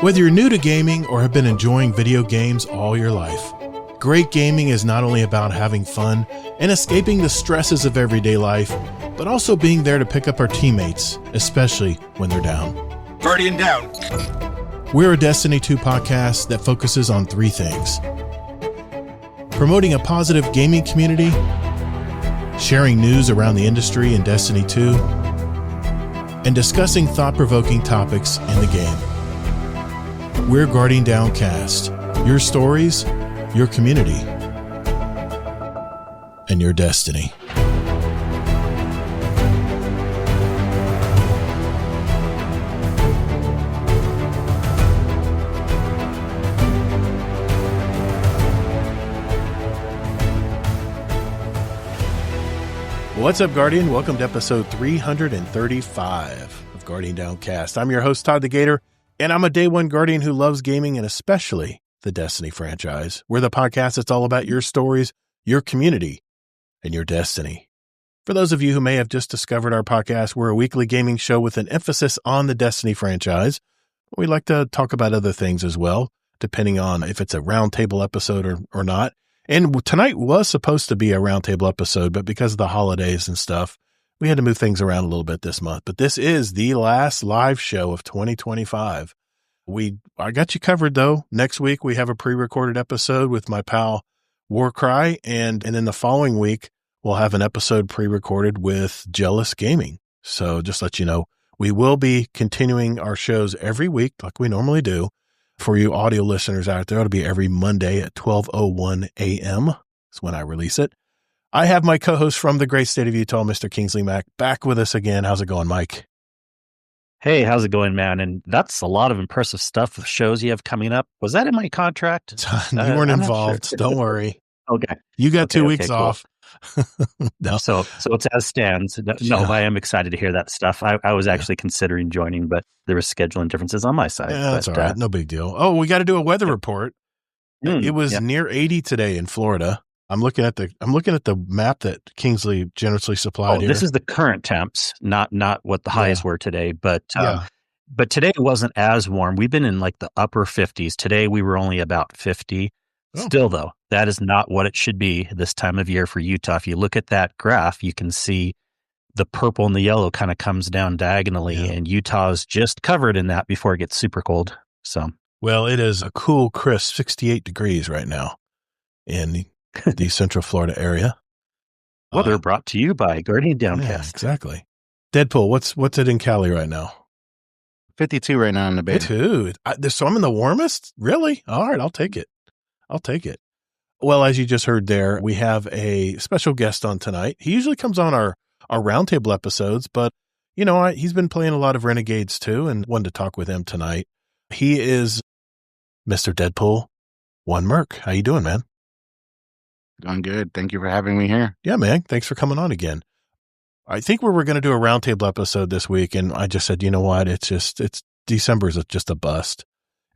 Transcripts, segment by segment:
Whether you're new to gaming or have been enjoying video games all your life, great gaming is not only about having fun and escaping the stresses of everyday life, but also being there to pick up our teammates, especially when they're down. Guardian down. We're a Destiny 2 podcast that focuses on three things: promoting a positive gaming community, sharing news around the industry in Destiny 2, and discussing thought-provoking topics in the game. We're Guardian Downcast, your stories, your community, and your destiny. What's up, Guardian? Welcome to episode 335 of Guardian Downcast. I'm your host, Todd the Gator, and I'm a Day One Guardian who loves gaming and especially the Destiny franchise. We're the podcast that's all about your stories, your community, and your destiny. For those of you who may have just discovered our podcast, we're a weekly gaming show with an emphasis on the Destiny franchise. We like to talk about other things as well, depending on if it's a roundtable episode or not. And tonight was supposed to be a roundtable episode, but because of the holidays and stuff, we had to move things around a little bit this month. But this is the last live show of 2025. I got you covered, though. Next week, we have a pre-recorded episode with my pal Warcry, and then the following week, we'll have an episode pre-recorded with Jealous Gaming. So just let you know, we will be continuing our shows every week like we normally do. For you audio listeners out there, it'll be every Monday at 12:01 a.m. That's when I release it. I have my co-host from the great state of Utah, Mr. Kingsley Mack, back with us again. How's it going, Mike? Hey, how's it going, man? And that's a lot of impressive stuff with shows you have coming up. Was that in my contract? You weren't involved. Sure. Don't worry. Okay. You got 2 weeks off. No. So it's as stands. No, I am excited to hear that stuff. I was actually considering joining, but there was scheduling differences on my side. Yeah, that's all right. No big deal. Oh, we got to do a weather report. It was near 80 today in Florida. I'm looking at the map that Kingsley generously supplied here. This is the current temps, not what the highs were today, but today it wasn't as warm. We've been in like the upper 50s. Today we were only about 50. Oh. Still, though, that is not what it should be this time of year for Utah. If you look at that graph, you can see the purple and the yellow kind of comes down diagonally, and Utah is just covered in that before it gets super cold. Well, it is a cool, crisp 68 degrees right now in the Central Florida area. Weather brought to you by Guardian Downcast. Yeah, exactly. Deadpool, what's it in Cali right now? 52 right now in the Bay. 52. So I'm in the warmest? Really? All right, I'll take it. Well, as you just heard there, we have a special guest on tonight. He usually comes on our roundtable episodes, but he's been playing a lot of Renegades too, and wanted to talk with him tonight. He is Mr. Deadpool 1 Merc. How you doing, man? Doing good. Thank you for having me here. Yeah, man. Thanks for coming on again. I think we were going to do a roundtable episode this week, and I just said, you know what? It's December's just a bust.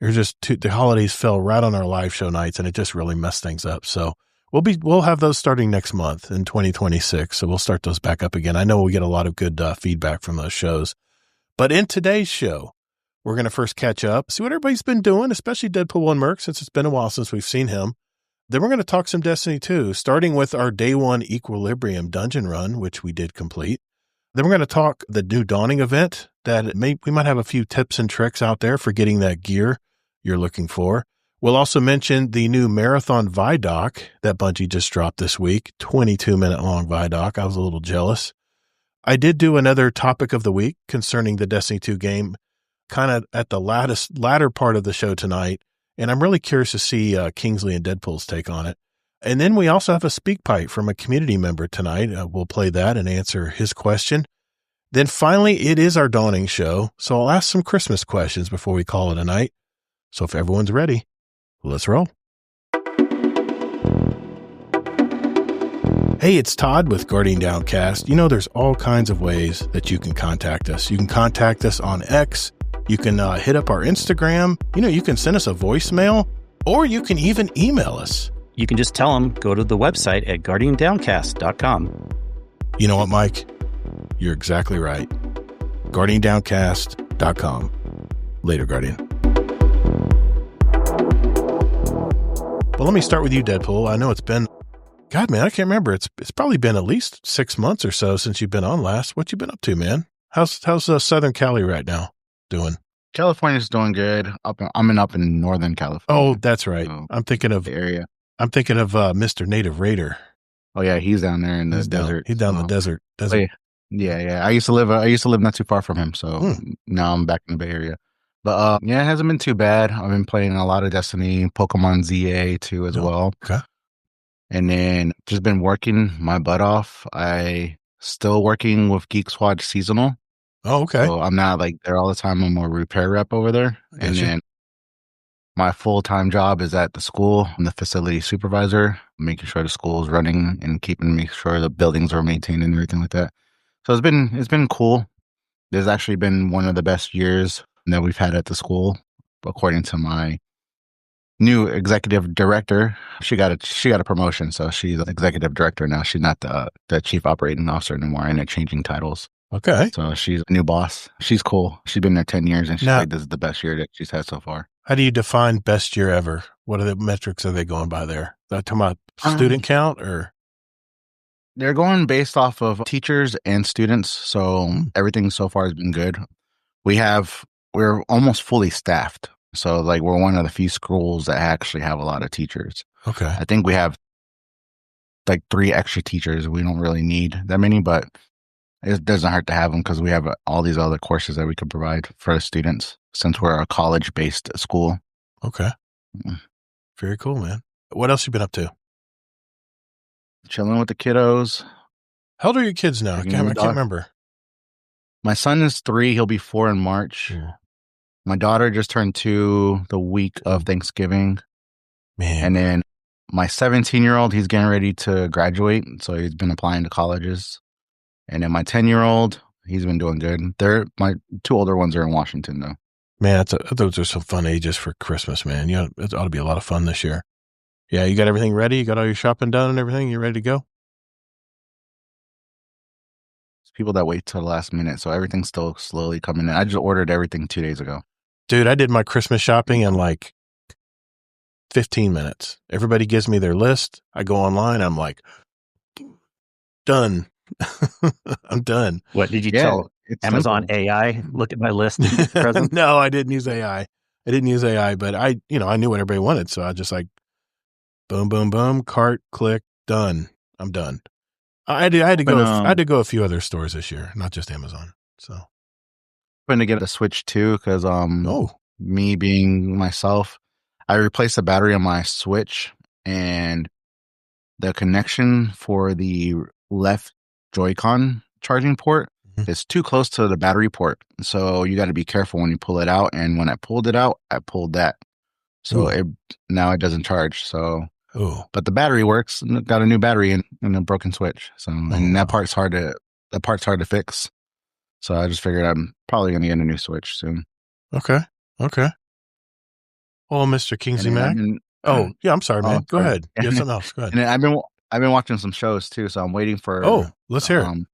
The holidays fell right on our live show nights, and it just really messed things up. So we'll have those starting next month in 2026. So we'll start those back up again. I know we get a lot of good feedback from those shows. But in today's show, we're going to first catch up, see what everybody's been doing, especially Deadpool 1 Merc, since it's been a while since we've seen him. Then we're going to talk some Destiny 2, starting with our Day 1 Equilibrium dungeon run, which we did complete. Then we're going to talk the new Dawning event that we might have a few tips and tricks out there for getting that gear you're looking for. We'll also mention the new Marathon Vidoc that Bungie just dropped this week, 22-minute long Vidoc. I was a little jealous. I did do another topic of the week concerning the Destiny 2 game, kind of at the latter part of the show tonight. And I'm really curious to see Kingsley and Deadpool's take on it. And then we also have a speak pipe from a community member tonight. We'll play that and answer his question. Then finally, it is our Dawning show. So I'll ask some Christmas questions before we call it a night. So if everyone's ready, let's roll. Hey, it's Todd with Guardian Downcast. There's all kinds of ways that you can contact us. You can contact us on X. You can hit up our Instagram. You can send us a voicemail, or you can even email us. You can just tell them, go to the website at guardiandowncast.com. You know what, Mike? You're exactly right. guardiandowncast.com. Later, Guardian. But let me start with you, Deadpool. I know it's been, God, man, I can't remember. It's probably been at least 6 months or so since you've been on last. What you been up to, man? How's Southern Cali right now doing? California's doing good. I'm up in Northern California. Oh, that's right. So, I'm thinking of the area. I'm thinking of Mr. Native Raider. Oh yeah, he's down there in the desert. He's down in the desert. Yeah. I used to live not too far from him, so now I'm back in the Bay Area. But yeah, it hasn't been too bad. I've been playing a lot of Destiny, Pokemon ZA too as well. Okay. And then just been working my butt off. I still working with Geek Squad Seasonal. Oh, okay. So I'm not like there all the time. I'm a repair rep over there. Gotcha. And then my full-time job is at the school. I'm the facility supervisor, making sure the school is running and making sure the buildings are maintained and everything like that. So it's been cool. There's actually been one of the best years that we've had at the school, according to my new executive director. She got a promotion, so she's an executive director now. She's not the chief operating officer anymore, and they're changing titles. Okay. So she's a new boss. She's cool. She's been there 10 years, and she's like, this is the best year that she's had so far. How do you define best year ever? What are the metrics are they going by there? Are they talking about student count or? They're going based off of teachers and students. So everything so far has been good. We're almost fully staffed. So like we're one of the few schools that actually have a lot of teachers. Okay. I think we have like 3 extra teachers. We don't really need that many, but it doesn't hurt to have them because we have all these other courses that we could provide for the students since we're a college-based school. Okay. Very cool, man. What else you been up to? Chilling with the kiddos. How old are your kids now? I can't remember. My son is 3. He'll be 4 in March. Yeah. My daughter just turned 2 the week of Thanksgiving. Man. And then my 17-year-old, he's getting ready to graduate. So he's been applying to colleges. And then my 10-year-old, he's been doing good. My 2 older ones are in Washington, though. Man, those are some fun ages for Christmas, man. It ought to be a lot of fun this year. Yeah, you got everything ready? You got all your shopping done and everything? You ready to go? It's people that wait till the last minute, so everything's still slowly coming in. I just ordered everything 2 days ago. Dude, I did my Christmas shopping in like 15 minutes. Everybody gives me their list. I go online. I'm like, done. I'm done. What did you tell Amazon simple. AI? Look at my list. No, I didn't use AI. But I knew what everybody wanted. So I just like, boom, boom, boom, cart, click, done. I'm done. I had to go a few other stores this year, not just Amazon. So I'm going to get a Switch too, because me being myself, I replaced the battery on my Switch, and the connection for the left Joy-Con charging port is too close to the battery port. So you got to be careful when you pull it out. And when I pulled it out, I pulled that. So now it doesn't charge. So, but the battery works. Got a new battery and a broken Switch. So, and that part's hard to fix. So I just figured I'm probably going to get a new Switch soon. Okay. Well, Mr. Kingsley Mac. Yeah, I'm sorry, man. Go ahead. You have something else. Go ahead. And I've been watching some shows too, so I'm waiting for. Let's hear it.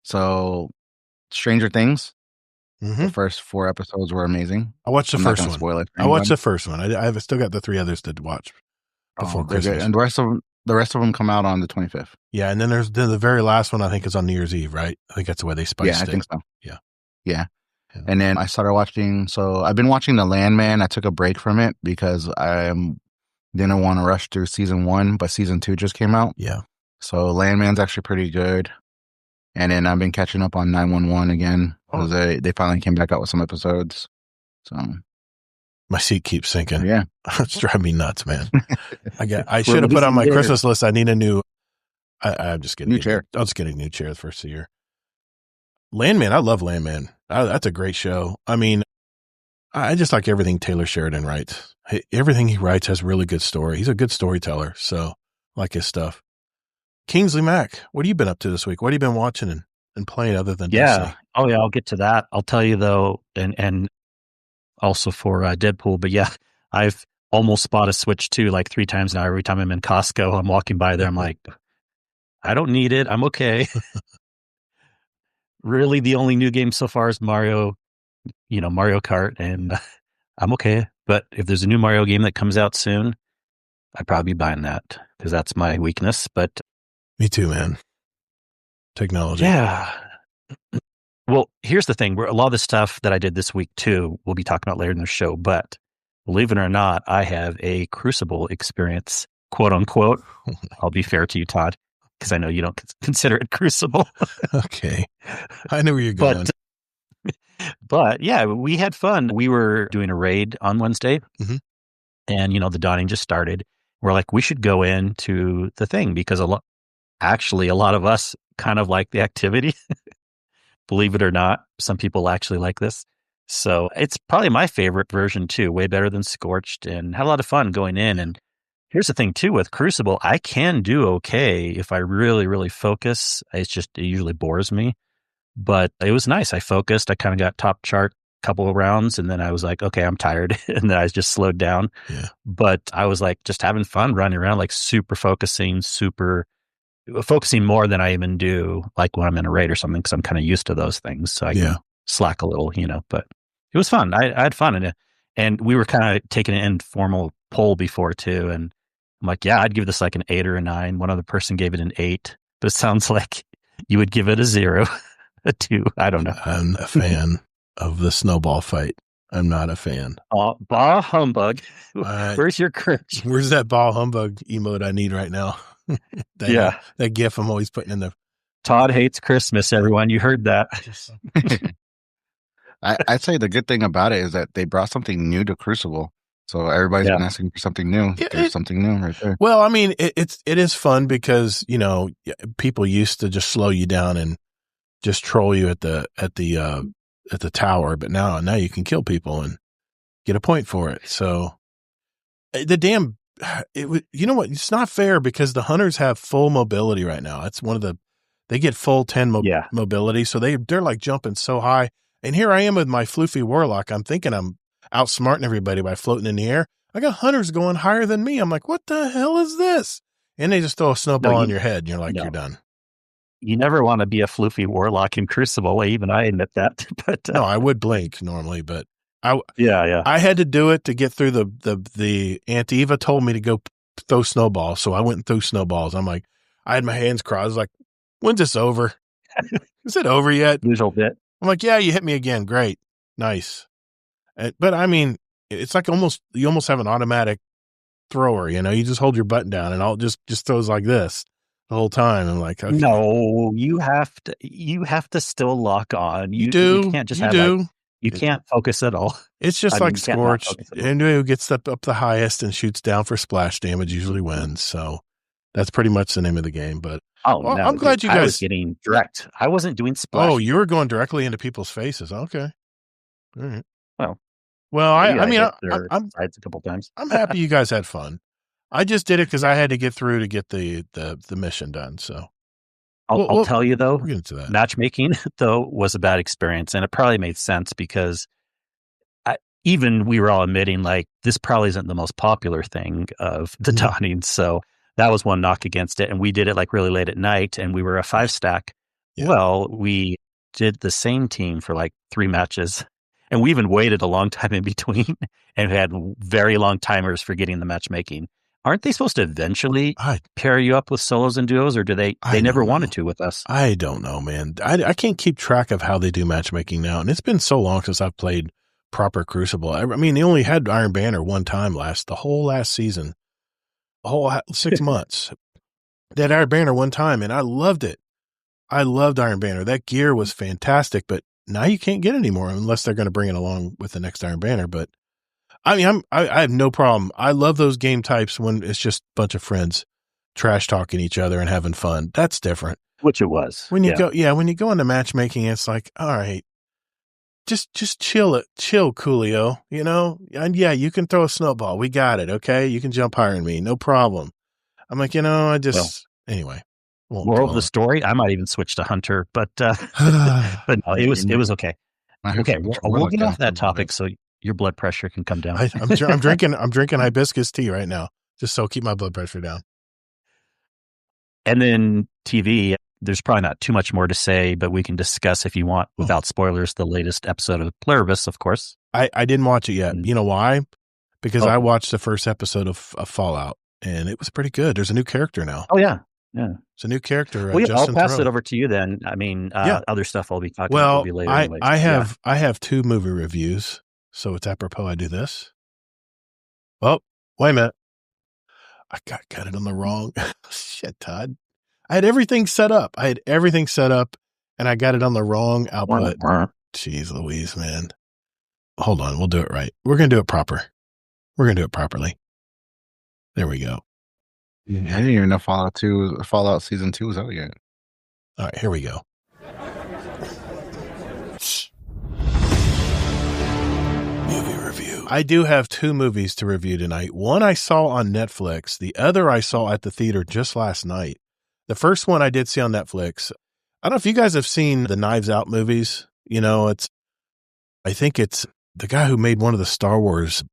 So, Stranger Things. The first 4 episodes were amazing. I watched the first one. Spoil it. I watched the first one. I've still got the 3 others to watch before Christmas. And the rest of them come out on the 25th. Yeah, and then there's the very last one. I think is on New Year's Eve, right? I think that's the way they spiced it. Yeah, I think so. Yeah. And then I started watching. So I've been watching The Landman. I took a break from it because I didn't want to rush through season 1, but season 2 just came out. Yeah. So Landman's actually pretty good. And then I've been catching up on 911 again because they finally came back out with some episodes. So my seat keeps sinking. Yeah, it's driving me nuts, man. I should have put on my Christmas list. I need a new. I'm just getting new chair. I'll just get a new chair the first of the year. Landman, I love Landman. That's a great show. I mean, I just like everything Taylor Sheridan writes. Everything he writes has really good story. He's a good storyteller, so I like his stuff. Kingsley Mac, what have you been up to this week? What have you been watching and playing other than Destiny? Oh yeah, I'll get to that. I'll tell you though, and also for Deadpool, but yeah, I've almost bought a Switch 2 like 3 times now. Every time I'm in Costco, I'm walking by there, I'm like, I don't need it. I'm okay. Really, the only new game so far is Mario Kart, and I'm okay. But if there's a new Mario game that comes out soon, I'd probably be buying that because that's my weakness. But me too, man. Technology. Yeah. Well, here's the thing. A lot of the stuff that I did this week too, we'll be talking about later in the show. But believe it or not, I have a Crucible experience, quote unquote. I'll be fair to you, Todd, because I know you don't consider it Crucible. Okay. I know where you're going. But yeah, we had fun. We were doing a raid on Wednesday, and the dawning just started. We're like, we should go into the thing because a lot of us kind of like the activity. Believe it or not, some people actually like this. So it's probably my favorite version too, way better than Scorched, and had a lot of fun going in. And here's the thing too, with Crucible, I can do okay if I really, really focus. It usually bores me. But it was nice. I focused. I kind of got top chart a couple of rounds, and then I was like, okay, I'm tired. And then I just slowed down. Yeah. But I was like just having fun running around, like super focusing more than I even do like when I'm in a raid or something, because I'm kind of used to those things. So I can slack a little, but it was fun. I had fun in it. And we were kind of taking an informal poll before too. And I'm like, yeah, I'd give this like an 8 or a 9. One other person gave it an 8, but it sounds like you would give it a 0. A 2. I don't know. I'm a fan of the snowball fight. I'm not a fan. Bah humbug. Where's your courage? Where's that bah humbug emote I need right now? That GIF I'm always putting in the. Todd hates Christmas, everyone. You heard that. I'd say the good thing about it is that they brought something new to Crucible. So everybody's been asking for something new. There's something new right there. Well, I mean, it is fun because, people used to just slow you down and just troll you at the tower, but now you can kill people and get a point for it. So it's not fair because the hunters have full mobility right now. That's they get full 10 mobility. So they're like jumping so high. And here I am with my floofy warlock. I'm thinking I'm outsmarting everybody by floating in the air. I got hunters going higher than me. I'm like, what the hell is this? And they just throw a snowball on your head and you're like, you're done. You never want to be a floofy warlock in Crucible. Even I admit that. But no, I would blink normally, but I had to do it to get through the Aunt Eva told me to go throw snowballs, so I went and threw snowballs. I'm like, I had my hands crossed. I was like, when's this over? Is it over yet? Usual bit. I'm like, yeah, you hit me again. Great, nice. But I mean, it's like you almost have an automatic thrower. You just hold your button down and I'll just throws like this the whole time. I'm like, okay. No, you have to still lock on. You can't just you can't focus at all. It's just like Scorch. And who gets up the highest and shoots down for splash damage usually wins. So that's pretty much the name of the game. But I'm glad you guys. I was getting direct. I wasn't doing splash. Oh, you were going directly into people's faces. Okay. All right. Well, I'm sides a couple times. I'm happy you guys had fun. I just did it because I had to get through to get the mission done. So I'll tell you though, we'll get into that. Matchmaking though was a bad experience, and it probably made sense because even we were all admitting like this probably isn't the most popular thing of the dawning. So that was one knock against it, and we did it like really late at night, and we were a 5-stack. Yeah. Well, we did the same team for like 3 matches. And we even waited a long time in between and had very long timers for getting the matchmaking. Aren't they supposed to eventually pair you up with solos and duos, or do they never wanted to with us? I don't know, man. I can't keep track of how they do matchmaking now. And it's been so long since I've played proper Crucible. I mean, they only had Iron Banner one time the whole last season, the whole 6 months. They had Iron Banner one time, and I loved it. I loved Iron Banner. That gear was fantastic, but now you can't get any more unless they're going to bring it along with the next Iron Banner. But I mean, I have no problem. I love those game types when it's just a bunch of friends trash talking each other and having fun. That's different. Which it was. When you when you go into matchmaking, it's like, all right, just chill, Coolio, and you can throw a snowball. We got it. Okay. You can jump higher than me. No problem. I'm like, anyway. Moral of the story, I might even switch to Hunter, but no, it was okay. Okay, we'll get off that topic so your blood pressure can come down. I'm drinking hibiscus tea right now, just so keep my blood pressure down. And then TV, there's probably not too much more to say, but we can discuss if you want, without spoilers, the latest episode of Pluribus, of course. I didn't watch it yet. You know why? Because I watched the first episode of Fallout. and it was pretty good. There's a new character now. Oh yeah. Yeah. It's a new character. Well, yeah, I'll Justin pass Theroux. it over to you then. I mean, other stuff I'll be talking well, about you later. I have 2 movie reviews, so it's apropos I do this. Oh, wait a minute. I got it on the wrong. Shit, Todd. I had everything set up. And I got it on the wrong output. Jeez Louise, man. Hold on. We'll do it right. We're going to do it proper. We're going to do it properly. There we go. I didn't even know Fallout Season 2 was out yet. All right, here we go. Movie review. I do have 2 movies to review tonight. One I saw on Netflix. The other I saw at the theater just last night. The first one I did see on Netflix. I don't know if you guys have seen the Knives Out movies. You know, I think it's the guy who made one of the Star Wars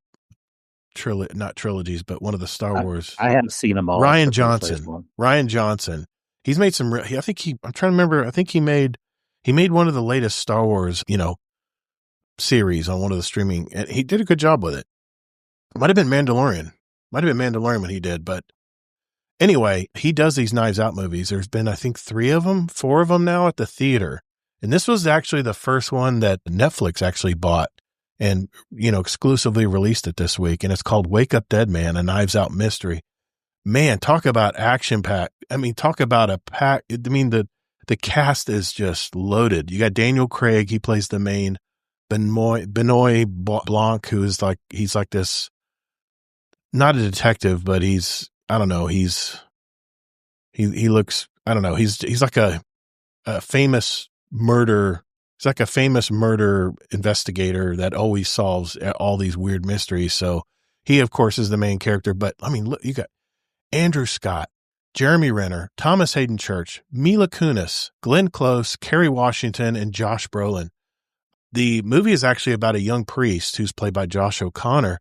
not trilogies, but one of the Star Wars. I haven't seen them all. Rian Johnson. He's made some. I'm trying to remember. I think he made one of the latest Star Wars, series on one of the streaming, and he did a good job with it. Might have been Mandalorian when he did, but anyway, he does these Knives Out movies. There's been, I think, 4 of them now at the theater. And this was actually the first one that Netflix actually bought and, exclusively released it this week. And it's called Wake Up Dead Man, a Knives Out mystery. Man, talk about action pack. I mean, talk about a pack. I mean, the cast is just loaded. You got Daniel Craig. He plays the main. Benoit Blanc, he's like this, not a detective, but he looks, I don't know. He's like a famous murder. He's like a famous murder investigator that always solves all these weird mysteries. So he, of course, is the main character. But I mean, look, you got Andrew Scott, Jeremy Renner, Thomas Hayden Church, Mila Kunis, Glenn Close, Kerry Washington, and Josh Brolin. The movie is actually about a young priest who's played by Josh O'Connor.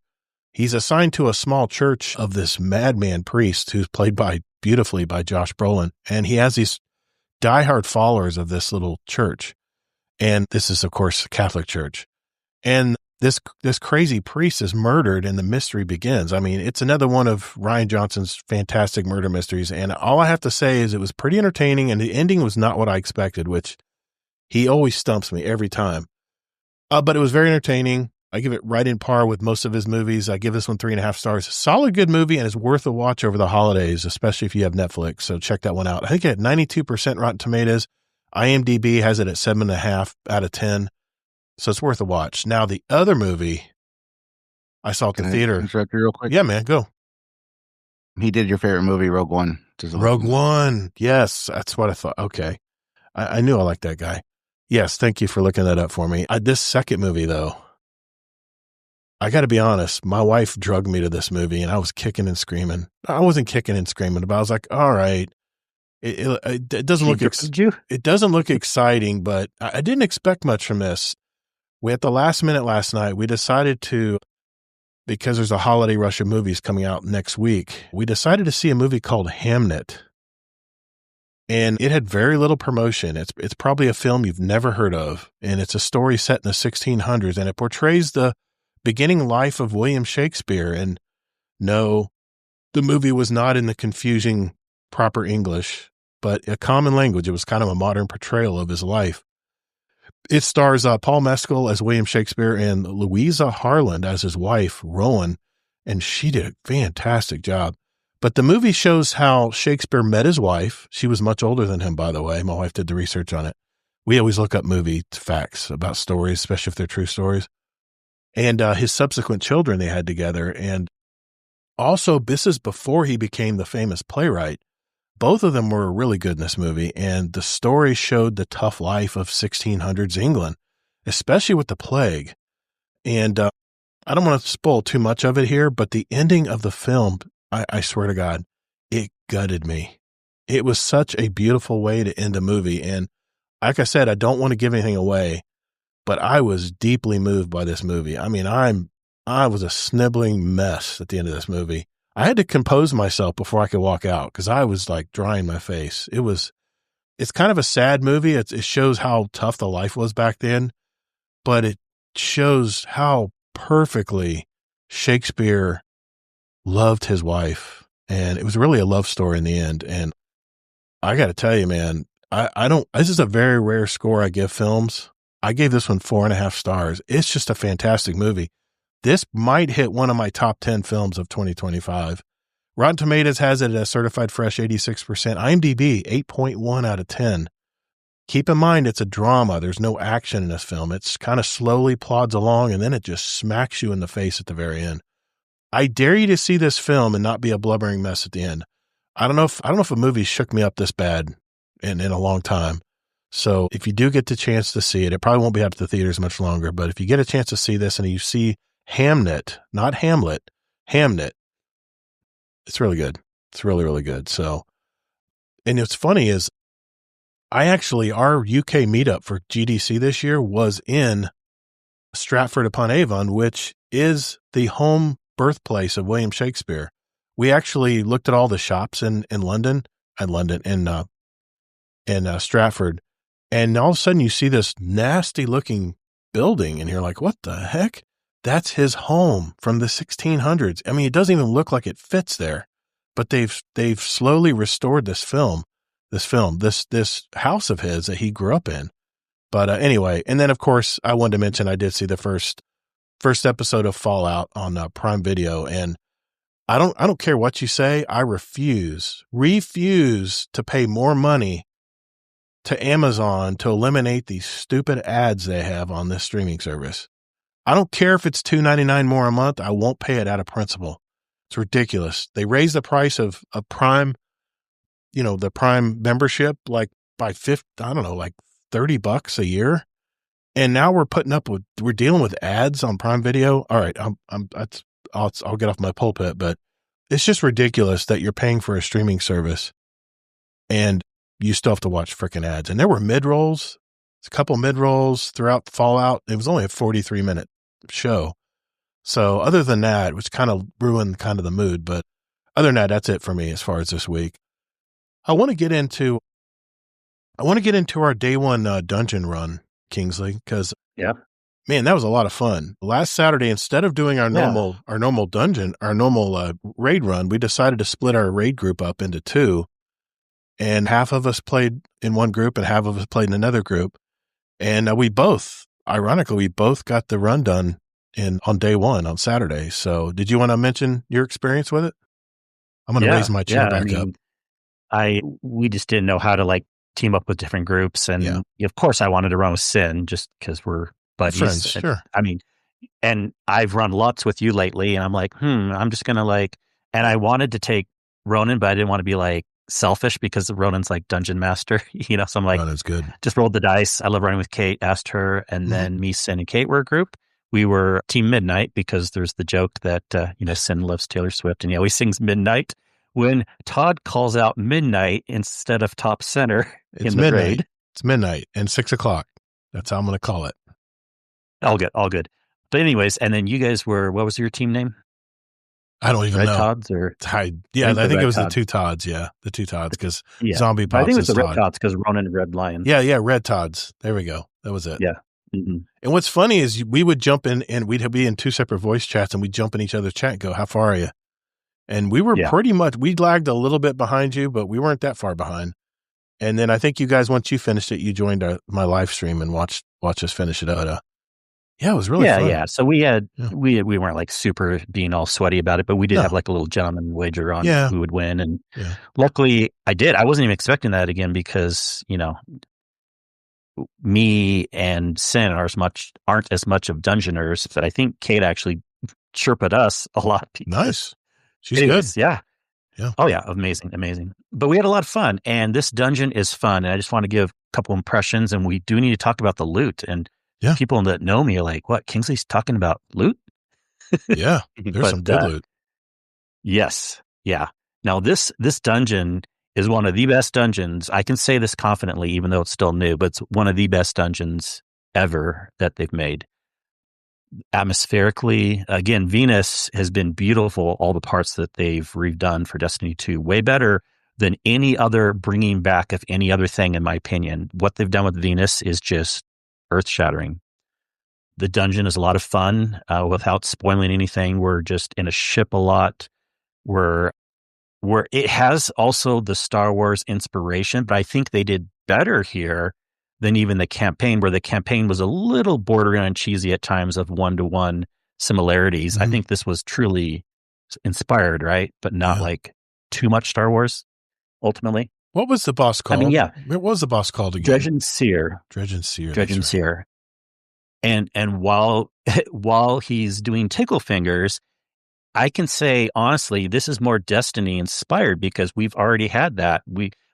He's assigned to a small church of this madman priest who's played beautifully by Josh Brolin. And he has these diehard followers of this little church. And this is, of course, a Catholic church. And this crazy priest is murdered and the mystery begins. I mean, it's another one of Rian Johnson's fantastic murder mysteries. And all I have to say is it was pretty entertaining, and the ending was not what I expected, which he always stumps me every time. But it was very entertaining. I give it right in par with most of his movies. I give this one 3.5 stars. Solid, good movie, and it's worth a watch over the holidays, especially if you have Netflix. So check that one out. I think it had 92% Rotten Tomatoes. IMDb has it at 7.5 out of 10. So it's worth a watch. Now, the other movie I saw at the theater. Interrupt you real quick? Yeah, man, go. He did your favorite movie, Rogue One. Rogue One. Yes, that's what I thought. Okay. I knew I liked that guy. Yes, thank you for looking that up for me. This second movie, though, I got to be honest, my wife drugged me to this movie, and I was kicking and screaming. I wasn't kicking and screaming, but I was like, all right. It doesn't look it doesn't look exciting, but I didn't expect much from this. We at the last minute last night, we decided to, because there's a holiday rush of movies coming out next week, we decided to see a movie called Hamnet. And it had very little promotion. It's probably a film you've never heard of, and it's a story set in the 1600s, and it portrays the beginning life of William Shakespeare. And no, the movie was not in the confusing proper English, but a common language. It was kind of a modern portrayal of his life. It stars Paul Mescal as William Shakespeare and Louisa Harland as his wife, Rowan, and she did a fantastic job. But the movie shows how Shakespeare met his wife. She was much older than him, by the way. My wife did the research on it. We always look up movie facts about stories, especially if they're true stories. And his subsequent children they had together. And also, this is before he became the famous playwright. Both of them were really good in this movie. And the story showed the tough life of 1600s England, especially with the plague. And I don't want to spoil too much of it here, but the ending of the film, I swear to God, it gutted me. It was such a beautiful way to end a movie. And like I said, I don't want to give anything away, but I was deeply moved by this movie. I mean, I was a sniveling mess at the end of this movie. I had to compose myself before I could walk out because I was like drying my face. It's kind of a sad movie. It shows how tough the life was back then, but it shows how perfectly Shakespeare loved his wife And it was really a love story in the end. And I got to tell you, man, this is a very rare score I give films. I gave this one 4.5 stars. It's just a fantastic movie. This might hit one of my top 10 films of 2025. Rotten Tomatoes has it at a certified fresh 86%. IMDb, 8.1 out of 10. Keep in mind, it's a drama. There's no action in this film. It's kind of slowly plods along, and then it just smacks you in the face at the very end. I dare you to see this film and not be a blubbering mess at the end. I don't know if a movie shook me up this bad in a long time. So if you do get the chance to see it, it probably won't be out at the theaters much longer, but if you get a chance to see this and you see Hamnet, not Hamlet, Hamnet, it's really good. It's really, really good. So, and what's funny is our UK meetup for GDC this year was in Stratford upon Avon, which is the home birthplace of William Shakespeare. We actually looked at all the shops in Stratford, and all of a sudden you see this nasty looking building and you're like, what the heck? That's his home from the 1600s. I mean, it doesn't even look like it fits there, but they've slowly restored this house of his that he grew up in. But anyway, and then of course I wanted to mention I did see the first episode of Fallout on Prime Video, and I don't care what you say. I refuse to pay more money to Amazon to eliminate these stupid ads they have on this streaming service. I don't care if it's $2.99 more a month. I won't pay it out of principle. It's ridiculous. They raised the price of Prime, the Prime membership, like by like $30 a year. And now we're dealing with ads on Prime Video. All right. I'll get off my pulpit, but it's just ridiculous that you're paying for a streaming service and you still have to watch freaking ads. And there were mid-rolls, a couple mid-rolls throughout Fallout. It was only a 43-minute show. So other than that, which kind of ruined kind of the mood, but other than that, that's it for me as far as this week. I want to get into our day one dungeon run, Kingsley, because man, that was a lot of fun. Last Saturday, instead of doing our normal raid run, we decided to split our raid group up into two, and half of us played in one group and half of us played in another group. And we both got the run done on day one on Saturday. So did you want to mention your experience with it? I'm going to raise my chair back up. We just didn't know how to team up with different groups. And of course I wanted to run with Sin just because we're buddies. Friends, sure. I mean, and I've run lots with you lately and I'm like, I'm just going to and I wanted to take Ronan, but I didn't want to be selfish because Ronan's dungeon master, so I'm like, Ronan's good. Just rolled the dice. I love running with Kate, asked her, and then me, Sin, and Kate were a group. We were Team Midnight because there's the joke that, Sin loves Taylor Swift and he always sings Midnight. When Todd calls out midnight instead of top center in the raid. It's midnight and 6:00. That's how I'm going to call it. All good. But anyways, and then you guys were, what was your team name? I don't even Red know. Todds or? I think it was the two Todds. Yeah, the two Todds because Zombie Pops. I think it was the Todd. Red Todds because Ronan and Red Lion. Yeah, Red Todds. There we go. That was it. Yeah. Mm-hmm. And what's funny is we would jump in and we'd be in two separate voice chats and we'd jump in each other's chat and go, how far are you? And we were we lagged a little bit behind you, but we weren't that far behind. And then I think you guys, once you finished it, you joined my live stream and watched us finish it out. Yeah, it was really fun. Yeah. So we had, we weren't super being all sweaty about it, but we did have a little gentleman wager on who would win. And luckily I did. I wasn't even expecting that again because, me and Sin aren't as much of dungeoners, but I think Kate actually chirped at us a lot. Nice. She's good. Yeah. Yeah. Oh yeah. Amazing. But we had a lot of fun and this dungeon is fun. And I just want to give a couple impressions and we do need to talk about the loot and people that know me are like, what? Kingsley's talking about loot? Yeah. There's some good loot. Yes. Yeah. Now this dungeon is one of the best dungeons. I can say this confidently, even though it's still new, but it's one of the best dungeons ever that they've made. Atmospherically, again, Venus has been beautiful. All the parts that they've redone for Destiny 2, way better than any other bringing back of any other thing, in my opinion. What they've done with Venus is just earth-shattering. The dungeon is a lot of fun without spoiling anything. We're just in a ship a lot. We're where it has also the Star Wars inspiration, but I think they did better here than even the campaign, where the campaign was a little borderline cheesy at times of one-to-one similarities. Mm-hmm. I think this was truly inspired, right? But not like too much Star Wars, ultimately. What was the boss called? I mean, yeah. What was the boss called again? Dredge and Sear. Dredge and Sear. Dredge and Sear. And while he's doing tickle fingers, I can say, honestly, this is more Destiny inspired because we've already had that.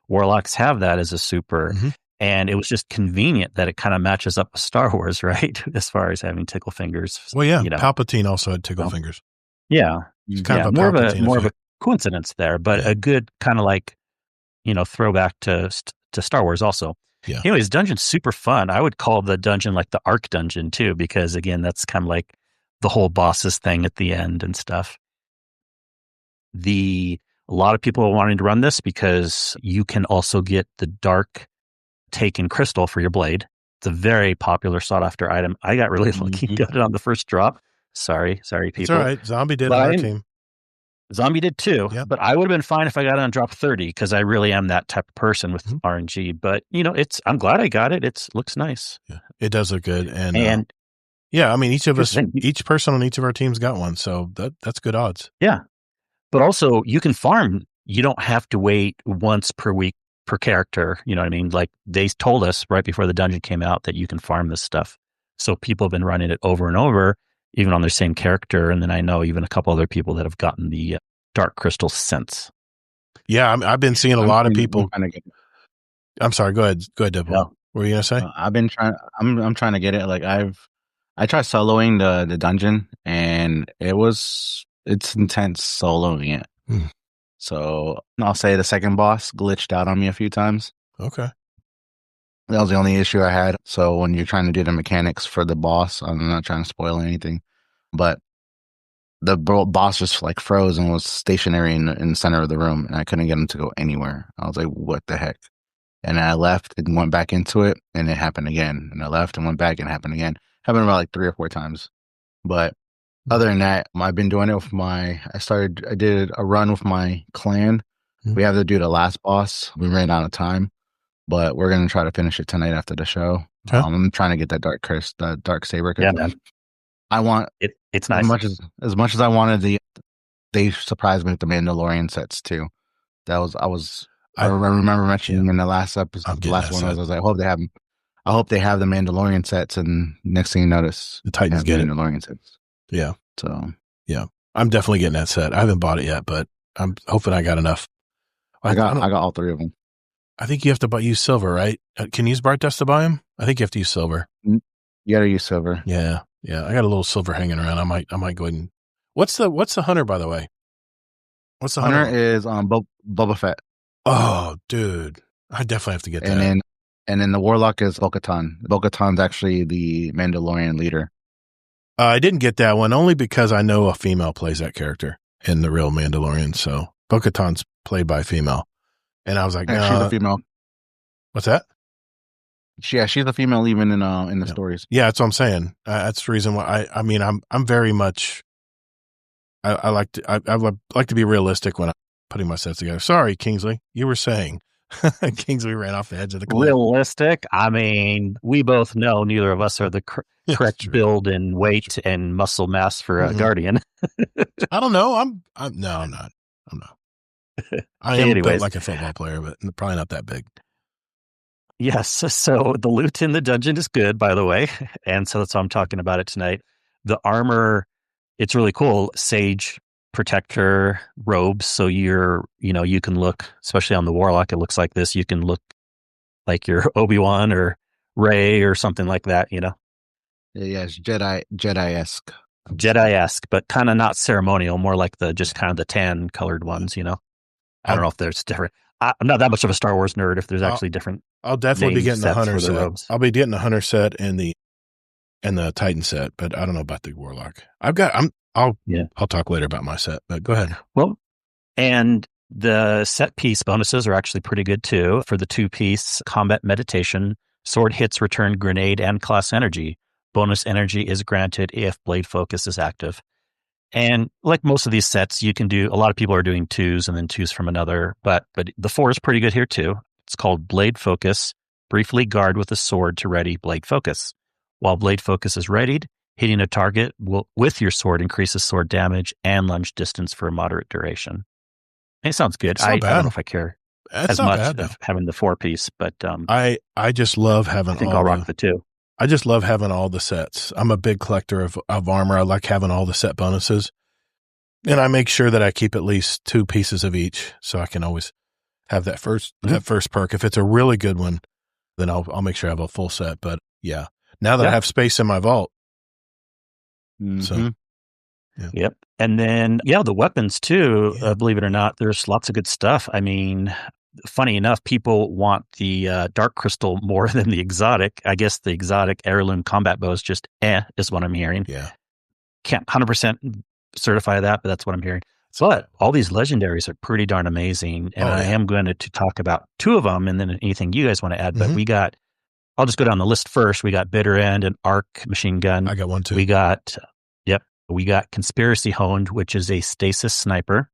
Warlocks have that as a super. Mm-hmm. And it was just convenient that it kind of matches up with Star Wars, right? As far as having tickle fingers. Well, yeah. Palpatine also had tickle fingers. Yeah. It's kind of a more of a coincidence there, but a good kind of like, throwback to Star Wars also. Yeah. Anyways, dungeon's super fun. I would call the dungeon like the Arc dungeon too, because again, that's kind of like the whole bosses thing at the end and stuff. A lot of people are wanting to run this because you can also get the dark taken crystal for your blade. It's a very popular sought after item. I got really lucky got it on the first drop. Sorry, people. It's all right. Zombie did on our team. Zombie did too, but I would have been fine if I got it on drop 30 because I really am that type of person with RNG. But I'm glad I got it. It looks nice. Yeah, it does look good, and I mean, each person on each of our teams got one, so that's good odds. Yeah, but also you can farm. You don't have to wait once per week per character. You know what I mean? Like they told us right before the dungeon came out that you can farm this stuff. So people have been running it over and over, even on their same character. And then I know even a couple other people that have gotten the dark crystal since. Yeah, I've been seeing a lot of people. I'm sorry. Go ahead, Dipple. No. What were you gonna say? I've been trying. I'm trying to get it. Like I tried soloing the dungeon, and it's intense soloing it. So I'll say the second boss glitched out on me a few times. Okay. That was the only issue I had. So when you're trying to do the mechanics for the boss, I'm not trying to spoil anything, but the boss just like froze and was stationary in the center of the room, and I couldn't get him to go anywhere. I was like, what the heck? And I left and went back into it, and it happened again. And I left and went back and it happened again. Happened about like 3 or 4 times. But other than that, I've been doing it with I did a run with my clan. We have to do the last boss. We ran out of time, but we're going to try to finish it tonight after the show. Okay. I'm trying to get that dark saber. Yeah, man. I want it. It's nice. As much as I wanted they surprised me with the Mandalorian sets too. I remember mentioning in the last episode, the last one, I was like, I hope they have the Mandalorian sets, and next thing you notice, the Titans get Mandalorian sets. Yeah. So yeah, I'm definitely getting that set. I haven't bought it yet, but I'm hoping I got enough. I got all 3 of them. I think you have to use silver, right? Can you use Bright Dust to buy them? I think you have to use silver. You got to use silver. Yeah. I got a little silver hanging around. I might go ahead and. What's the hunter, by the way? What's the hunter? Is Boba Fett. Oh, dude, I definitely have to get that. And then the warlock is Bo-Katan. Bo-Katan's actually the Mandalorian leader. I didn't get that one only because I know a female plays that character in the real Mandalorian. So Bo-Katan's played by a female, and I was like, she's a female. What's that? Yeah, she's a female even in the stories. Yeah, that's what I'm saying. That's the reason why I mean, I'm very much. I like to be realistic when I'm putting my sets together. Sorry, Kingsley, you were saying. Kingsley ran off the edge of the cliff. Realistic. I mean, we both know neither of us are the correct build and weight and muscle mass for a Guardian. I don't know. I'm not. I am built like a football player, but probably not that big. Yes. So the loot in the dungeon is good, by the way. And so that's why I'm talking about it tonight. The armor, it's really cool. Sage protector robes. So you can look, especially on the warlock, it looks like this. You can look like you're Obi-Wan or Rey or something like that, Yeah, it's Jedi-esque. Jedi-esque, but kind of not ceremonial, more like just kind of the tan colored ones, I don't know if there's different. I'm not that much of a Star Wars nerd if there's actually different. I'll definitely be getting the hunter set. Robes. I'll be getting the hunter set and the Titan set, but I don't know about the warlock. I'll talk later about my set, but go ahead. Well, and the set piece bonuses are actually pretty good too. For the 2-piece combat meditation, sword hits return grenade and class energy. Bonus energy is granted if blade focus is active. And like most of these sets, you can do, a lot of people are doing 2s and then 2s from another, but the 4 is pretty good here too. It's called Blade Focus. Briefly guard with a sword to ready Blade Focus. While Blade Focus is readied, hitting a target with your sword increases sword damage and lunge distance for a moderate duration. And it sounds good. I don't know if I care as much of having the 4-piece, but I just love having. I think I'll rock the 2. I just love having all the sets. I'm a big collector of armor. I like having all the set bonuses, and I make sure that I keep at least 2 pieces of each, so I can always have that first perk. If it's a really good one, then I'll make sure I have a full set. But yeah, now that I have space in my vault, so yeah. Yep. And then the weapons too. Believe it or not, there's lots of good stuff. I mean, funny enough, people want the dark crystal more than the exotic. I guess the exotic heirloom combat bow is just is what I'm hearing. Yeah, can't 100% certify that, but that's what I'm hearing. But all these legendaries are pretty darn amazing. And I am going to talk about 2 of them and then anything you guys want to add. But I'll just go down the list first. We got Bitter End and Arc machine gun. I got one too. We got Conspiracy Honed, which is a stasis sniper.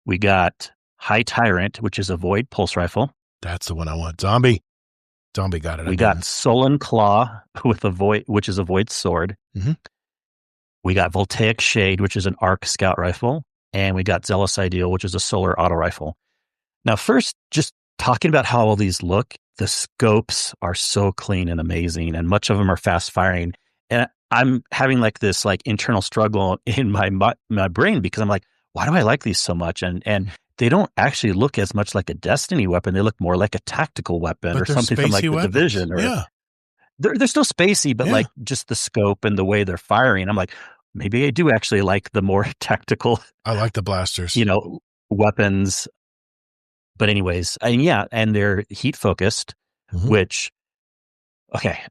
We got High Tyrant, which is a void pulse rifle. That's the one I want. Zombie got it. We got Sullen Claw with a void, which is a void sword. We got Voltaic Shade, which is an arc scout rifle. And we got Zealous Ideal, which is a solar auto rifle. Now, first, just talking about how all these look, the scopes are so clean and amazing, and much of them are fast firing. And I'm having like this internal struggle in my brain because I'm like, why do I like these so much? And they don't actually look as much like a Destiny weapon. They look more like a tactical weapon or something from like the Division. Or, they're still spacey, but like just the scope and the way they're firing, I'm like, maybe I do actually like the more tactical. I like the blasters, weapons. But anyways, and they're heat focused, which,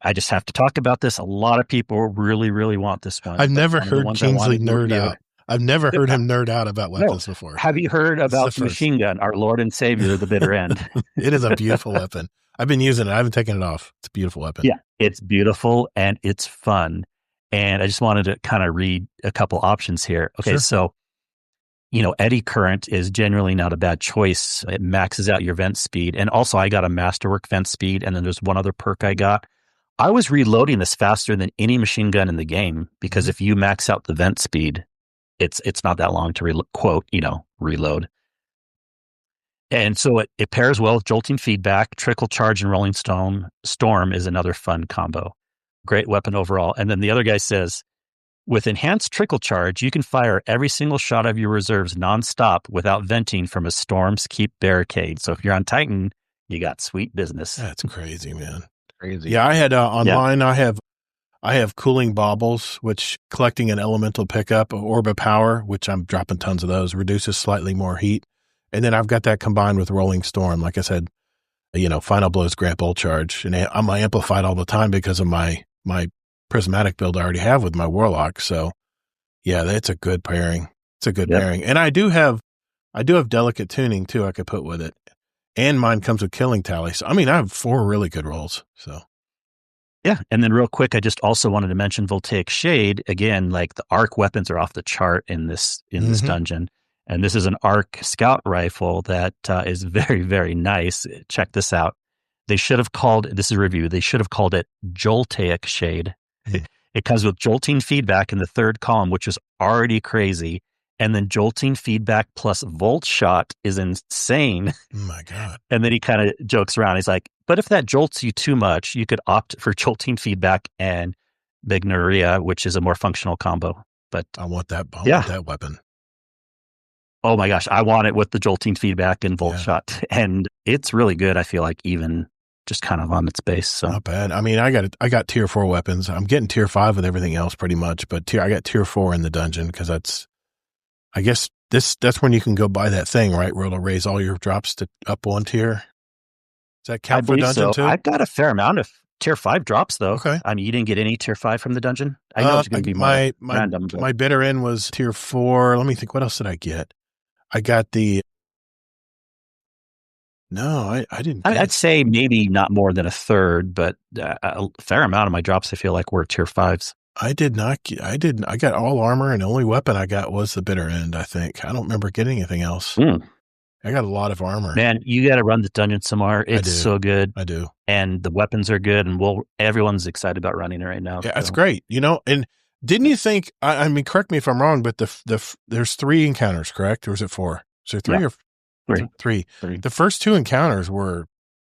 I just have to talk about this. A lot of people really, really want this one. I've never heard Kingsley nerd out. I've never heard him nerd out about weapons before. Have you heard about the machine gun, our Lord and Savior, the Bitter End? It is a beautiful weapon. I've been using it. I haven't taken it off. It's a beautiful weapon. Yeah, it's beautiful and it's fun. And I just wanted to kind of read a couple options here. Okay, so, eddy current is generally not a bad choice. It maxes out your vent speed. And also I got a masterwork vent speed. And then there's one other perk I got. I was reloading this faster than any machine gun in the game because if you max out the vent speed, it's not that long to reload. And so it pairs well with jolting feedback. Trickle charge and rolling storm is another fun combo. Great weapon overall. And then the other guy says, with enhanced trickle charge, you can fire every single shot of your reserves nonstop without venting from a Storm's Keep barricade. So if you're on Titan, you got sweet business. That's crazy, man. Crazy. Yeah, I had online. I have cooling baubles, which collecting an elemental pickup, Orb of Power, which I'm dropping tons of those, reduces slightly more heat. And then I've got that combined with Rolling Storm. Like I said, Final Blows grant bolt charge. And I'm amplified all the time because of my prismatic build I already have with my Warlock. So yeah, that's a good pairing. It's a good pairing. And I do have delicate tuning too I could put with it. And mine comes with killing tally. So I have 4 really good rolls. So yeah. And then real quick, I just also wanted to mention Voltaic Shade. Again, like the arc weapons are off the chart in this dungeon. And this is an arc scout rifle that is very, very nice. Check this out. They should have called, this is a review, they should have called it Joltaic Shade. It comes with jolting feedback in the 3rd column, which is already crazy. And then jolting feedback plus volt shot is insane. Oh my God. And then he kind of jokes around. He's like, but if that jolts you too much, you could opt for jolting feedback and Bignoria, which is a more functional combo. But I want that. I want that weapon. Oh my gosh. I want it with the jolting feedback and volt shot. And it's really good. I feel like even just kind of on its base. So not bad. I got tier 4 weapons. I'm getting tier 5 with everything else pretty much, but I got tier 4 in the dungeon because I guess that's when you can go buy that thing, right? Where it'll raise all your drops to up 1 tier. Does that count for dungeon too? I've got a fair amount of tier 5 drops though. Okay. You didn't get any tier 5 from the dungeon? I know it's going to be more random. But my bitter end was tier 4. Let me think. What else did I get? I got the... No, I didn't. I'd say maybe not more than a third, but a fair amount of my drops I feel like were tier 5s. I did not. I got all armor, and the only weapon I got was the bitter end, I think. I don't remember getting anything else. I got a lot of armor. Man, you got to run the dungeon some more. It's so good. I do. And the weapons are good, and everyone's excited about running it right now. Yeah, that's great. And didn't you think, I mean, correct me if I'm wrong, but there's 3 encounters, correct? Or was it 4? Is there 3 or 3? 3. The first 2 encounters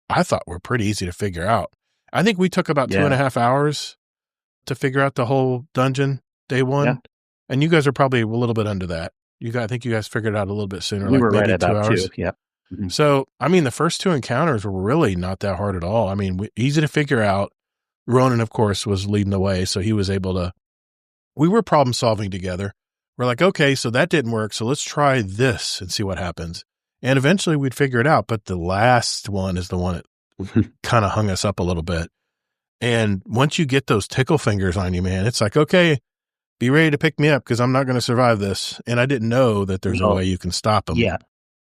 I thought were pretty easy to figure out. I think we took about 2.5 hours to figure out the whole dungeon day 1. Yeah. And you guys are probably a little bit under that. I think you guys figured it out a little bit sooner. We were right at about 2 hours. Yeah. Mm-hmm. So, I mean, the first 2 encounters were really not that hard at all. I mean, easy to figure out. Ronan, of course, was leading the way. So he was able to, we were problem solving together. We're like, okay, so that didn't work. So let's try this and see what happens. And eventually we'd figure it out. But the last one is the one that kind of hung us up a little bit. And once you get those tickle fingers on you, man, it's like, okay, be ready to pick me up because I'm not going to survive this. And I didn't know that there's a way you can stop them. Yeah,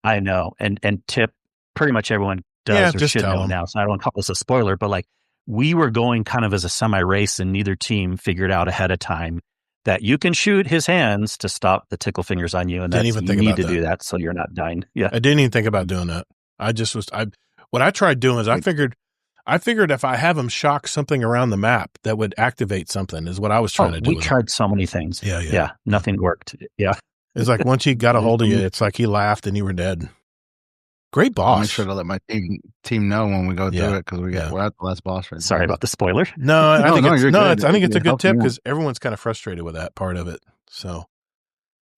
I know. And tip, pretty much everyone does or should know now. So I don't want to call this a spoiler, but like we were going kind of as a semi-race and neither team figured out ahead of time that you can shoot his hands to stop the tickle fingers on you. And you need to do that so you're not dying. Yeah. I didn't even think about doing that. What I tried doing is I figured if I have him shock something around the map that would activate something is what I was trying to do. We tried so many things. Yeah. Nothing worked. Yeah. It's like once he got a hold of you, it's like he laughed and you were dead. Great boss. I'll make sure to let my team know when we go through it because we're at the last boss right now. Sorry about the spoiler. No, I think it's a good tip because everyone's kind of frustrated with that part of it. So,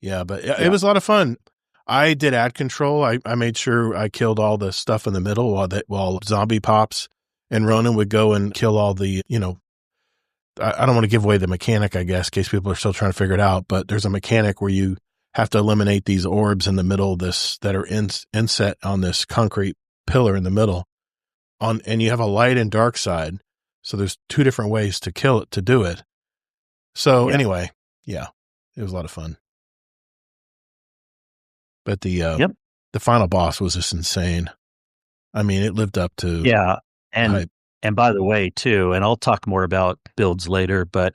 but it was a lot of fun. I did ad control. I made sure I killed all the stuff in the middle while zombie pops. And Ronan would go and kill all the, I don't want to give away the mechanic, I guess, in case people are still trying to figure it out. But there's a mechanic where you have to eliminate these orbs in the middle of this that are inset on this concrete pillar in the middle. And you have a light and dark side. So there's 2 different ways to kill it, to do it. So anyway, it was a lot of fun. But the final boss was just insane. I mean, it lived up to... Yeah. And by the way, too, and I'll talk more about builds later, but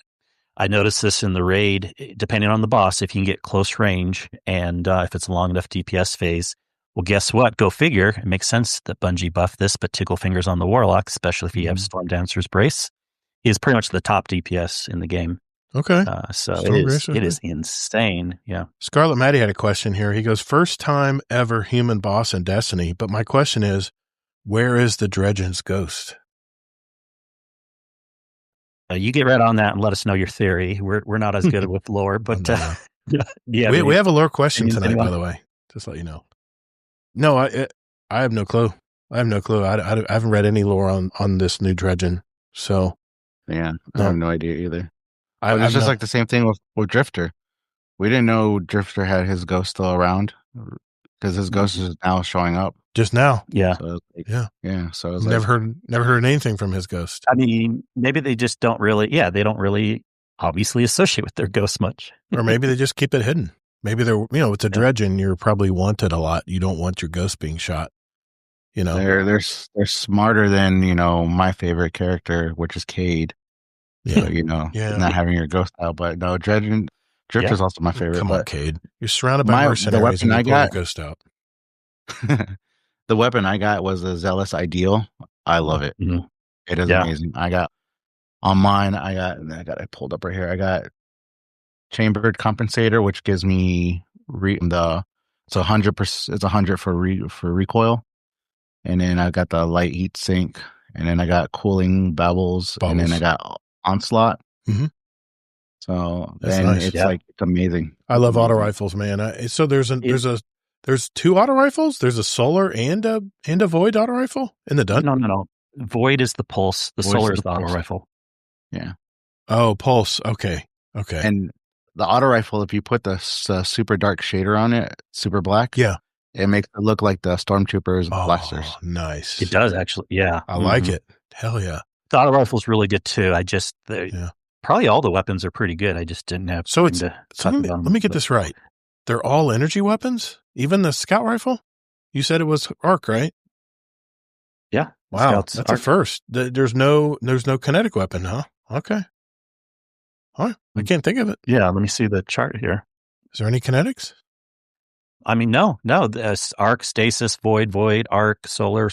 I noticed this in the raid, depending on the boss, if you can get close range and if it's a long enough DPS phase, well, guess what? Go figure. It makes sense that Bungie buffed this, but tickle fingers on the Warlock, especially if you have Storm Dancer's Brace, is pretty much the top DPS in the game. Okay. So it is insane. Yeah. Scarlet Matty had a question here. He goes, first time ever human boss in Destiny, but my question is, where is the Dredgen's ghost? You get right on that and let us know your theory. We're not as good with lore, but we have a lore question tonight, by the way. Just let you know. No, I have no clue. I haven't read any lore on this new Dredgen. So I have no idea either. It's just like the same thing with Drifter. We didn't know Drifter had his ghost still around because his ghost is now showing up. Just now. Yeah. So So I've never heard anything from his ghost. I mean, maybe they just don't really, they don't really obviously associate with their ghost much. Or maybe they just keep it hidden. Maybe they're, it's a Dredgen. You're probably wanted a lot. You don't want your ghost being shot. They're smarter than, my favorite character, which is Cade. Yeah. So, not having your ghost out, but no, Drifter's also my favorite. Come on, Cade. You're surrounded by mercenaries and you pull your ghost out. The weapon I got was a Zealous Ideal. I love it. Mm-hmm. It is amazing. I got on mine. I got it pulled up right here. I got Chambered Compensator, which gives me it's 100%. It's 100 for recoil, and then I got the Light Heat Sink, and then I got Cooling Bubbles. And then I got Onslaught. Mm-hmm. So then nice. It's amazing. I love auto rifles, man. So there's 2 auto rifles. There's a solar and a void auto rifle in the dungeon. No. Void is the pulse. The solar is the auto rifle. Yeah. Oh, pulse. Okay. And the auto rifle, if you put the super dark shader on it, super black. Yeah. It makes it look like the stormtroopers blasters. Nice. It does actually. Yeah. I like it. Hell yeah. The auto rifle's really good too. Probably all the weapons are pretty good. I just didn't have. Let me get this right. They're all energy weapons? Even the scout rifle? You said it was arc, right? Yeah. Wow. That's a first. There's no kinetic weapon, huh? Okay. Huh? I can't think of it. Yeah, let me see the chart here. Is there any kinetics? I mean, no. Arc, stasis, void, arc, solar.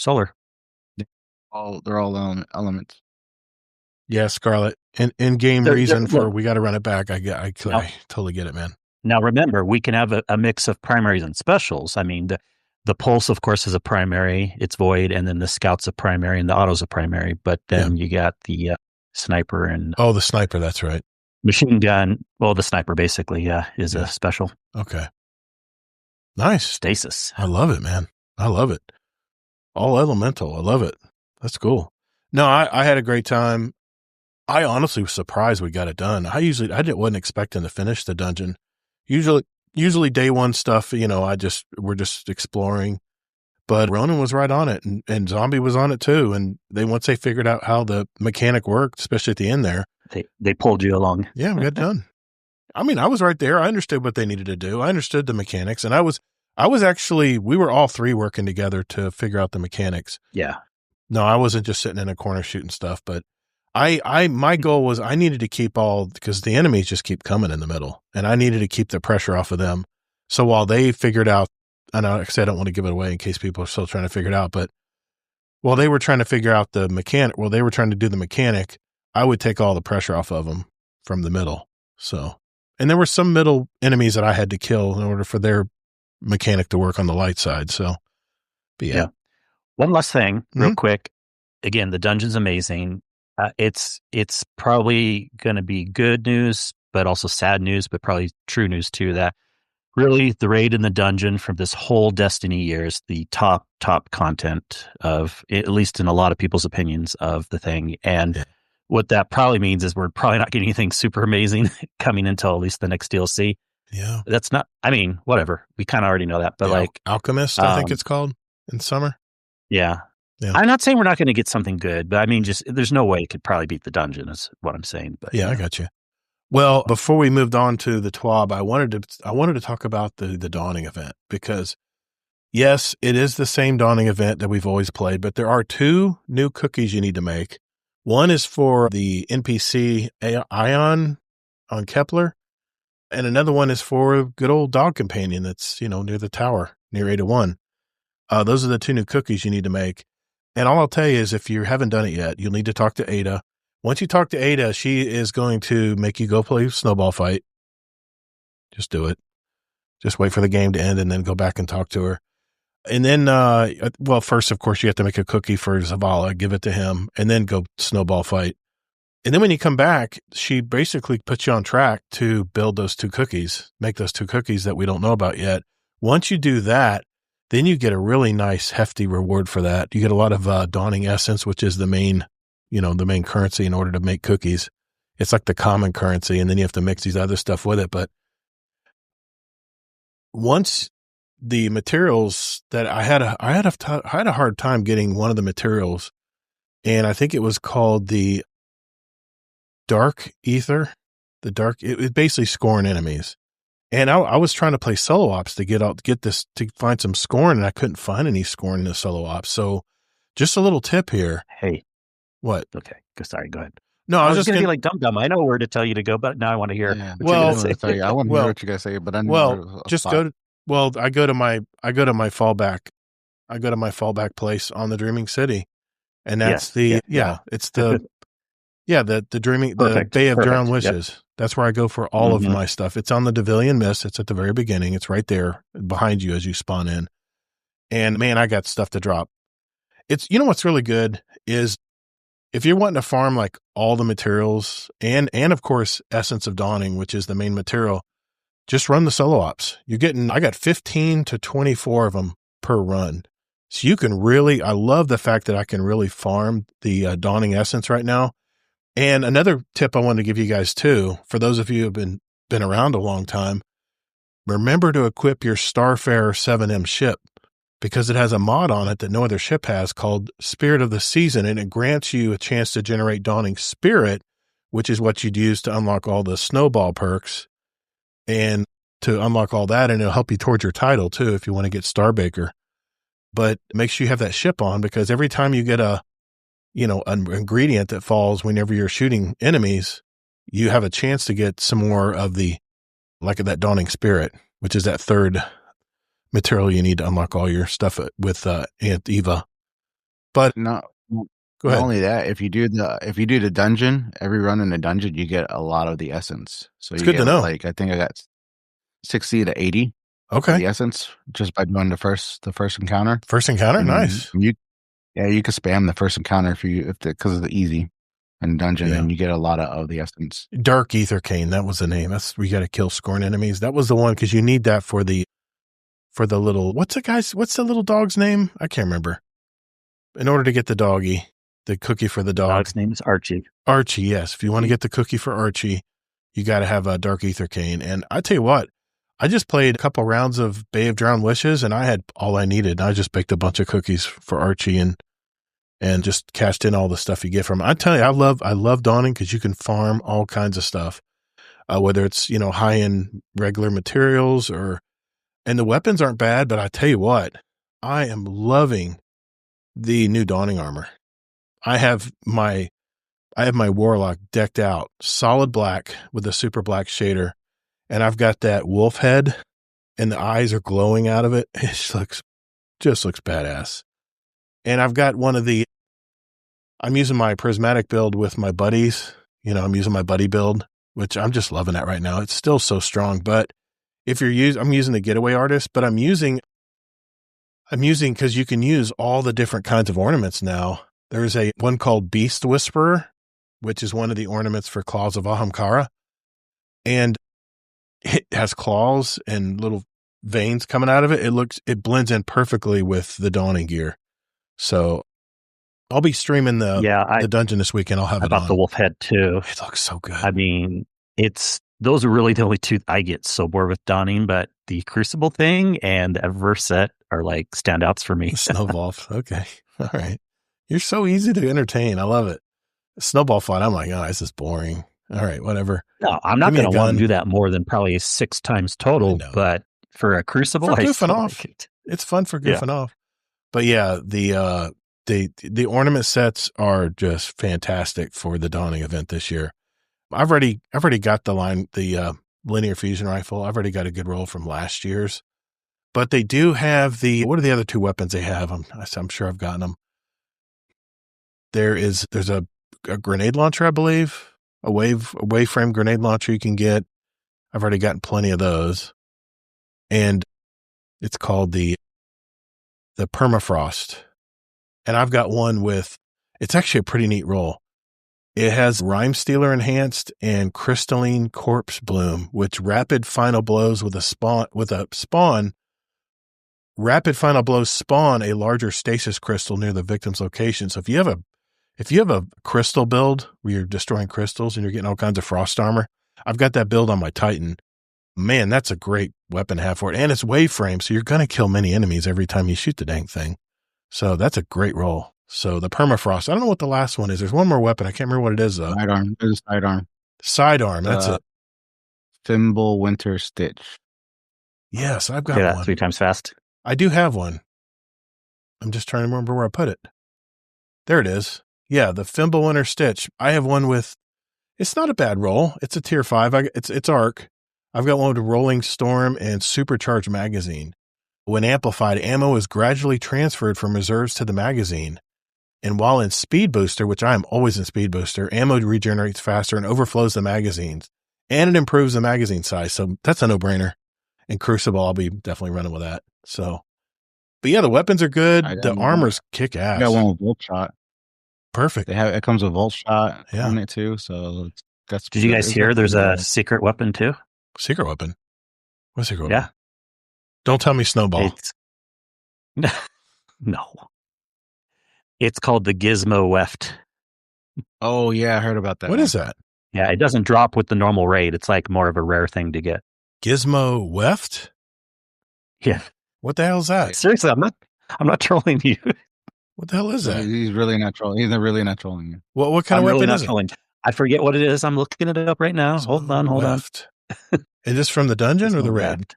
They're all elements. Yeah, Scarlet. In-game reason for we got to run it back. I totally get it, man. Now, remember, we can have a mix of primaries and specials. I mean, the Pulse, of course, is a primary. It's void. And then the Scout's a primary and the Auto's a primary. But then you got the Sniper and... Oh, the Sniper. That's right. Machine gun. Well, the Sniper, basically, is a special. Okay. Nice. Stasis. I love it, man. I love it. All elemental. I love it. That's cool. No, I had a great time. I honestly was surprised we got it done. Wasn't expecting to finish the dungeon. Usually day one stuff, we're just exploring, but Ronan was right on it and Zombie was on it too. And once they figured out how the mechanic worked, especially at the end there, they pulled you along. Yeah, we got done. I mean, I was right there. I understood what they needed to do. I understood the mechanics, and we were all three working together to figure out the mechanics. Yeah. No, I wasn't just sitting in a corner shooting stuff, but my goal was I needed to keep because the enemies just keep coming in the middle, and I needed to keep the pressure off of them. So while they figured out, and I don't want to give it away in case people are still trying to figure it out, but while they were trying to figure out the mechanic, they were trying to do the mechanic, I would take all the pressure off of them from the middle. So, and there were some middle enemies that I had to kill in order for their mechanic to work on the light side. So, but yeah. One last thing, real quick. Again, the dungeon's amazing. It's probably going to be good news, but also sad news, but probably true news too, that really the raid in the dungeon from this whole Destiny year is the top content of, at least in a lot of people's opinions, of the thing. And what that probably means is we're probably not getting anything super amazing coming until at least the next DLC. Yeah. That's not, I mean, whatever. We kind of already know that, but Alchemist, I think it's called in summer. Yeah. I'm not saying we're not going to get something good, but I mean, just there's no way it could probably beat the dungeon is what I'm saying. But I got you. Well, before we moved on to the TWAB, I wanted to talk about the Dawning event, because yes, it is the same Dawning event that we've always played, but there are two new cookies you need to make. One is for the NPC Ion on Kepler, and another one is for a good old dog companion that's, near the tower, near Ada 1. Those are the two new cookies you need to make. And all I'll tell you is, if you haven't done it yet, you'll need to talk to Ada. Once you talk to Ada, she is going to make you go play Snowball Fight. Just do it. Just wait for the game to end and then go back and talk to her. And then, first, of course, you have to make a cookie for Zavala, give it to him, and then go Snowball Fight. And then when you come back, she basically puts you on track to build those two cookies, make those two cookies that we don't know about yet. Once you do that, then you get a really nice, hefty reward for that. You get a lot of Dawning Essence, which is the main currency in order to make cookies. It's like the common currency, and then you have to mix these other stuff with it. But once the materials that I had a hard time getting one of the materials, and I think it was called the Dark Ether. It was basically scoring enemies. And I was trying to play solo ops to find some scoring, and I couldn't find any scoring in the solo ops. So just a little tip here. Hey. What? Okay. Sorry, go ahead. No, I was just going to be like dum-dum. I know where to tell you to go, but now I want to hear what you're going to say. I want to hear what you guys say, but I know I go to my fallback. I go to my fallback place on the Dreaming City. And that's it's the Dreaming, the Bay of Drowned Wishes. Yep. That's where I go for all of my stuff. It's on the Devilian Mist. It's at the very beginning. It's right there behind you as you spawn in. And man, I got stuff to drop. It's, what's really good is if you're wanting to farm like all the materials and of course Essence of Dawning, which is the main material, just run the solo ops. I got 15 to 24 of them per run. So you can I love the fact that I can really farm the Dawning Essence right now. And another tip I want to give you guys too, for those of you who have been around a long time, remember to equip your Starfarer 7M ship, because it has a mod on it that no other ship has called Spirit of the Season, and it grants you a chance to generate Dawning Spirit, which is what you'd use to unlock all the Snowball perks and to unlock all that, and it'll help you towards your title too if you want to get Starbaker. But make sure you have that ship on, because every time you get an ingredient that falls whenever you're shooting enemies, you have a chance to get some more of that Dawning Spirit, which is that third material you need to unlock all your stuff with Aunt Eva. But no, go ahead. Not only that, if you do the dungeon, every run in the dungeon, you get a lot of the essence. So it's you good get to know. I think I got 60 to 80 of the essence just by doing the first encounter. First encounter, and nice. You can spam the first encounter because of the easy and dungeon, and you get a lot of the essence. Dark Ether Cane, that was the name. That's where you got to kill Scorn enemies. That was the one because you need that for the little what's the little dog's name? I can't remember. In order to get the doggy, the cookie for the dog. Dog's name is Archie. Archie, yes. If you want to get the cookie for Archie, you got to have a Dark Ether Cane. And I tell you what, I just played a couple rounds of Bay of Drowned Wishes, and I had all I needed. I just baked a bunch of cookies for Archie and just cashed in all the stuff you get from it. I tell you, I love Dawning because you can farm all kinds of stuff, whether it's high end regular materials and the weapons aren't bad. But I tell you what, I am loving the new Dawning armor. I have my Warlock decked out solid black with a super black shader, and I've got that wolf head, and the eyes are glowing out of it. It just looks badass. And I've got I'm using my prismatic build with my buddies. I'm using my buddy build, which I'm just loving that right now. It's still so strong. But I'm using the Getaway Artist, but I'm using because you can use all the different kinds of ornaments now. There's one called Beast Whisperer, which is one of the ornaments for Claws of Ahamkara. And it has claws and little veins coming out of it. It blends in perfectly with the Dawning gear. So I'll be streaming the dungeon this weekend. I'll have it on. The wolf head too. It looks so good. I mean, those are really the only two I get so bored with Dawning, but the Crucible thing and the Eververse set are like standouts for me. Snowball. Okay. All right. You're so easy to entertain. I love it. Snowball fight. I'm like, oh, this is boring. All right, whatever. No, I'm not going to want to do that more than probably 6 times total, but for a Crucible, for goofing off. Like it's fun for goofing off. But yeah, the ornament sets are just fantastic for the Dawning event this year. I've already got the linear fusion rifle. I've already got a good roll from last year's, but they do have what are the other 2 weapons they have? I'm sure I've gotten them. There's a grenade launcher, I believe, a wave frame grenade launcher you can get. I've already gotten plenty of those, and it's called the Permafrost. And I've got one it's actually a pretty neat roll. It has Rhyme Stealer Enhanced and Crystalline Corpse Bloom, which rapid final blows with a spawn. Rapid final blows spawn a larger stasis crystal near the victim's location. So if you have a crystal build where you're destroying crystals and you're getting all kinds of frost armor, I've got that build on my Titan. Man, that's a great weapon to have for it. And it's wave frame, so you're going to kill many enemies every time you shoot the dang thing. So that's a great roll. So the Permafrost. I don't know what the last one is. There's one more weapon. I can't remember what it is, though. Sidearm. There's a sidearm. Sidearm. That's it. Thimble Winter Stitch. Yes, I've got one. 3 times fast. I do have one. I'm just trying to remember where I put it. There it is. Yeah, the Thimble Winter Stitch. I have one it's not a bad roll. It's a tier 5. It's arc. I've got one with Rolling Storm and Supercharged Magazine. When amplified, ammo is gradually transferred from reserves to the magazine. And while in Speed Booster, which I am always in Speed Booster, ammo regenerates faster and overflows the magazines. And it improves the magazine size. So that's a no-brainer. In Crucible, I'll be definitely running with that. So, but yeah, the weapons are good. The armor's kick ass. I got one with Volt Shot. Perfect. It comes with Volt Shot on it too. So that's. Did you guys hear there's a secret weapon too? Secret weapon? What secret weapon? Yeah. Don't tell me Snowball. No. It's called the Gizmo Weft. Oh, yeah, I heard about that. What is that? Yeah, it doesn't drop with the normal raid. It's like more of a rare thing to get. Gizmo Weft? Yeah. What the hell is that? Seriously, I'm not trolling you. What the hell is that? He's really not trolling. He's really not trolling you. What kind of weapon is it? I forget what it is. I'm looking it up right now. Hold on. Is this from the dungeon or the raid?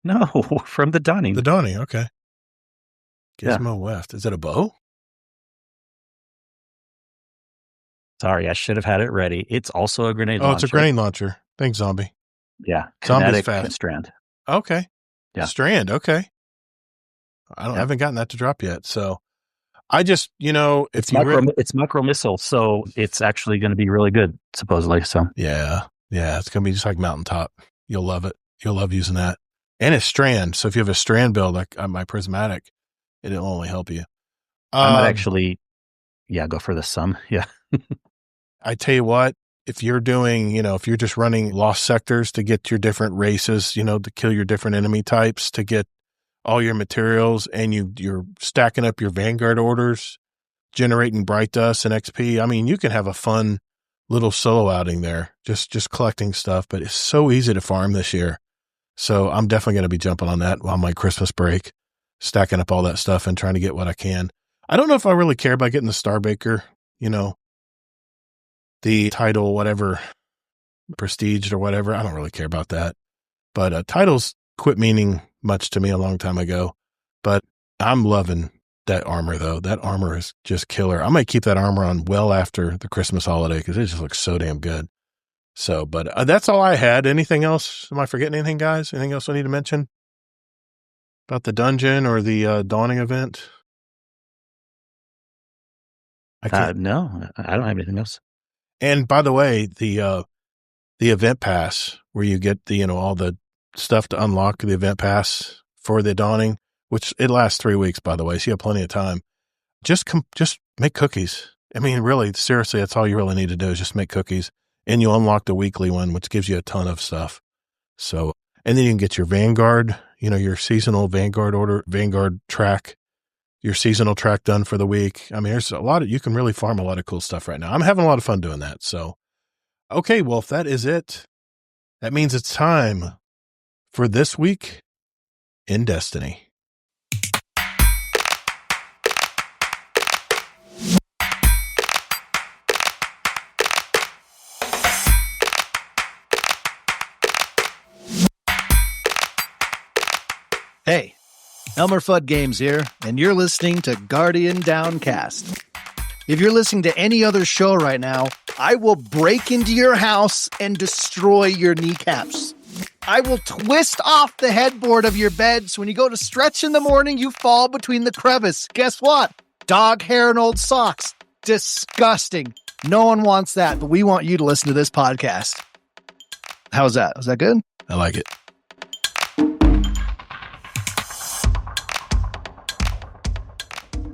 No, from the Dawning. The Dawning, okay. Gizmo Weft. Is it a bow? Sorry, I should have had it ready. It's also a grenade launcher. Oh, it's a grenade launcher. Thanks, Zombie. Yeah. Zombie's fast. Strand. Okay. Yeah. Strand. Okay. I haven't gotten that to drop yet. So I just, it's micro missile. So it's actually going to be really good, supposedly. So yeah. It's going to be just like Mountaintop. You'll love it. You'll love using that. And it's strand. So if you have a strand build, like my prismatic, it'll only help you. I might actually, go for the sum. Yeah. I tell you what, if you're doing, if you're just running lost sectors to get your different races, to kill your different enemy types, to get all your materials, and you're stacking up your Vanguard orders, generating bright dust and XP. I mean, you can have a fun little solo outing there, just collecting stuff, but it's so easy to farm this year. So I'm definitely going to be jumping on that while my Christmas break, stacking up all that stuff and trying to get what I can. I don't know if I really care about getting the Starbaker, the title, whatever, prestiged or whatever. I don't really care about that. But titles quit meaning much to me a long time ago. But I'm loving that armor, though. That armor is just killer. I might keep that armor on well after the Christmas holiday because it just looks so damn good. So, but that's all I had. Anything else? Am I forgetting anything, guys? Anything else I need to mention about the dungeon or the dawning event? No, I don't have anything else. And by the way, the event pass where you get all the stuff to unlock the event pass for the dawning, which it lasts 3 weeks, by the way, so you have plenty of time. Just make cookies. I mean, really, seriously, that's all you really need to do is just make cookies, and you'll unlock the weekly one, which gives you a ton of stuff. So, and then you can get your Vanguard, your seasonal Vanguard track, your seasonal track done for the week. I mean, there's you can really farm a lot of cool stuff right now. I'm having a lot of fun doing that. So, okay, well, if that is it, that means it's time for This Week in Destiny. Hey, Elmer Fudd Games here, and you're listening to Guardian Downcast. If you're listening to any other show right now, I will break into your house and destroy your kneecaps. I will twist off the headboard of your bed so when you go to stretch in the morning, you fall between the crevice. Guess what? Dog hair and old socks. Disgusting. No one wants that, but we want you to listen to this podcast. How's that? Was that good? I like it.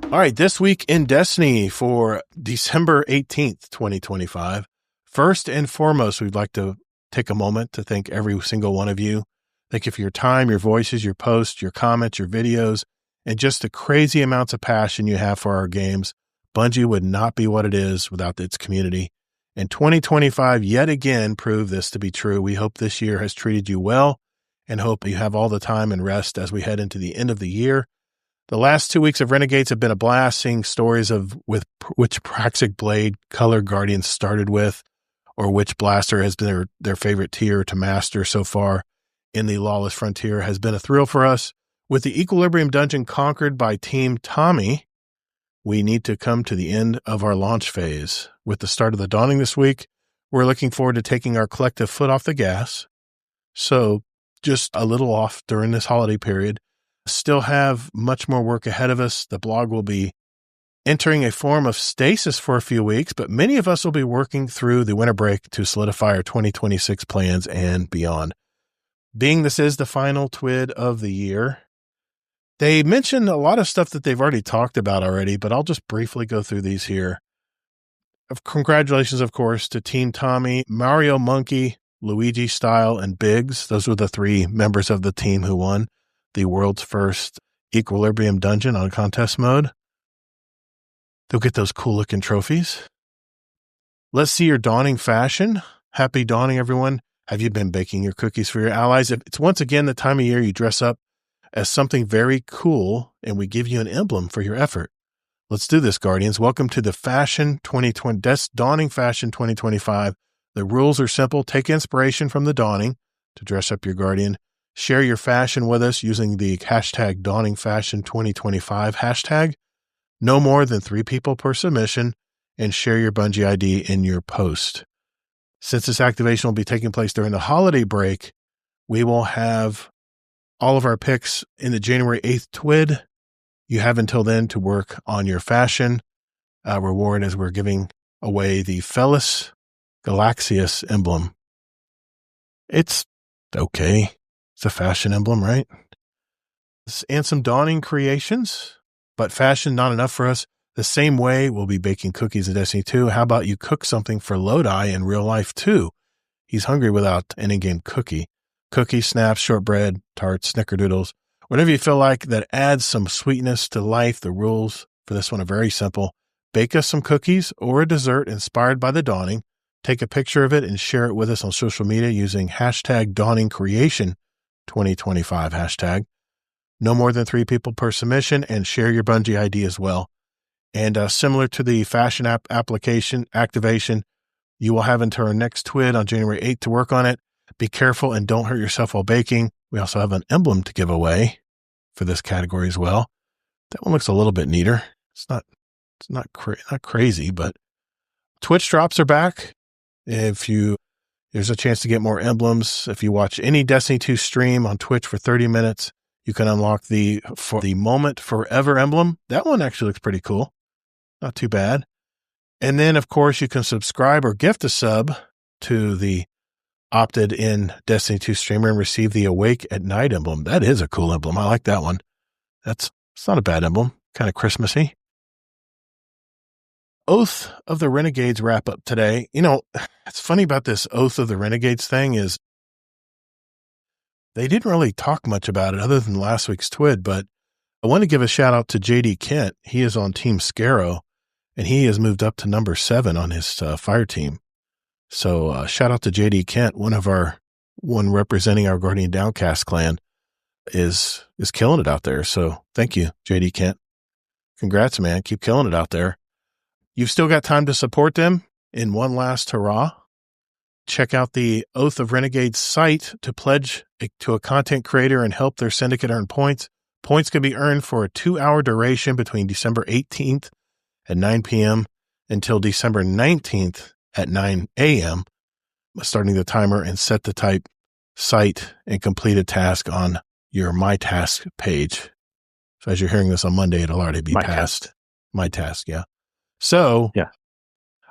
All right, This Week in Destiny for December 18th, 2025. First and foremost, we'd like to take a moment to thank every single one of you. Thank you for your time, your voices, your posts, your comments, your videos, and just the crazy amounts of passion you have for our games. Bungie would not be what it is without its community. And 2025 yet again proved this to be true. We hope this year has treated you well and hope you have all the time and rest as we head into the end of the year. The last 2 weeks of Renegades have been a blast, seeing stories of which Praxic Blade Color Guardians started with, or which blaster has been their favorite tier to master so far in the Lawless Frontier has been a thrill for us. With the Equilibrium Dungeon conquered by Team Tommy, we need to come to the end of our launch phase. With the start of the Dawning this week, we're looking forward to taking our collective foot off the gas. So just a little off during this holiday period. Still have much more work ahead of us. The blog will be entering a form of stasis for a few weeks, but many of us will be working through the winter break to solidify our 2026 plans and beyond. Being this is the final TWID of the year, they mentioned a lot of stuff that they've already talked about already, but I'll just briefly go through these here. Congratulations, of course, to Team Tommy, Mario Monkey, Luigi Style, and Biggs. Those were the 3 members of the team who won the world's first Equilibrium Dungeon on contest mode. They'll get those cool looking trophies. Let's see your dawning fashion. Happy dawning, everyone. Have you been baking your cookies for your allies? It's once again the time of year you dress up as something very cool and we give you an emblem for your effort. Let's do this, Guardians. Welcome to the Fashion 2020, Dawning Fashion 2025. The rules are simple. Take inspiration from the Dawning to dress up your Guardian. Share your fashion with us using the hashtag Dawning Fashion 2025 hashtag. No more than 3 people per submission, and share your Bungie ID in your post. Since this activation will be taking place during the holiday break, we will have all of our picks in the January 8th TWID. You have until then to work on your fashion reward as we're giving away the Felus Galaxius emblem. It's okay. It's a fashion emblem, right? And some Dawning creations, but fashion not enough for us. The same way we'll be baking cookies in Destiny 2. How about you cook something for Lodi in real life too? He's hungry without an in-game cookie. Cookies, snaps, shortbread, tarts, snickerdoodles, whatever you feel like that adds some sweetness to life. The rules for this one are very simple. Bake us some cookies or a dessert inspired by the Dawning. Take a picture of it and share it with us on social media using hashtag DawningCreation 2025 hashtag. No more than 3 people per submission, and share your Bungie ID as well. And similar to the fashion application activation, you will have until our next TWID on January 8th to work on it. Be careful and don't hurt yourself while baking. We also have an emblem to give away for this category as well. That one looks a little bit neater. It's not crazy, but Twitch drops are back. There's a chance to get more emblems. If you watch any Destiny 2 stream on Twitch for 30 minutes, you can unlock the Moment Forever emblem. That one actually looks pretty cool. Not too bad. And then, of course, you can subscribe or gift a sub to the opted-in Destiny 2 streamer and receive the Awake at Night emblem. That is a cool emblem. I like that one. It's not a bad emblem. Kind of Christmassy. Oath of the Renegades wrap up today. It's funny about this Oath of the Renegades thing is they didn't really talk much about it other than last week's TWID, but I want to give a shout out to JD Kent. He is on Team Scarrow, and he has moved up to number 7 on his fire team. So shout out to JD Kent, one representing our Guardian Downcast clan, is killing it out there. So thank you, JD Kent. Congrats, man. Keep killing it out there. You've still got time to support them in one last hurrah. Check out the Oath of Renegades site to pledge to a content creator and help their syndicate earn points. Points can be earned for a 2-hour duration between December 18th at 9 p.m. until December 19th at 9 a.m., starting the timer and set the type site and complete a task on your My Task page. So as you're hearing this on Monday, it'll already be past My Task, yeah. So, yeah,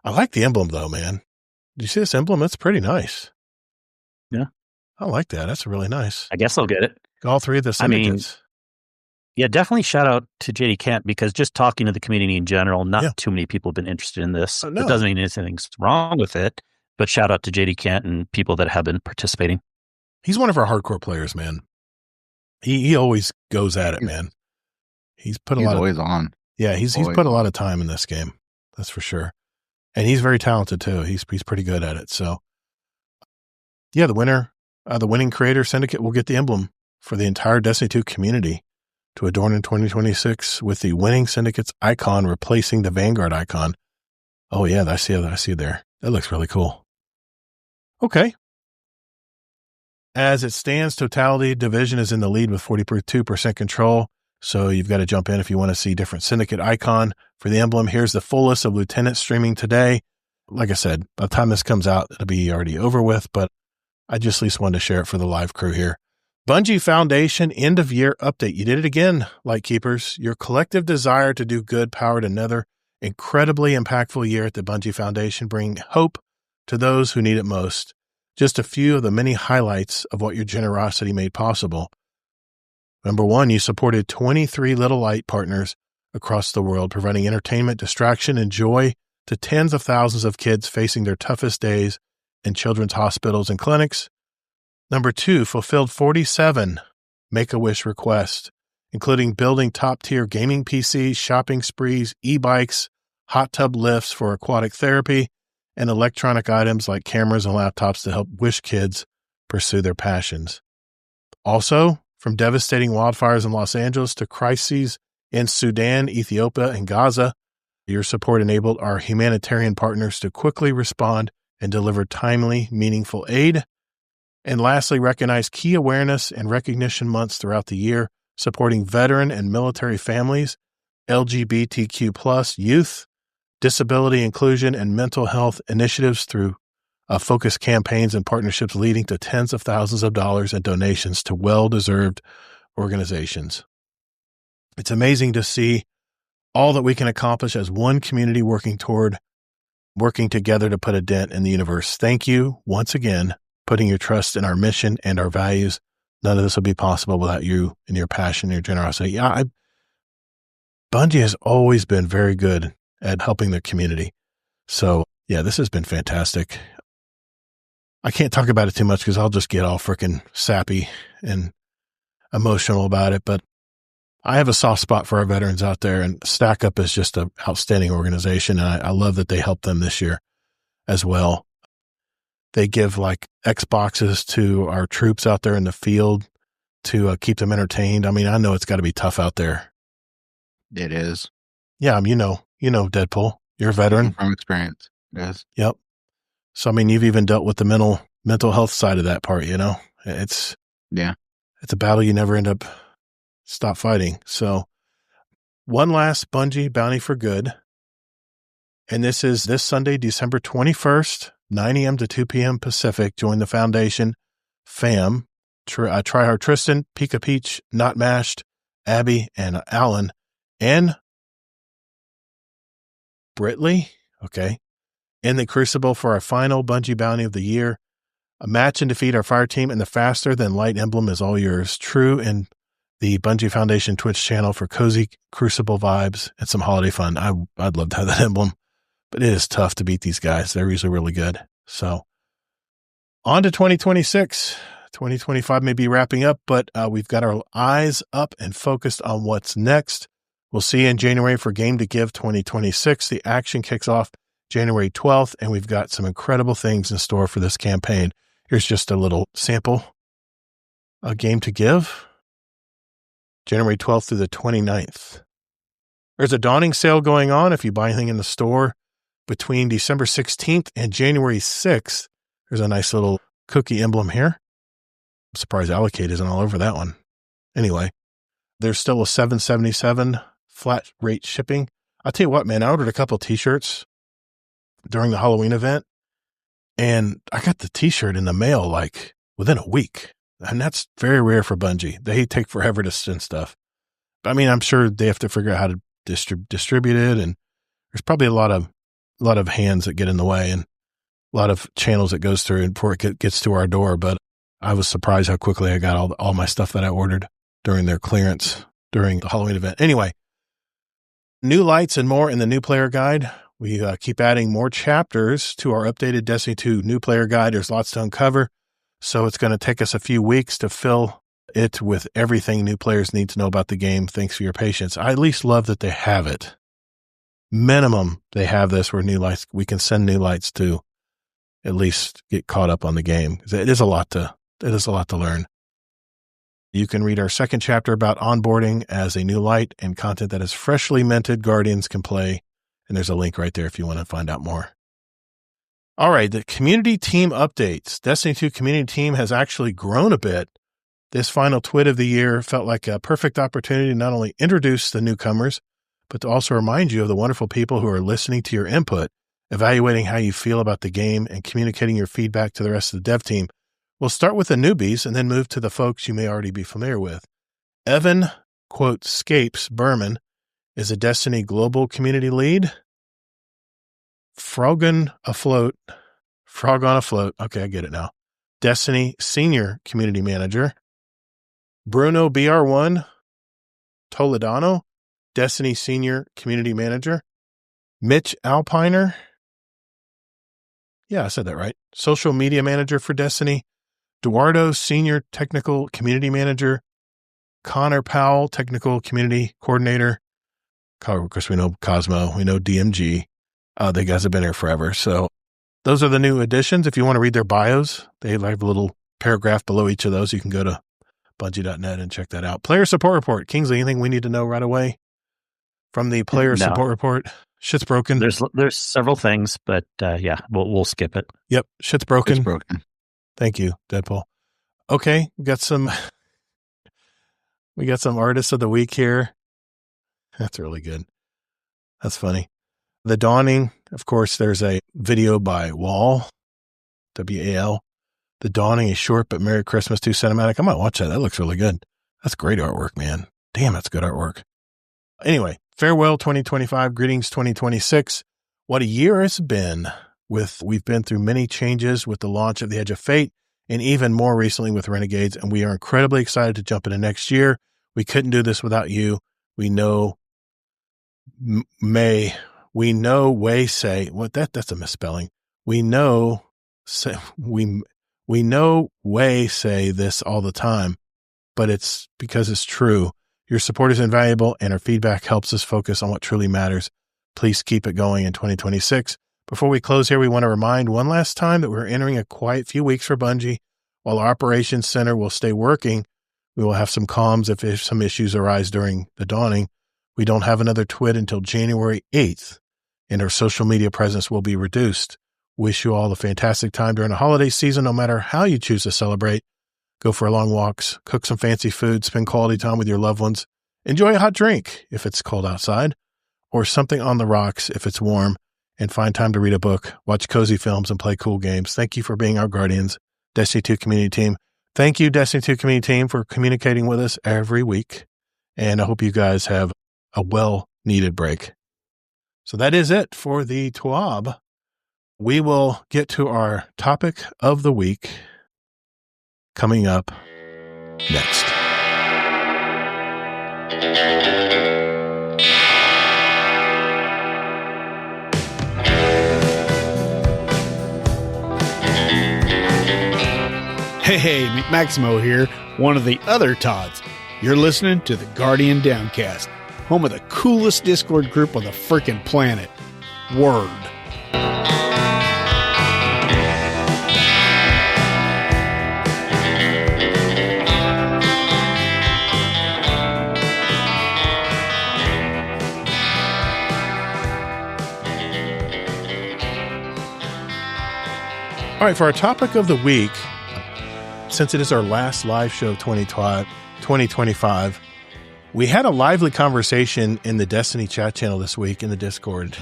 I like the emblem though, man. Did you see this emblem? It's pretty nice. Yeah. I like that. That's really nice. I guess I'll get it. All 3 of the syndicates. Yeah, definitely shout out to JD Kent because just talking to the community in general, not too many people have been interested in this. No. It doesn't mean anything's wrong with it, but shout out to JD Kent and people that have been participating. He's one of our hardcore players, man. He always goes at it, man. He's always on. Yeah, he's put a lot of time in this game. That's for sure. And he's very talented too. He's pretty good at it. So yeah, the winning creator syndicate will get the emblem for the entire Destiny 2 community to adorn in 2026 with the winning syndicate's icon replacing the Vanguard icon. Oh yeah, I see it there. That looks really cool. Okay. As it stands, Totality Division is in the lead with 42% control. So you've got to jump in if you want to see different syndicate icon for the emblem. Here's the full list of lieutenants streaming today. Like I said, by the time this comes out, it'll be already over with, but I just at least wanted to share it for the live crew here. Bungie Foundation end of year update. You did it again, Lightkeepers. Your collective desire to do good powered another incredibly impactful year at the Bungie Foundation, bringing hope to those who need it most. Just a few of the many highlights of what your generosity made possible. Number 1, you supported 23 Little Light partners across the world, providing entertainment, distraction, and joy to tens of thousands of kids facing their toughest days in children's hospitals and clinics. Number 2, fulfilled 47 Make-A-Wish requests, including building top-tier gaming PCs, shopping sprees, e-bikes, hot tub lifts for aquatic therapy, and electronic items like cameras and laptops to help Wish kids pursue their passions. Also, from devastating wildfires in Los Angeles to crises in Sudan, Ethiopia, and Gaza, your support enabled our humanitarian partners to quickly respond and deliver timely, meaningful aid. And lastly, recognize key awareness and recognition months throughout the year, supporting veteran and military families, LGBTQ+ youth, disability inclusion, and mental health initiatives through focused campaigns and partnerships leading to tens of thousands of dollars in donations to well-deserved organizations. It's amazing to see all that we can accomplish as one community working together to put a dent in the universe. Thank you once again, putting your trust in our mission and our values. None of this would be possible without you and your passion and your generosity. Yeah, Bungie has always been very good at helping their community. So yeah, this has been fantastic. I can't talk about it too much because I'll just get all freaking sappy and emotional about it. But I have a soft spot for our veterans out there, and Stack Up is just an outstanding organization. And I love that they helped them this year as well. They give like Xboxes to our troops out there in the field to keep them entertained. I mean, I know it's got to be tough out there. It is. Yeah. You know, Deadpool, you're a veteran. From experience. Yes. Yep. So, I mean, you've even dealt with the mental health side of that part, it's a battle you never stop fighting. So one last Bungie bounty for good. And this is this Sunday, December 21st, 9 a.m. to 2 p.m. Pacific. Join the Foundation fam. Try Hard Tristan, Pika Peach, Not Mashed, Abby, and Alan, and Britley. Okay. In the Crucible for our final Bungie bounty of the year. A match and defeat our fire team, and the faster than light emblem is all yours. True in the Bungie Foundation Twitch channel for cozy Crucible vibes and some holiday fun. I'd love to have that emblem, but it is tough to beat these guys. They're usually really good. So on to 2026. 2025 may be wrapping up, but we've got our eyes up and focused on what's next. We'll see you in January for Game to Give 2026. The action kicks off January 12th, and we've got some incredible things in store for this campaign. Here's just a little sample. A Game to Give, January 12th through the 29th. There's a dawning sale going on. If you buy anything in the store between December 16th and January 6th, there's a nice little cookie emblem here. I'm surprised Allocate isn't all over that one. Anyway, there's still a $7.77 flat rate shipping. I'll tell you what, man, I ordered a couple t-shirts during the Halloween event, and I got the t-shirt in the mail like within a week. And that's very rare for Bungie. They take forever to send stuff. But I mean, I'm sure they have to figure out how to distribute it. And there's probably a lot of hands that get in the way and a lot of channels that goes through before it gets to our door. But I was surprised how quickly I got all my stuff that I ordered during their clearance during the Halloween event. Anyway, new lights and more in the new player guide. We keep adding more chapters to our updated Destiny 2 new player guide. There's lots to uncover. So it's going to take us a few weeks to fill it with everything new players need to know about the game. Thanks for your patience. I at least love that they have it. Minimum, they have this where new lights, we can send new lights to at least get caught up on the game. It is a lot to learn. You can read our second chapter about onboarding as a new light and content that is freshly minted Guardians can play. And there's a link right there if you want to find out more. All right, the community team updates. Destiny 2 community team has actually grown a bit. This final twit of the year felt like a perfect opportunity to not only introduce the newcomers, but to also remind you of the wonderful people who are listening to your input, evaluating how you feel about the game, and communicating your feedback to the rest of the dev team. We'll start with the newbies and then move to the folks you may already be familiar with. Evan, quote, Scapes Berman is a Destiny Global Community Lead. Frog on a Float. Okay, I get it now. Destiny Senior Community Manager. Bruno BR1 Toledano, Destiny Senior Community Manager. Mitch Alpiner. Yeah, I said that right. Social Media Manager for Destiny. Eduardo Senior Technical Community Manager. Connor Powell, Technical Community Coordinator. Of course, we know Cosmo. We know DMG. They guys have been here forever. So those are the new additions. If you want to read their bios, they have a little paragraph below each of those. You can go to Bungie.net and check that out. Player Support Report. Kingsley, anything we need to know right away from the Player Support Report? Shit's broken. There's several things, but yeah, we'll skip it. Yep, shit's broken. It's broken. Thank you, Deadpool. Okay, we got some artists of the week here. That's really good. That's funny. The Dawning, of course, there's a video by Wall, W-A-L. The Dawning is short, but Merry Christmas 2 cinematic. I might watch that. That looks really good. That's great artwork, man. Damn, that's good artwork. Anyway, farewell 2025, greetings 2026. What a year it's been. We've been through many changes with the launch of The Edge of Fate, and even more recently with Renegades, and we are incredibly excited to jump into next year. We couldn't do this without you. We know that's a misspelling. We know Way say this all the time, but it's because it's true. Your support is invaluable, and our feedback helps us focus on what truly matters. Please keep it going in 2026. Before we close here, we want to remind one last time that we're entering a quiet few weeks for Bungie. While our operations center will stay working, we will have some comms if some issues arise during the Dawning. We don't have another twit until January 8th, and our social media presence will be reduced. Wish you all a fantastic time during the holiday season, no matter how you choose to celebrate. Go for long walks, cook some fancy food, spend quality time with your loved ones, enjoy a hot drink if it's cold outside, or something on the rocks if it's warm, and find time to read a book, watch cozy films, and play cool games. Thank you for being our guardians, Destiny 2 community team. Thank you, Destiny 2 community team, for communicating with us every week, and I hope you guys have a well-needed break. So that is it for the TWAB. We will get to our topic of the week coming up next. Hey, Maximo here, one of the other Todds. You're listening to the Guardian Downcast, home of the coolest Discord group on the frickin' planet. Word. All right, for our topic of the week, since it is our last live show of 2025, we had a lively conversation in the Destiny chat channel this week in the Discord.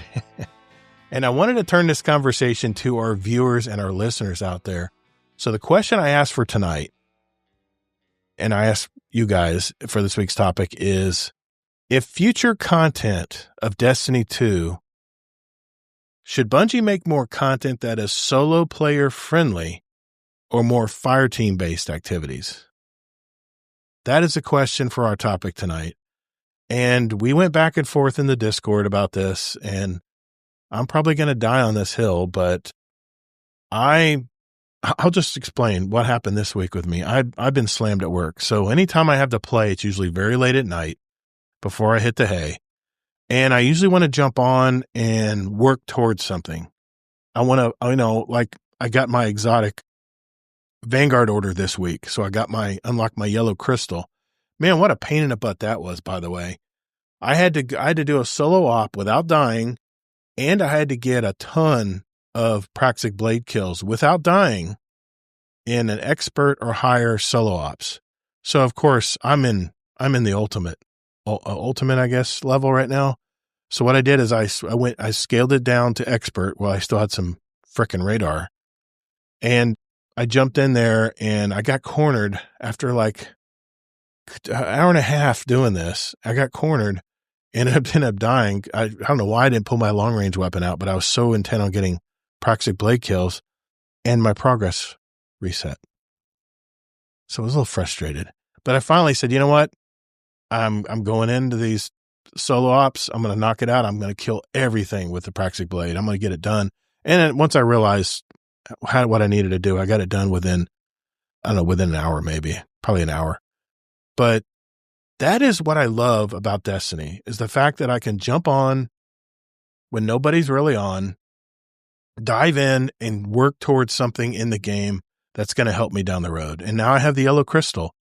And I wanted to turn this conversation to our viewers and our listeners out there. So the question I asked for tonight, and I asked you guys for this week's topic, is if future content of Destiny 2, should Bungie make more content that is solo player friendly or more fireteam based activities? That is a question for our topic tonight. And we went back and forth in the Discord about this, and I'm probably going to die on this hill, but I'll just explain what happened this week with me. I've been slammed at work. So anytime I have to play, it's usually very late at night before I hit the hay. And I usually want to jump on and work towards something. I want to, like I got my exotic Vanguard order this week. So I unlocked my yellow crystal. Man, what a pain in the butt that was, by the way. I had to do a solo op without dying, and I had to get a ton of Praxic Blade kills without dying in an expert or higher solo ops. So of course I'm in the ultimate, I guess, level right now. So what I did is I scaled it down to expert while I still had some frickin' radar. And I jumped in there and I got cornered after like an hour and a half doing this. I got cornered and I ended up dying. I don't know why I didn't pull my long range weapon out, but I was so intent on getting Praxic Blade kills and my progress reset. So I was a little frustrated, but I finally said, you know what? I'm going into these solo ops. I'm going to knock it out. I'm going to kill everything with the Praxic Blade. I'm going to get it done. And then once I realized what I needed to do, I got it done within an hour, probably an hour. But that is what I love about Destiny, is the fact that I can jump on when nobody's really on, dive in and work towards something in the game that's going to help me down the road. And now I have the yellow crystal,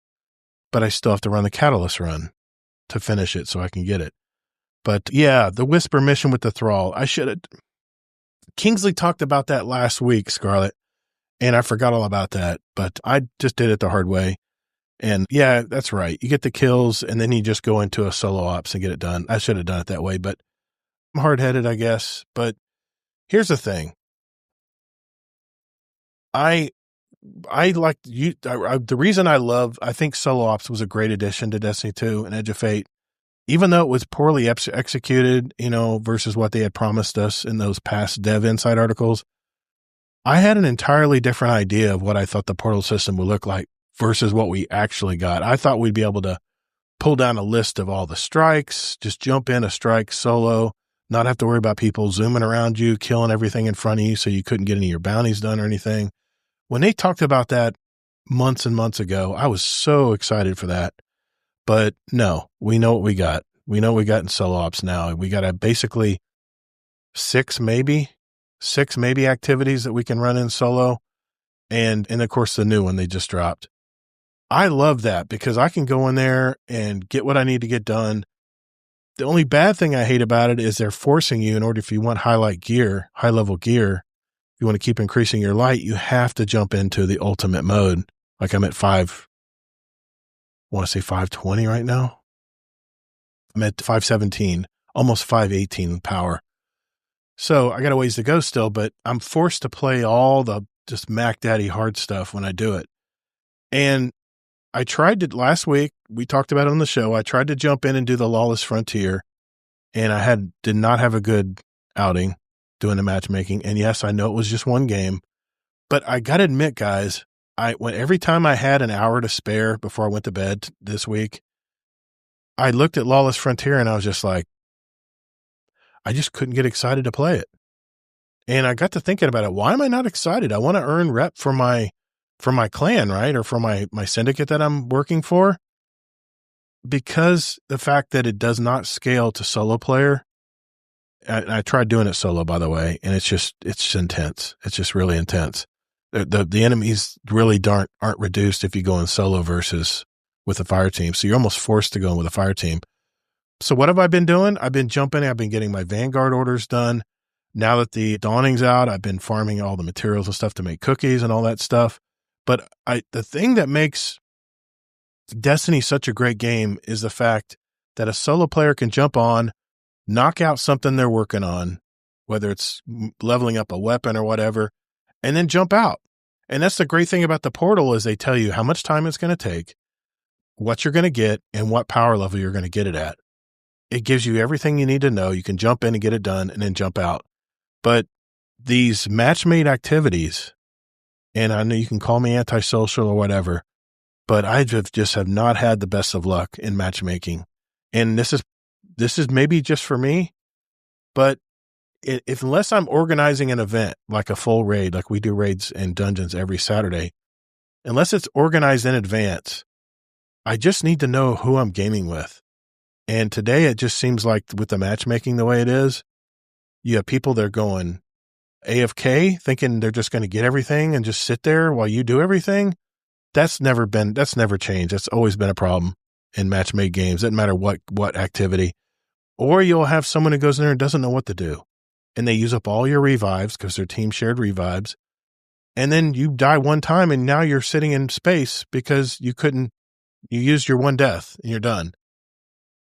but I still have to run the catalyst run to finish it so I can get it. But yeah, the Whisper mission with the Thrall, Kingsley talked about that last week, Scarlett, and I forgot all about that, but I just did it the hard way. And yeah, that's right. You get the kills and then you just go into a solo ops and get it done. I should have done it that way, but hard-headed, I guess, but here's the thing. I like you. The reason I think Solo Ops was a great addition to Destiny 2 and Edge of Fate, even though it was poorly executed, versus what they had promised us in those past Dev Insight articles. I had an entirely different idea of what I thought the portal system would look like versus what we actually got. I thought we'd be able to pull down a list of all the strikes, just jump in a strike solo, not have to worry about people zooming around you, killing everything in front of you so you couldn't get any of your bounties done or anything. When they talked about that months and months ago, I was so excited for that. But no, we know what we got. We know what we got in Solo Ops now. We got basically six maybe activities that we can run in solo. And of course, the new one they just dropped. I love that because I can go in there and get what I need to get done. The only bad thing I hate about it is they're forcing you in order, if you want high level gear, if you want to keep increasing your light, you have to jump into the ultimate mode. Like I'm at 520 right now. I'm at 517, almost 518 power. So I got a ways to go still, but I'm forced to play all the just Mac Daddy hard stuff when I do it. And I tried to, last week, we talked about it on the show, I tried to jump in and do the Lawless Frontier, and I did not have a good outing doing the matchmaking. And yes, I know it was just one game, but I got to admit, guys, every time I had an hour to spare before I went to bed this week, I looked at Lawless Frontier and I was just like, I just couldn't get excited to play it. And I got to thinking about it. Why am I not excited? I want to earn rep for my clan, right? Or for my syndicate that I'm working for. Because the fact that it does not scale to solo player. I tried doing it solo, by the way, and it's intense. It's just really intense. The enemies really aren't reduced if you go in solo versus with a fire team. So you're almost forced to go in with a fire team. So what have I been doing? I've been jumping. I've been getting my Vanguard orders done. Now that the Dawning's out, I've been farming all the materials and stuff to make cookies and all that stuff. But the thing that makes Destiny such a great game is the fact that a solo player can jump on, knock out something they're working on, whether it's leveling up a weapon or whatever, and then jump out. And that's the great thing about the portal is they tell you how much time it's going to take, what you're going to get, and what power level you're going to get it at. It gives you everything you need to know. You can jump in and get it done and then jump out. But these match-made activities, and I know you can call me antisocial or whatever, but I just have not had the best of luck in matchmaking. And this is maybe just for me, but unless I'm organizing an event like a full raid, like we do raids and dungeons every Saturday, unless it's organized in advance, I just need to know who I'm gaming with. And today it just seems like with the matchmaking the way it is, you have people that are going AFK thinking they're just going to get everything and just sit there while you do everything. That's never changed. That's always been a problem in match-made games. Doesn't matter what activity. Or you'll have someone who goes in there and doesn't know what to do. And they use up all your revives because they're team shared revives. And then you die one time and now you're sitting in space because you used your one death and you're done.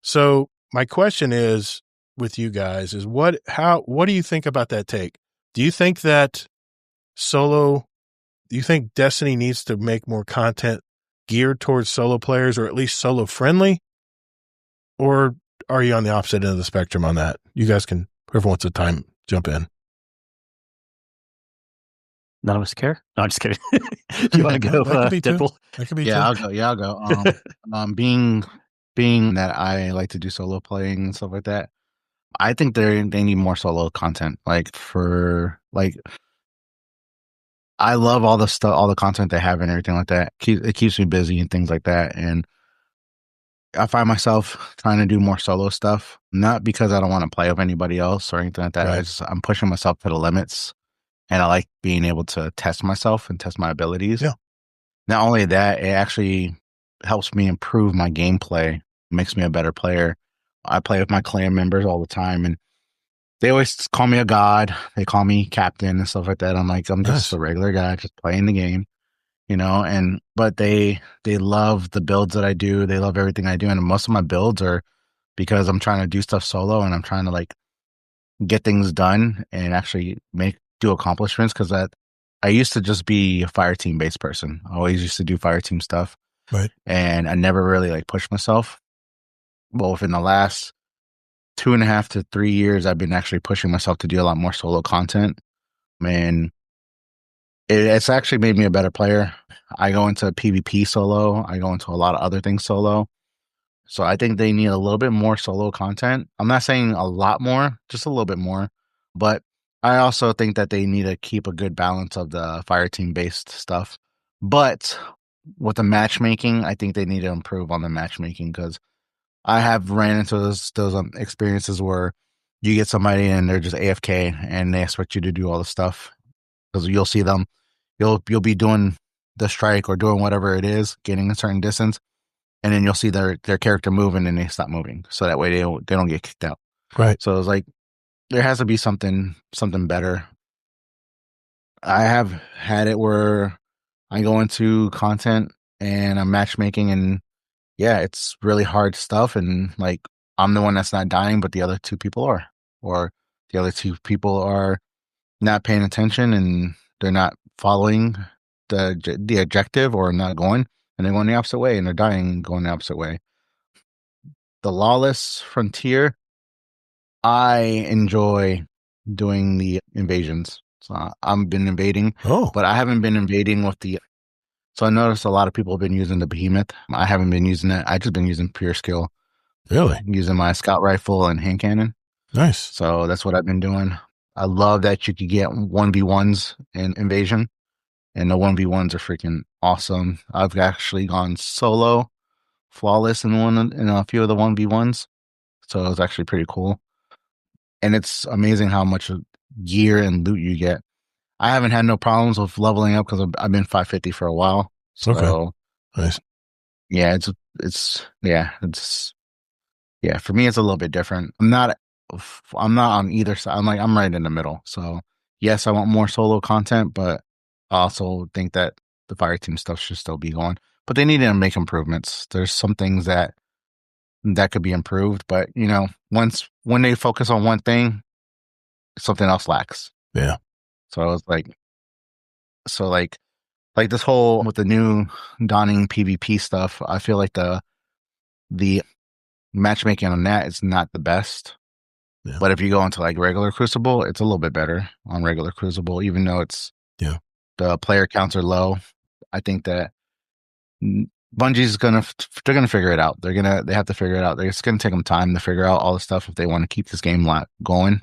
So my question is with you guys is what do you think about that take? Do you think that Destiny needs to make more content geared towards solo players or at least solo friendly? Or are you on the opposite end of the spectrum on that? You guys can, whoever wants to jump in. None of us care. No, I'm just kidding. Do you want to go, Dimple? That could be I'll go. Being that I like to do solo playing and stuff like that, I think they need more solo content. I love all the stuff, all the content they have and everything like that. It keeps me busy and things like that. And I find myself trying to do more solo stuff, not because I don't want to play with anybody else or anything like that. Right. I'm pushing myself to the limits, and I like being able to test myself and test my abilities. Yeah. Not only that, it actually helps me improve my gameplay, makes me a better player. I play with my clan members all the time, and they always call me a god. They call me captain and stuff like that. I'm like, I'm just a regular guy, just playing the game, but they love the builds that I do. They love everything I do. And most of my builds are because I'm trying to do stuff solo and I'm trying to get things done and actually do accomplishments, because I used to just be a fire team based person. I always used to do fire team stuff. Right. And I never really like pushed myself. Well, within the last 2.5 to 3 years, I've been actually pushing myself to do a lot more solo content. And it's actually made me a better player. I go into PvP solo. I go into a lot of other things solo. So I think they need a little bit more solo content. I'm not saying a lot more, just a little bit more. But I also think that they need to keep a good balance of the fire team based stuff. But with the matchmaking, I think they need to improve on the matchmaking, because I have ran into those experiences where you get somebody and they're just AFK and they expect you to do all the stuff, because you'll see them, you'll be doing the strike or doing whatever it is, getting a certain distance, and then you'll see their character moving and they stop moving, so that way they don't get kicked out. Right. So it's like there has to be something better. I have had it where I go into content and I'm matchmaking, and yeah, it's really hard stuff. And like, I'm the one that's not dying, but the other two people are, or the other two people are not paying attention and they're not following the objective, or not going, and they're going the opposite way and they're dying going the opposite way. The Lawless Frontier, I enjoy doing the invasions. So I've been invading, but I haven't been invading with the. So I noticed a lot of people have been using the behemoth. I haven't been using it. I just been using pure skill. Really? Using my scout rifle and hand cannon. Nice. So that's what I've been doing. I love that you could get 1v1s in invasion, and the 1v1s are freaking awesome. I've actually gone solo flawless in a few of the 1v1s. So it was actually pretty cool. And it's amazing how much gear and loot you get. I haven't had no problems with leveling up because I've been 550 for a while. So, okay. Nice. Yeah, for me, it's a little bit different. I'm not on either side. I'm right in the middle. So yes, I want more solo content, but I also think that the fire team stuff should still be going. But they need to make improvements. There's some things that could be improved, but when they focus on one thing, something else lacks. Yeah. So I was like this whole with the new dawning PvP stuff, I feel like the matchmaking on that is not the best. Yeah. But if you go into like regular Crucible, it's a little bit better on regular Crucible, even though it's the player counts are low. I think that Bungie's they're gonna figure it out. They have to figure it out. It's gonna take them time to figure out all the stuff if they want to keep this game going.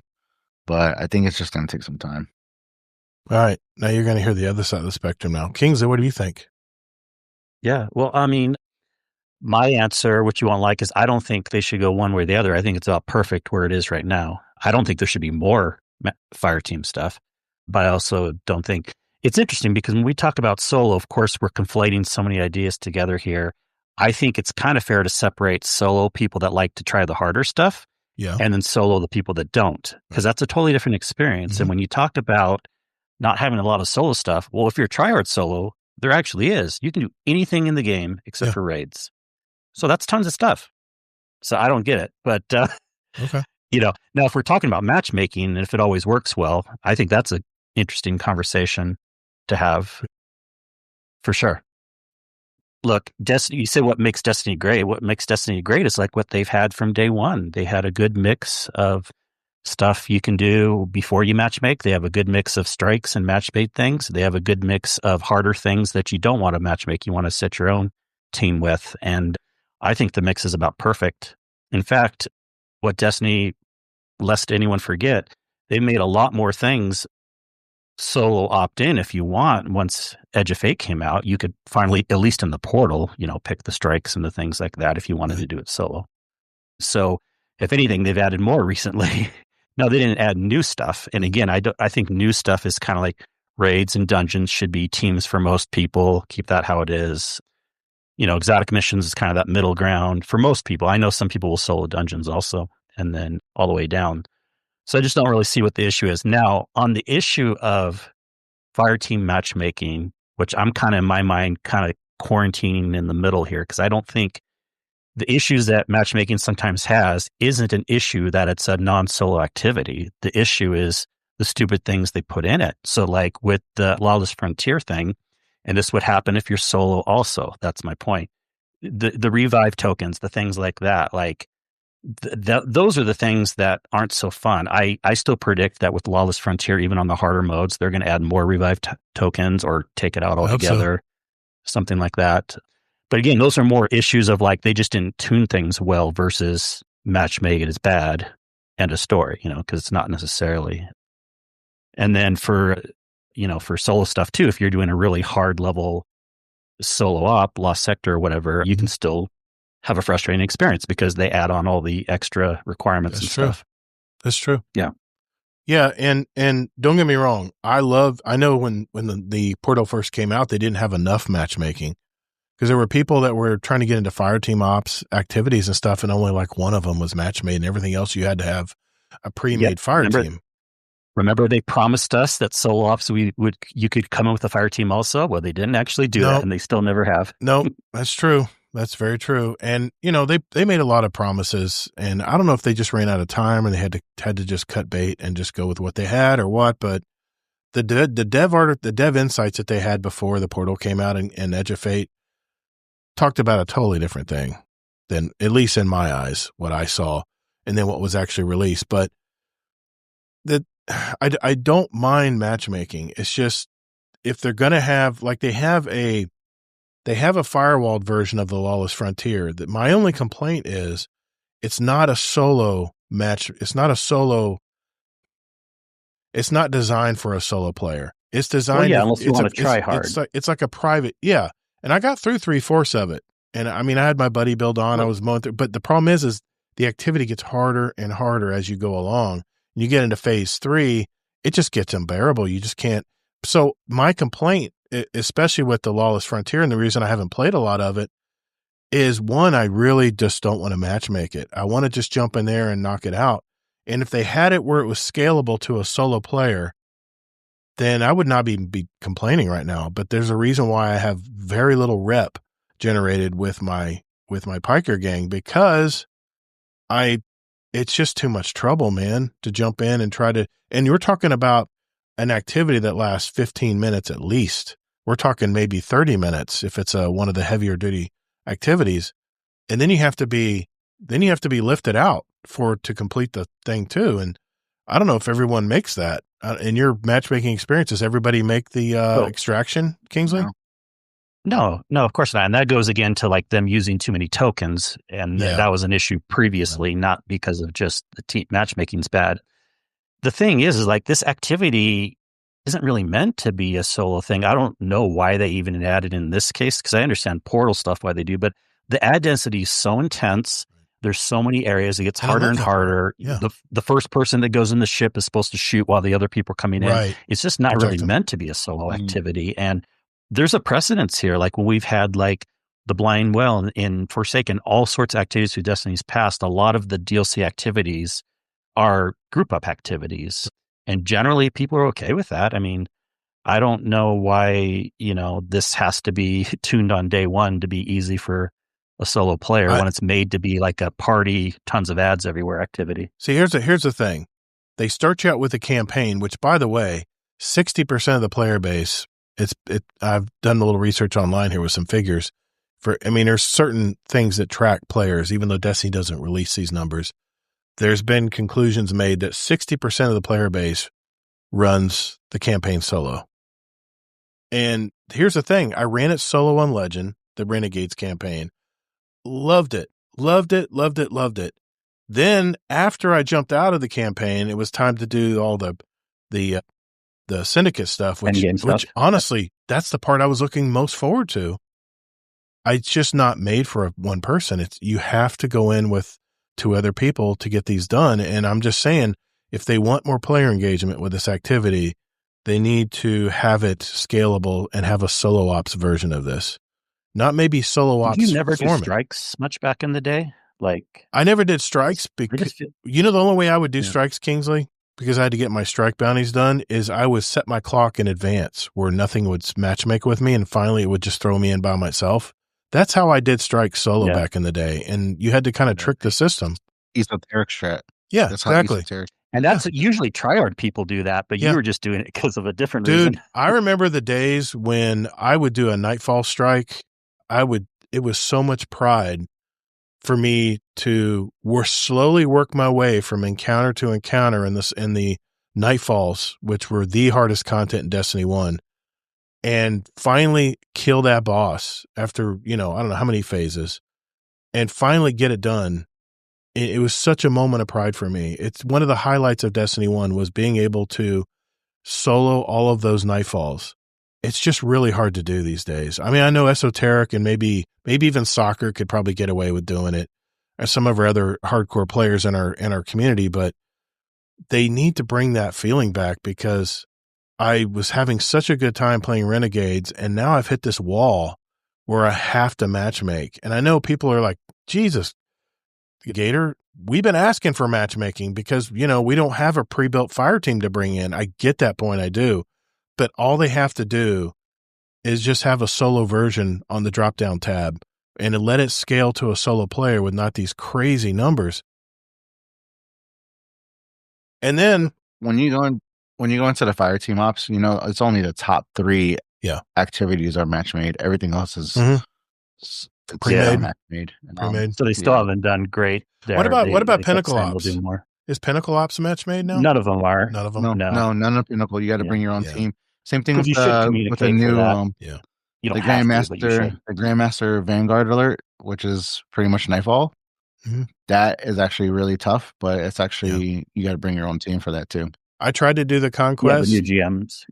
But I think it's just gonna take some time. All right. Now you're going to hear the other side of the spectrum now. Kingsley, what do you think? Yeah. Well, I mean, my answer, what you won't like, is I don't think they should go one way or the other. I think it's about perfect where it is right now. I don't think there should be more fire team stuff, but I also don't think it's interesting because when we talk about solo, of course, we're conflating so many ideas together here. I think it's kind of fair to separate solo people that like to try the harder stuff and then solo the people that don't, because that's a totally different experience. Mm-hmm. And when you talked about not having a lot of solo stuff, well, if you're tryhard solo, there actually is. You can do anything in the game except for raids. So that's tons of stuff. So I don't get it. But, okay. Now if we're talking about matchmaking and if it always works well, I think that's an interesting conversation to have for sure. Look, Destiny, you said what makes Destiny great. What makes Destiny great is like what they've had from day one. They had a good mix of stuff you can do before you matchmake. They have a good mix of strikes and matchmake things. They have a good mix of harder things that you don't want to matchmake. You want to set your own team with. And I think the mix is about perfect. In fact, what Destiny, lest anyone forget, they made a lot more things solo opt-in if you want. Once Edge of Fate came out, you could finally, at least in the portal, pick the strikes and the things like that if you wanted to do it solo. So if anything, they've added more recently. No, they didn't add new stuff. And again, I think new stuff is kind of like raids and dungeons should be teams for most people. Keep that how it is. Exotic missions is kind of that middle ground for most people. I know some people will solo dungeons also, and then all the way down. So I just don't really see what the issue is. Now, on the issue of fire team matchmaking, which I'm kind of in my mind kind of quarantining in the middle here, because I don't think the issues that matchmaking sometimes has isn't an issue that it's a non-solo activity. The issue is the stupid things they put in it. So like with the Lawless Frontier thing, and this would happen if you're solo also, that's my point. The revive tokens, the things like that, like those are the things that aren't so fun. I still predict that with Lawless Frontier, even on the harder modes, they're going to add more revive tokens or take it out altogether, something like that. But again, those are more issues of like, they just didn't tune things well versus matchmaking is bad and a story, because it's not necessarily. And then for solo stuff too, if you're doing a really hard level solo op, Lost Sector or whatever, you can still have a frustrating experience because they add on all the extra requirements stuff. That's true. Yeah. Yeah. And don't get me wrong. I know when the Portal first came out, they didn't have enough matchmaking because there were people that were trying to get into Fireteam Ops activities and stuff. And only like one of them was matchmade and everything else you had to have a pre-made Fireteam. Remember they promised us that solo ops you could come in with a fire team also? Well, they didn't actually do that, and they still never have. No, that's true. That's very true. And they made a lot of promises, and I don't know if they just ran out of time or they had to just cut bait and just go with what they had or what. But the dev insights that they had before the Portal came out and Edge of Fate talked about a totally different thing than, at least in my eyes, what I saw, and then what was actually released. But I don't mind matchmaking. It's just if they're going to have, like they have a firewalled version of the Lawless Frontier, that my only complaint is it's not a solo match. It's not designed for a solo player. It's designed. Well, unless you want to try hard. It's like a private. Yeah. And I got through 3/4 of it. And I mean, I had my buddy build on, I was mowing through, but the problem is the activity gets harder and harder as you go along. You get into phase 3, it just gets unbearable. You just can't. So my complaint, especially with the Lawless Frontier, and the reason I haven't played a lot of it is, one, I really just don't want to matchmake it. I want to just jump in there and knock it out. And if they had it where it was scalable to a solo player, then I would not be complaining right now. But there's a reason why I have very little rep generated with my Piker gang, because it's just too much trouble, man, to jump in and try to, and you're talking about an activity that lasts 15 minutes at least. We're talking maybe 30 minutes if it's one of the heavier duty activities. And then you have to be lifted out to complete the thing too. And I don't know if everyone makes that. In your matchmaking experience, does everybody make the extraction, Kingsley? No, of course not. And that goes again to like them using too many tokens. And that was an issue previously, not because of just the team matchmaking's bad. The thing is like this activity isn't really meant to be a solo thing. I don't know why they even added in this case, because I understand Portal stuff, why they do, but the ad density is so intense. There's so many areas. It gets harder and harder. Yeah. The first person that goes in the ship is supposed to shoot while the other people are coming in. Right. It's just not really meant to be a solo activity. And there's a precedence here. Like when we've had like the Blind Well in Forsaken, all sorts of activities through Destiny's Past, a lot of the DLC activities are group up activities. And generally people are okay with that. I mean, I don't know why, this has to be tuned on day one to be easy for a solo player when it's made to be like a party, tons of ads everywhere activity. See, here's the thing. They start you out with a campaign, which, by the way, 60% of the player base, I've done a little research online here with some figures. There's certain things that track players, even though Destiny doesn't release these numbers. There's been conclusions made that 60% of the player base runs the campaign solo. And here's the thing. I ran it solo on Legend, the Renegades campaign. Loved it. Then after I jumped out of the campaign, it was time to do all the syndicate stuff, which honestly, that's the part I was looking most forward to. It's just not made for one person. You have to go in with 2 other people to get these done. And I'm just saying, if they want more player engagement with this activity, they need to have it scalable and have a solo ops version of this. Not maybe solo ops. Did you never do strikes much back in the day? Like I never did strikes because the only way I would do strikes, Kingsley, because I had to get my strike bounties done, is I would set my clock in advance where nothing would matchmake with me, and finally it would just throw me in by myself. That's how I did Strike solo back in the day. And you had to kind of trick the system. Esoteric strat. Yeah, that's exactly. And that's usually tryhard people do that, but you were just doing it because of a different reason. I remember the days when I would do a Nightfall Strike. It was so much pride for me to slowly work my way from encounter to encounter in the Nightfalls, which were the hardest content in Destiny 1, and finally kill that boss after, I don't know how many phases, and finally get it done. It was such a moment of pride for me. It's one of the highlights of Destiny 1 was being able to solo all of those Nightfalls. It's just really hard to do these days. I mean, I know Esoteric and maybe even Soccer could probably get away with doing it, or some of our other hardcore players in our community, but they need to bring that feeling back, because I was having such a good time playing Renegades, and now I've hit this wall where I have to matchmake. And I know people are like, Jesus, Gator, we've been asking for matchmaking because, we don't have a pre-built fire team to bring in. I get that point. I do. But all they have to do is just have a solo version on the drop-down tab and let it scale to a solo player with not these crazy numbers. And then when you go into the fire team ops, it's only the top 3 activities are match made. Everything else is pre-made. Match-made. So they still haven't done great there. What about Pinnacle Ops? Is Pinnacle Ops match made now? None of them are. None of them? No, none of Pinnacle. You got to bring your own team. Same thing with the new the Grandmaster Vanguard alert, which is pretty much Nightfall. Mm-hmm. That is actually really tough, but it's actually you got to bring your own team for that too. I tried to do the Conquest. The new GMs.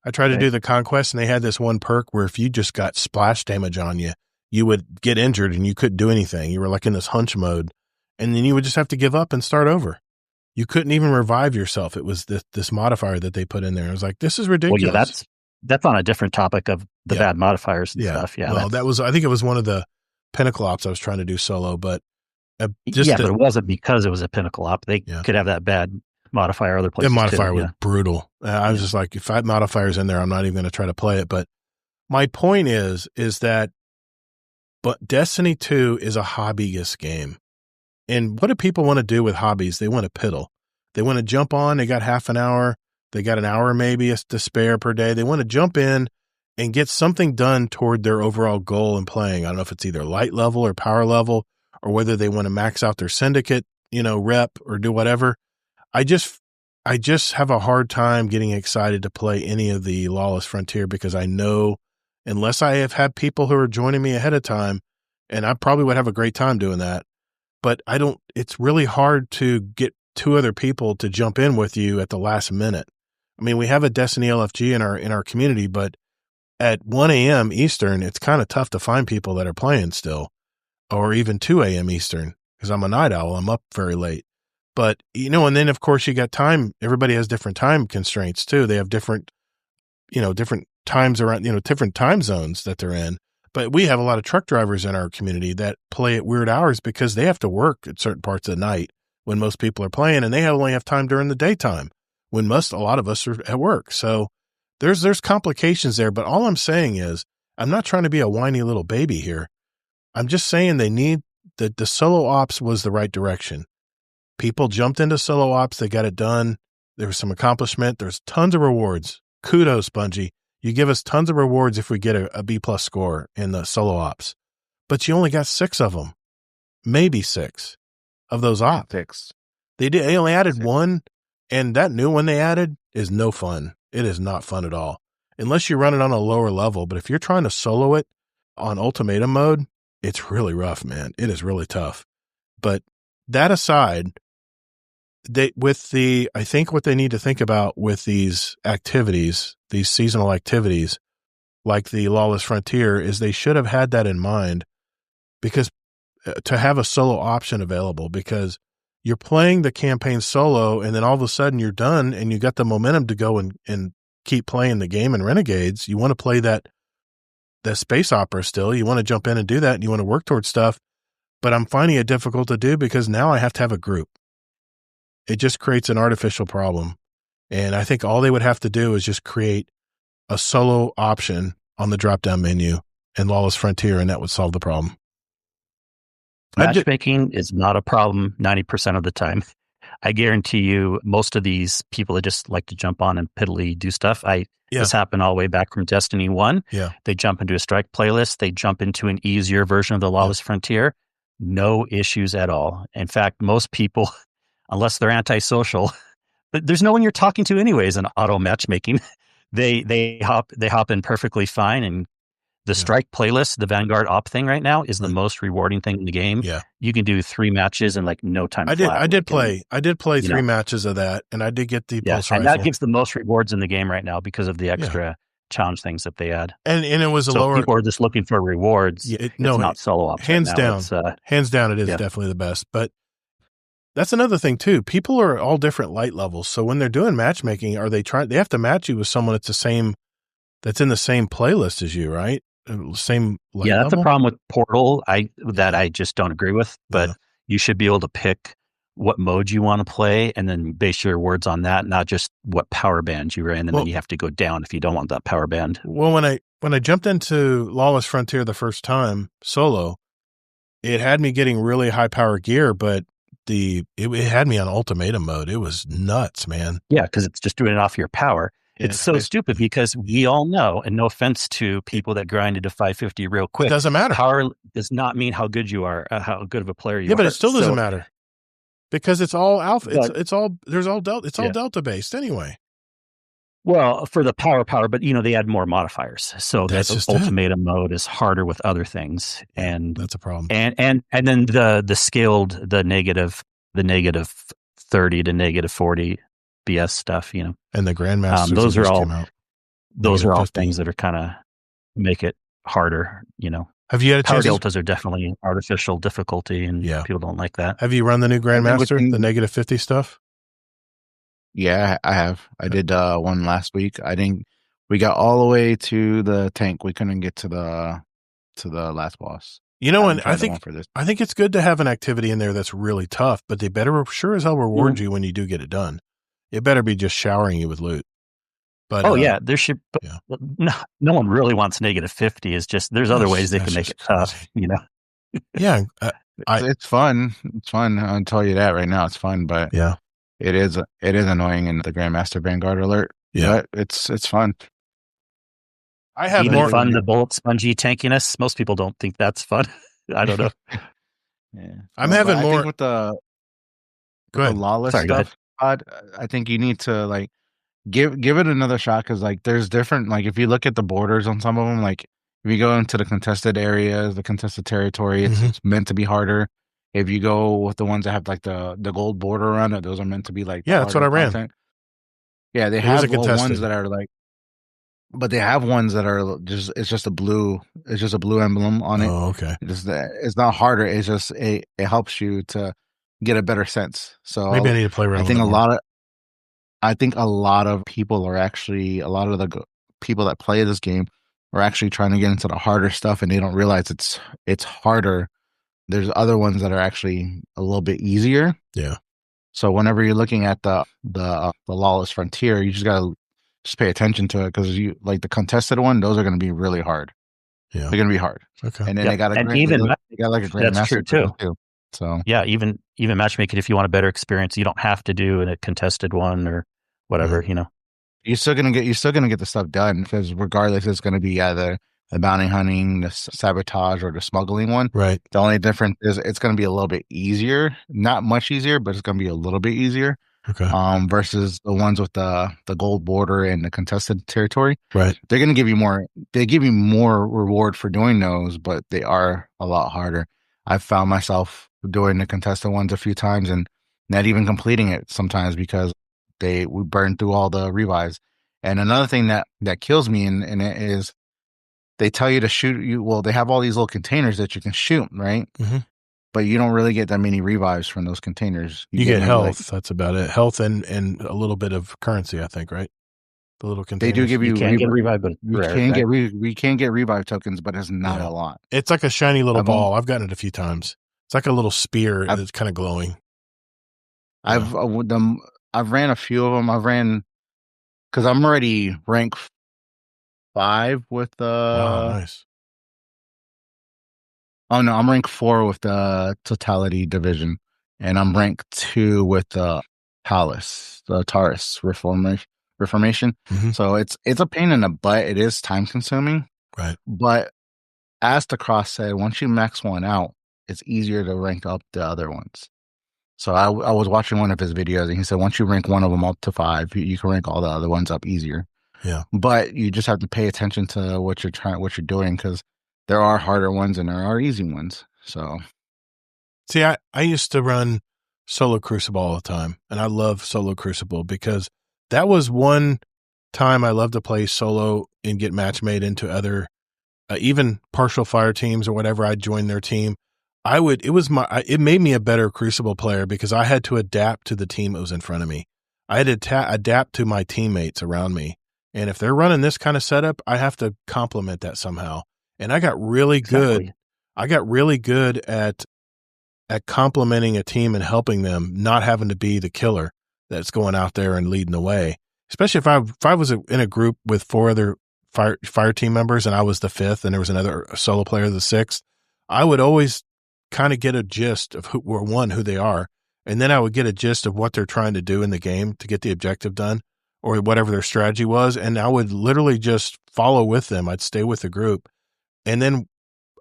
I tried to do the Conquest, and they had this one perk where if you just got splash damage on you, you would get injured and you couldn't do anything. You were like in this hunch mode, and then you would just have to give up and start over. You couldn't even revive yourself. It was this modifier that they put in there. I was like, this is ridiculous. Well, that's on a different topic of the bad modifiers and stuff. Yeah. Well, I think it was one of the Pinnacle Ops I was trying to do solo, but but it wasn't because it was a Pinnacle Op. They could have that bad modifier other places. The modifier was brutal. I was just like, if I have modifiers in there, I'm not even going to try to play it. But my point is that, but Destiny 2 is a hobbyist game. And what do people want to do with hobbies? They want to piddle. They want to jump on. They got half an hour. They got an hour maybe to spare per day. They want to jump in and get something done toward their overall goal in playing. I don't know if it's either light level or power level, or whether they want to max out their syndicate, rep or do whatever. I just have a hard time getting excited to play any of the Lawless Frontier, because I know unless I have had people who are joining me ahead of time, and I probably would have a great time doing that. But it's really hard to get 2 other people to jump in with you at the last minute. I mean, we have a Destiny LFG in our community, but at 1 a.m. Eastern, it's kind of tough to find people that are playing still, or even 2 a.m. Eastern, because I'm a night owl. I'm up very late. But, and then of course you got time. Everybody has different time constraints too. They have different times around, different time zones that they're in. But we have a lot of truck drivers in our community that play at weird hours because they have to work at certain parts of the night when most people are playing, and they only have time during the daytime when a lot of us are at work. So there's complications there. But all I'm saying is, I'm not trying to be a whiny little baby here. I'm just saying the solo ops was the right direction. People jumped into solo ops. They got it done. There was some accomplishment. There's tons of rewards. Kudos, Bungie. You give us tons of rewards if we get a B+ score in the solo ops, but you only got 6 of them, maybe 6 of those ops. 6. They only added 1, and that new one they added is no fun. It is not fun at all, unless you run it on a lower level. But if you're trying to solo it on ultimatum mode, it's really rough, man. It is really tough. But that aside, I think what they need to think about with these activities, these seasonal activities, like the Lawless Frontier, is they should have had that in mind, because to have a solo option available, because you're playing the campaign solo and then all of a sudden you're done and you got the momentum to go and keep playing the game in Renegades. You want to play that space opera still. You want to jump in and do that, and you want to work towards stuff. But I'm finding it difficult to do because now I have to have a group. It just creates an artificial problem. And I think all they would have to do is just create a solo option on the drop-down menu and Lawless Frontier, and that would solve the problem. Matchmaking is not a problem 90% of the time. I guarantee you, most of these people that just like to jump on and piddly do stuff. This happened all the way back from Destiny 1. Yeah. They jump into a strike playlist. They jump into an easier version of the Lawless Frontier. No issues at all. In fact, most people, unless they're antisocial, but there's no one you're talking to anyways in auto matchmaking. They hop in perfectly fine. And the strike playlist, the Vanguard op thing right now is the most rewarding thing in the game. Yeah. You can do 3 matches in like no time. I did play 3 matches of that, and I did get the pulse rifle. And that gives the most rewards in the game right now because of the extra challenge things that they add. And it was lower. People are just looking for rewards. It's not solo ops. Hands right down. Hands down, it is definitely the best. But that's another thing too. People are all different light levels. So when they're doing matchmaking, they have to match you with someone that's in the same playlist as you, right? Same light that's level? a problem with Portal I just don't agree with, but you should be able to pick what mode you want to play and then base your rewards on that, not just what power band you're in, and then you have to go down if you don't want that power band. Well, when I jumped into Lawless Frontier the first time solo, it had me getting really high power gear, but it had me on ultimatum mode. It was nuts, man. Yeah, because it's just doing it off your power. It's so stupid because we all know, and no offense to people that grinded to 550 real quick. It doesn't matter. Power does not mean how good you are, how good of a player you are. Yeah, but it still doesn't matter because it's all alpha. It's all delta based anyway. Well, for the power, but they add more modifiers. So that ultimatum mode is harder with other things, and that's a problem. And then the scaled the negative 30 to negative 40 BS stuff, and the Grandmasters. Those are all things that are kind of make it harder. Have you had a power chance? deltas are definitely artificial difficulty, and people don't like that. Have you run the new Grandmaster, the negative 50 stuff? Yeah, I have. I did one last week. We got all the way to the tank. We couldn't get to the last boss. And I think it's good to have an activity in there that's really tough, but they better sure as hell reward you when you do get it done. It better be just showering you with loot. But there should. No one really wants negative 50. It's just there's other ways they can make it tough. Yeah, it's fun. It's fun. I'll tell you that right now. It's fun, but it is annoying in the Grandmaster Vanguard alert. Yeah, but it's fun. I have more fun. The bullet spongy tankiness. Most people don't think that's fun. I don't know. I'm having more with the Lawless stuff. I think you need to give it another shot because there's different if you look at the borders on some of them, if you go into the contested areas, the contested territory, it's meant to be harder. If you go with the ones that have the gold border around it, those are meant to be that's what I ran. Content. Yeah, they have ones that are but they have ones that are it's just a blue emblem on it. Oh, okay. It's not harder. It's just it helps you to get a better sense. So maybe I need to play around. I think a lot of people are actually a lot of the people that play this game are actually trying to get into the harder stuff, and they don't realize it's harder. There's other ones that are actually a little bit easier. Yeah. So whenever you're looking at the Lawless Frontier, you just gotta pay attention to it because the contested one, those are going to be really hard. Yeah, they're going to be hard. Okay. And then they got a Grandmaster too. So even matchmaking, if you want a better experience, you don't have to do a contested one or whatever. You're still gonna get the stuff done because regardless, it's going to be either the bounty hunting, the sabotage, or the smuggling one. Right. The only difference is it's going to be a little bit easier, not much easier, but it's going to be a little bit easier. Okay. Versus the ones with the gold border and the contested territory. Right. They're going to give you more. They give you more reward for doing those, but they are a lot harder. I've found myself doing the contested ones a few times and not even completing it sometimes because we burn through all the revives. And another thing that kills me in it is they tell you to shoot you. Well, they have all these little containers that you can shoot, right? Mm-hmm. But you don't really get that many revives from those containers. You get health. That's about it. Health and a little bit of currency, I think, right? The little containers. They do give you get revive, but we can get revive tokens, but it's not a lot. It's like a shiny little ball. I've gotten it a few times. It's like a little spear that's kind of glowing. I've ran a few of them. I've ran because I'm already rank 5 with nice. Oh no, I'm rank 4 with the Totality division, and I'm rank 2 with the Taurus Reformation. Mm-hmm. So it's a pain in the butt. It is time consuming, right? But as the Cross said, once you max one out, it's easier to rank up the other ones. So I was watching one of his videos, and he said once you rank one of them up to 5, you can rank all the other ones up easier. Yeah, but you just have to pay attention to what you're doing, because there are harder ones and there are easy ones. So, see, I used to run solo Crucible all the time, and I love solo Crucible because that was one time I loved to play solo and get match made into other, even partial fire teams or whatever. I'd join their team. It made me a better Crucible player because I had to adapt to the team that was in front of me. I had to adapt to my teammates around me. And if they're running this kind of setup, I have to complement that somehow. And I got really good. I got really good at complementing a team and helping them, not having to be the killer that's going out there and leading the way. Especially if I was in a group with 4 other fire team members and I was the 5th and there was another solo player, the 6th, I would always kind of get a gist of who they are. And then I would get a gist of what they're trying to do in the game to get the objective done or whatever their strategy was. And I would literally just follow with them. I'd stay with the group. And then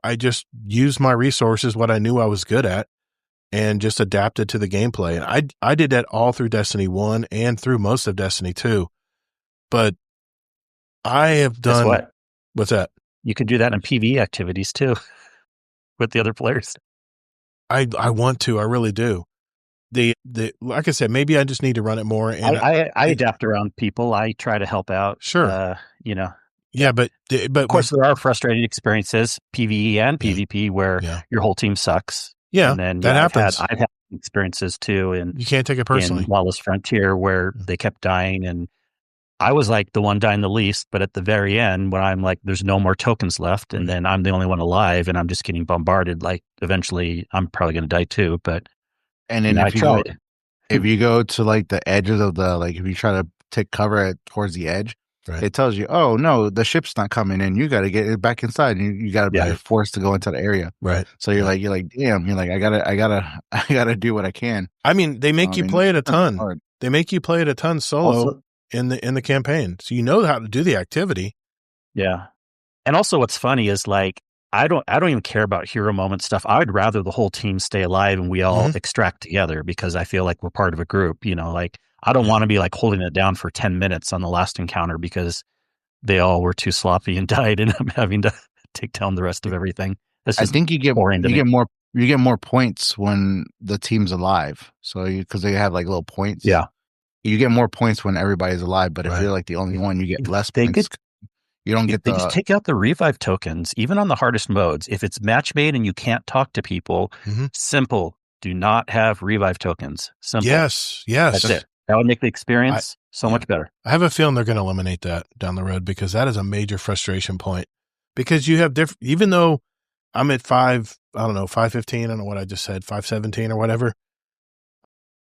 I just used my resources, what I knew I was good at, and just adapted to the gameplay. And I did that all through Destiny 1 and through most of Destiny 2. But I have done... Guess what? What's that? You could do that in PvE activities too with the other players. I want to. I really do. Like I said, maybe I just need to run it more. And I adapt around people. I try to help out. Sure. Yeah, but of course there are frustrating experiences, PvE and PvP, where your whole team sucks. Yeah, and then that happens. I've had experiences too, and you can't take it personally. In Lawless Frontier, where they kept dying, and I was like the one dying the least. But at the very end, when I'm like, there's no more tokens left, and then I'm the only one alive, and I'm just getting bombarded. Like eventually, I'm probably going to die too. But and then if you go to like the edges of if you try to take cover towards the edge. Right. It tells you, oh no, the ship's not coming in. You got to get it back inside. You got to be forced to go into the area. Right. So you're like, damn. You're like, I gotta do what I can. I mean, they make you play it a ton. They make you play it a ton solo also, in the campaign, so you know how to do the activity. Yeah, and also what's funny is like I don't even care about hero moment stuff. I would rather the whole team stay alive and we all extract together because I feel like we're part of a group. Like. I don't want to be like holding it down for 10 minutes on the last encounter because they all were too sloppy and died, and I'm having to take down the rest of everything. I think you get more points when the team's alive. So because they have like little points. Yeah, you get more points when everybody's alive. But if you're like the only one, you get less points. You don't get They just take out the revive tokens, even on the hardest modes. If it's match made and you can't talk to people, simple. Do not have revive tokens. Simple. Yes. That's it. That would make the experience so much better. I have a feeling they're going to eliminate that down the road because that is a major frustration point. Because you have even though I'm at 515, I don't know what I just said, 517 or whatever.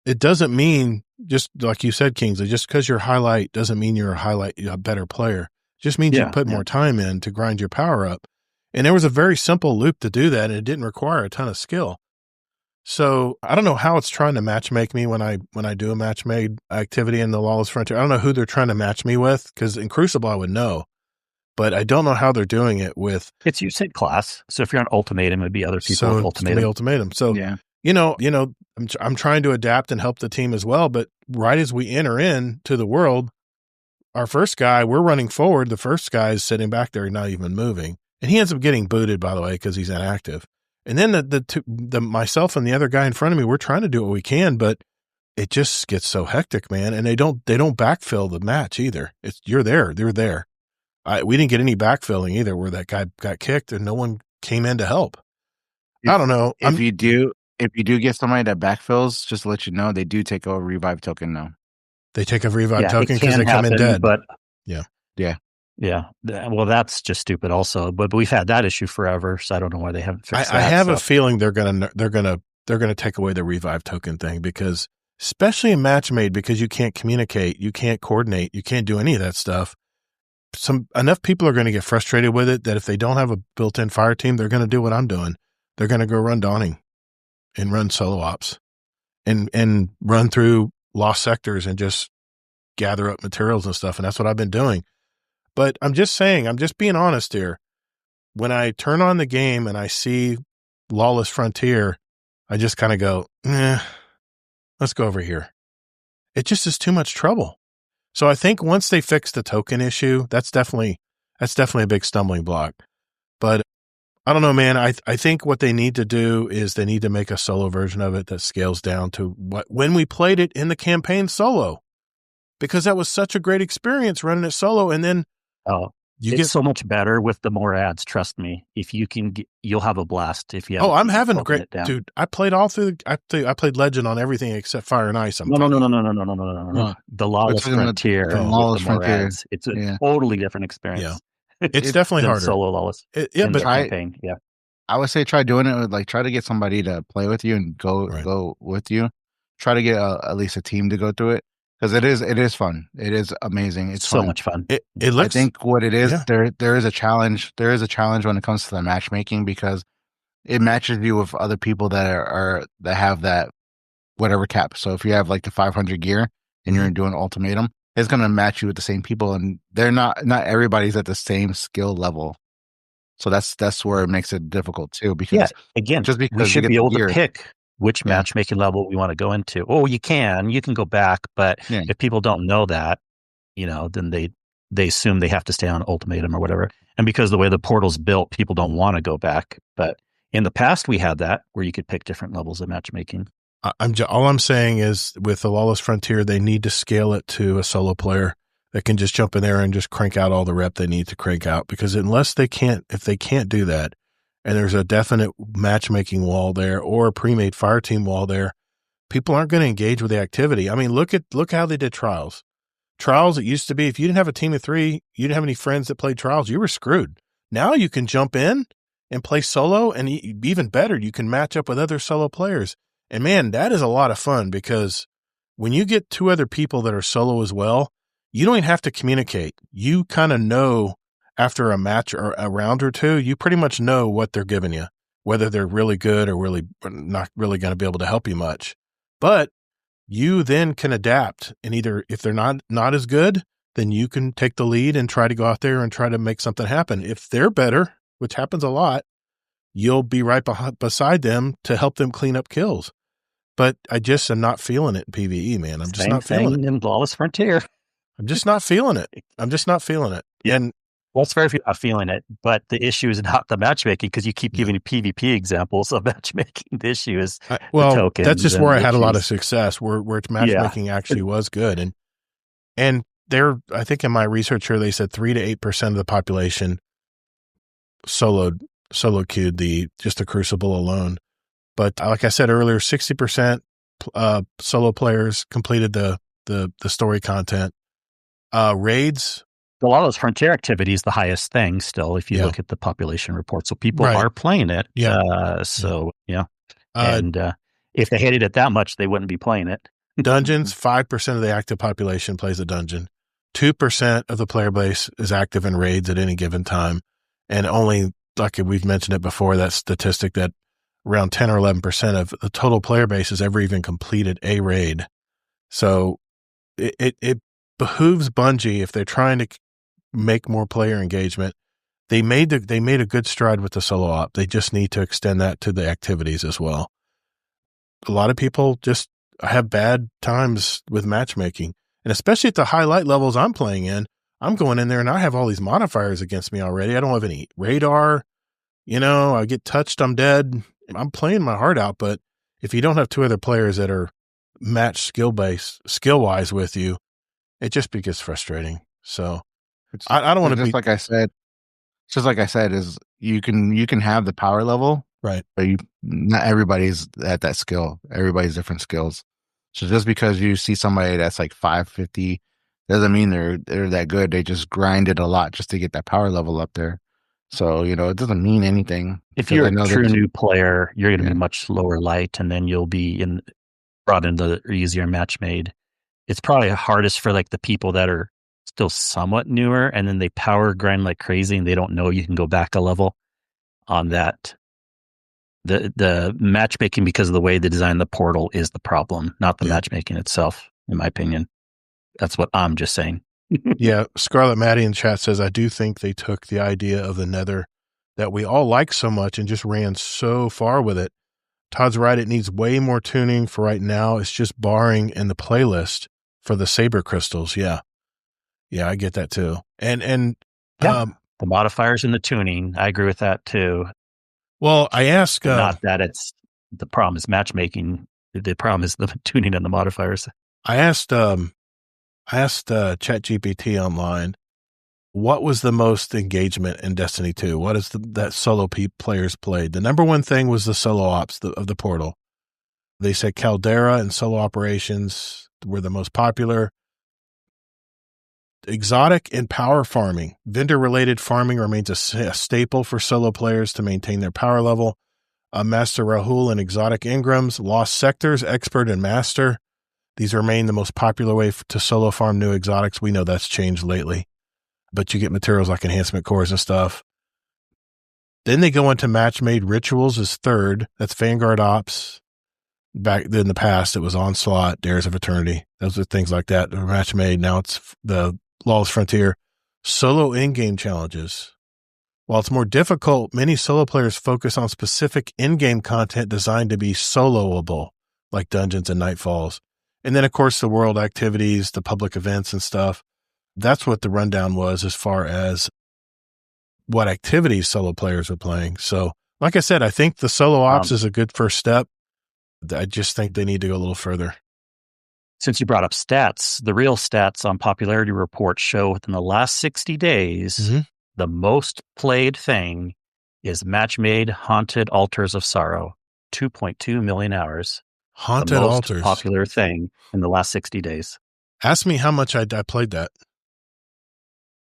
It doesn't mean, just like you said, Kingsley, just because you're highlight doesn't mean you're a better player. It just means you put more time in to grind your power up. And there was a very simple loop to do that, and it didn't require a ton of skill. So I don't know how it's trying to match make me when I do a match made activity in the Lawless Frontier. I don't know who they're trying to match me with because in Crucible I would know, but I don't know how they're doing it with. It's you said class. So if you're on Ultimatum, it'd be other people with Ultimatum. Ultimatum. So I'm trying to adapt and help the team as well. But right as we enter into the world, our first guy, we're running forward. The first guy is sitting back there, not even moving, and he ends up getting booted, by the way, because he's inactive. And then the myself and the other guy in front of me, we're trying to do what we can, but it just gets so hectic, man. And they don't backfill the match either. They're there. We didn't get any backfilling either, where that guy got kicked and no one came in to help. I don't know. If you do get somebody that backfills, just to let you know, they do take a revive token now. They take a revive token because they come in dead. But yeah. Well, that's just stupid also, but we've had that issue forever. So I don't know why they haven't fixed that. I have a feeling they're going to take away the revive token thing because especially in match made, because you can't communicate, you can't coordinate, you can't do any of that stuff. Enough people are going to get frustrated with it that if they don't have a built-in fire team, they're going to do what I'm doing. they're going to go run Dawning and run solo ops and run through lost sectors and just gather up materials and stuff. And that's what I've been doing. But I'm just saying, I'm just being honest here. When I turn on the game and I see Lawless Frontier, I just kind of go, let's go over here. It just is too much trouble. So I think once they fix the token issue, that's definitely a big stumbling block. But I don't know, man. I think what they need to do is they need to make a solo version of it that scales down to when we played it in the campaign solo, because that was such a great experience running it solo. And then you get so much better with the more ads. Trust me. If you can, you'll have a blast. If you have I'm having a great dude. I played all through. I played Legend on everything except Fire and Ice. No. The Lawless Frontier. Lawless Frontier. It's a totally different experience. Yeah. It's definitely harder. Solo Lawless. But campaign. Yeah. I would say try doing it with try to get somebody to play with you and go with you. Try to get at least a team to go through it. Because it is fun. It is amazing. It's so fun. much fun. It looks, I think what it is, there is a challenge. There is a challenge when it comes to the matchmaking, because it matches you with other people that have that whatever cap. So if you have the 500 gear and you're doing ultimatum, it's going to match you with the same people, and they're not everybody's at the same skill level. So that's where it makes it difficult too. Because again, just because we should be able to pick which matchmaking level we want to go into. Oh, you can go back, but if people don't know that, then they assume they have to stay on ultimatum or whatever. And because the way the portal's built, people don't want to go back. But in the past, we had that where you could pick different levels of matchmaking. All I'm saying is with the Lawless Frontier, they need to scale it to a solo player that can just jump in there and just crank out all the rep they need to crank out. Because if they can't do that, and there's a definite matchmaking wall there or a pre-made fire team wall there, people aren't going to engage with the activity. I mean, look how they did Trials. Trials, it used to be, if you didn't have a team of 3, you didn't have any friends that played Trials, you were screwed. Now you can jump in and play solo, and even better, you can match up with other solo players. And man, that is a lot of fun, because when you get 2 other people that are solo as well, you don't even have to communicate. You kind of know after a match or a round or 2, you pretty much know what they're giving you, whether they're really good or really not really going to be able to help you much. But you then can adapt, and either if they're not as good, then you can take the lead and try to go out there and try to make something happen. If they're better, which happens a lot, you'll be right beside them to help them clean up kills. But I just am not feeling it in PvE, man. I'm just not feeling it. In Lawless Frontier. I'm just not feeling it. Yeah. And well, it's very few not feeling it, but the issue is not the matchmaking, because you keep giving PvP examples of matchmaking. The issue is the tokens. That's just where I had a lot of success, where matchmaking actually was good. And there, I think in my research here, they said 3 to 8% of the population solo queued just the Crucible alone. But like I said earlier, 60% solo players completed the story content. Raids. A lot of those Frontier activity is the highest thing still, if you look at the population report. So people are playing it. And if they hated it that much, they wouldn't be playing it. Dungeons, 5% of the active population plays a dungeon. 2% of the player base is active in raids at any given time. And only, like we've mentioned it before, that statistic that around 10 or 11% of the total player base has ever even completed a raid. So it behooves Bungie, if they're trying to make more player engagement, they made a good stride with the solo op. They just need to extend that to the activities as well. A lot of people just have bad times with matchmaking, and especially at the highlight levels I'm playing in, I'm going in there and I have all these modifiers against me already. I don't have any radar. I get touched, I'm dead. I'm playing my heart out, but if you don't have 2 other players that are matched skill-wise with you, it just gets frustrating. So I don't want to be like I said. Just like I said, is you can have the power level, right? But not everybody's at that skill. Everybody's different skills. So just because you see somebody that's like 550 doesn't mean they're that good. They just grinded a lot just to get that power level up there. So it doesn't mean anything. If you're a true new player, you're going to be much lower light, and then you'll be brought into the easier match made. It's probably hardest for the people that are still somewhat newer, and then they power grind like crazy, and they don't know you can go back a level on that The matchmaking, because of the way they designed the portal, is the problem, not the matchmaking itself, in my opinion. That's what I'm just saying. Yeah, Scarlet Maddie in chat says, I do think they took the idea of the Nether that we all like so much and just ran so far with it. Todd's right, it needs way more tuning. For right now, it's just barring in the playlist for the saber crystals. Yeah, I get that too. And the modifiers and the tuning, I agree with that too. Well, I ask... not that it's... The problem is matchmaking. The problem is the tuning and the modifiers. I asked ChatGPT online, what was the most engagement in Destiny 2? What is that solo players played? The number one thing was the solo ops of the portal. They said Caldera and solo operations were the most popular. Exotic and power farming. Vendor-related farming remains a staple for solo players to maintain their power level. Master Rahul and exotic engrams. Lost sectors, expert and master. These remain the most popular way to solo farm new exotics. We know that's changed lately, but you get materials like enhancement cores and stuff. Then they go into match-made rituals as third. That's Vanguard Ops. Back in the past, it was Onslaught, Dares of Eternity. Those are things like that. They're match-made. Now it's the Lawless Frontier. Solo in-game challenges. While it's more difficult, many solo players focus on specific in-game content designed to be soloable, like dungeons and nightfalls. And then, of course, the world activities, the public events and stuff. That's what the rundown was as far as what activities solo players are playing. So, like I said, I think the solo ops is a good first step. I just think they need to go a little further. Since you brought up stats, the real stats on popularity reports show within the last 60 days, the most played thing is match-made Haunted Altars of Sorrow, 2.2 million hours. Haunted Altars. Popular thing in the last 60 days. Ask me how much I played that.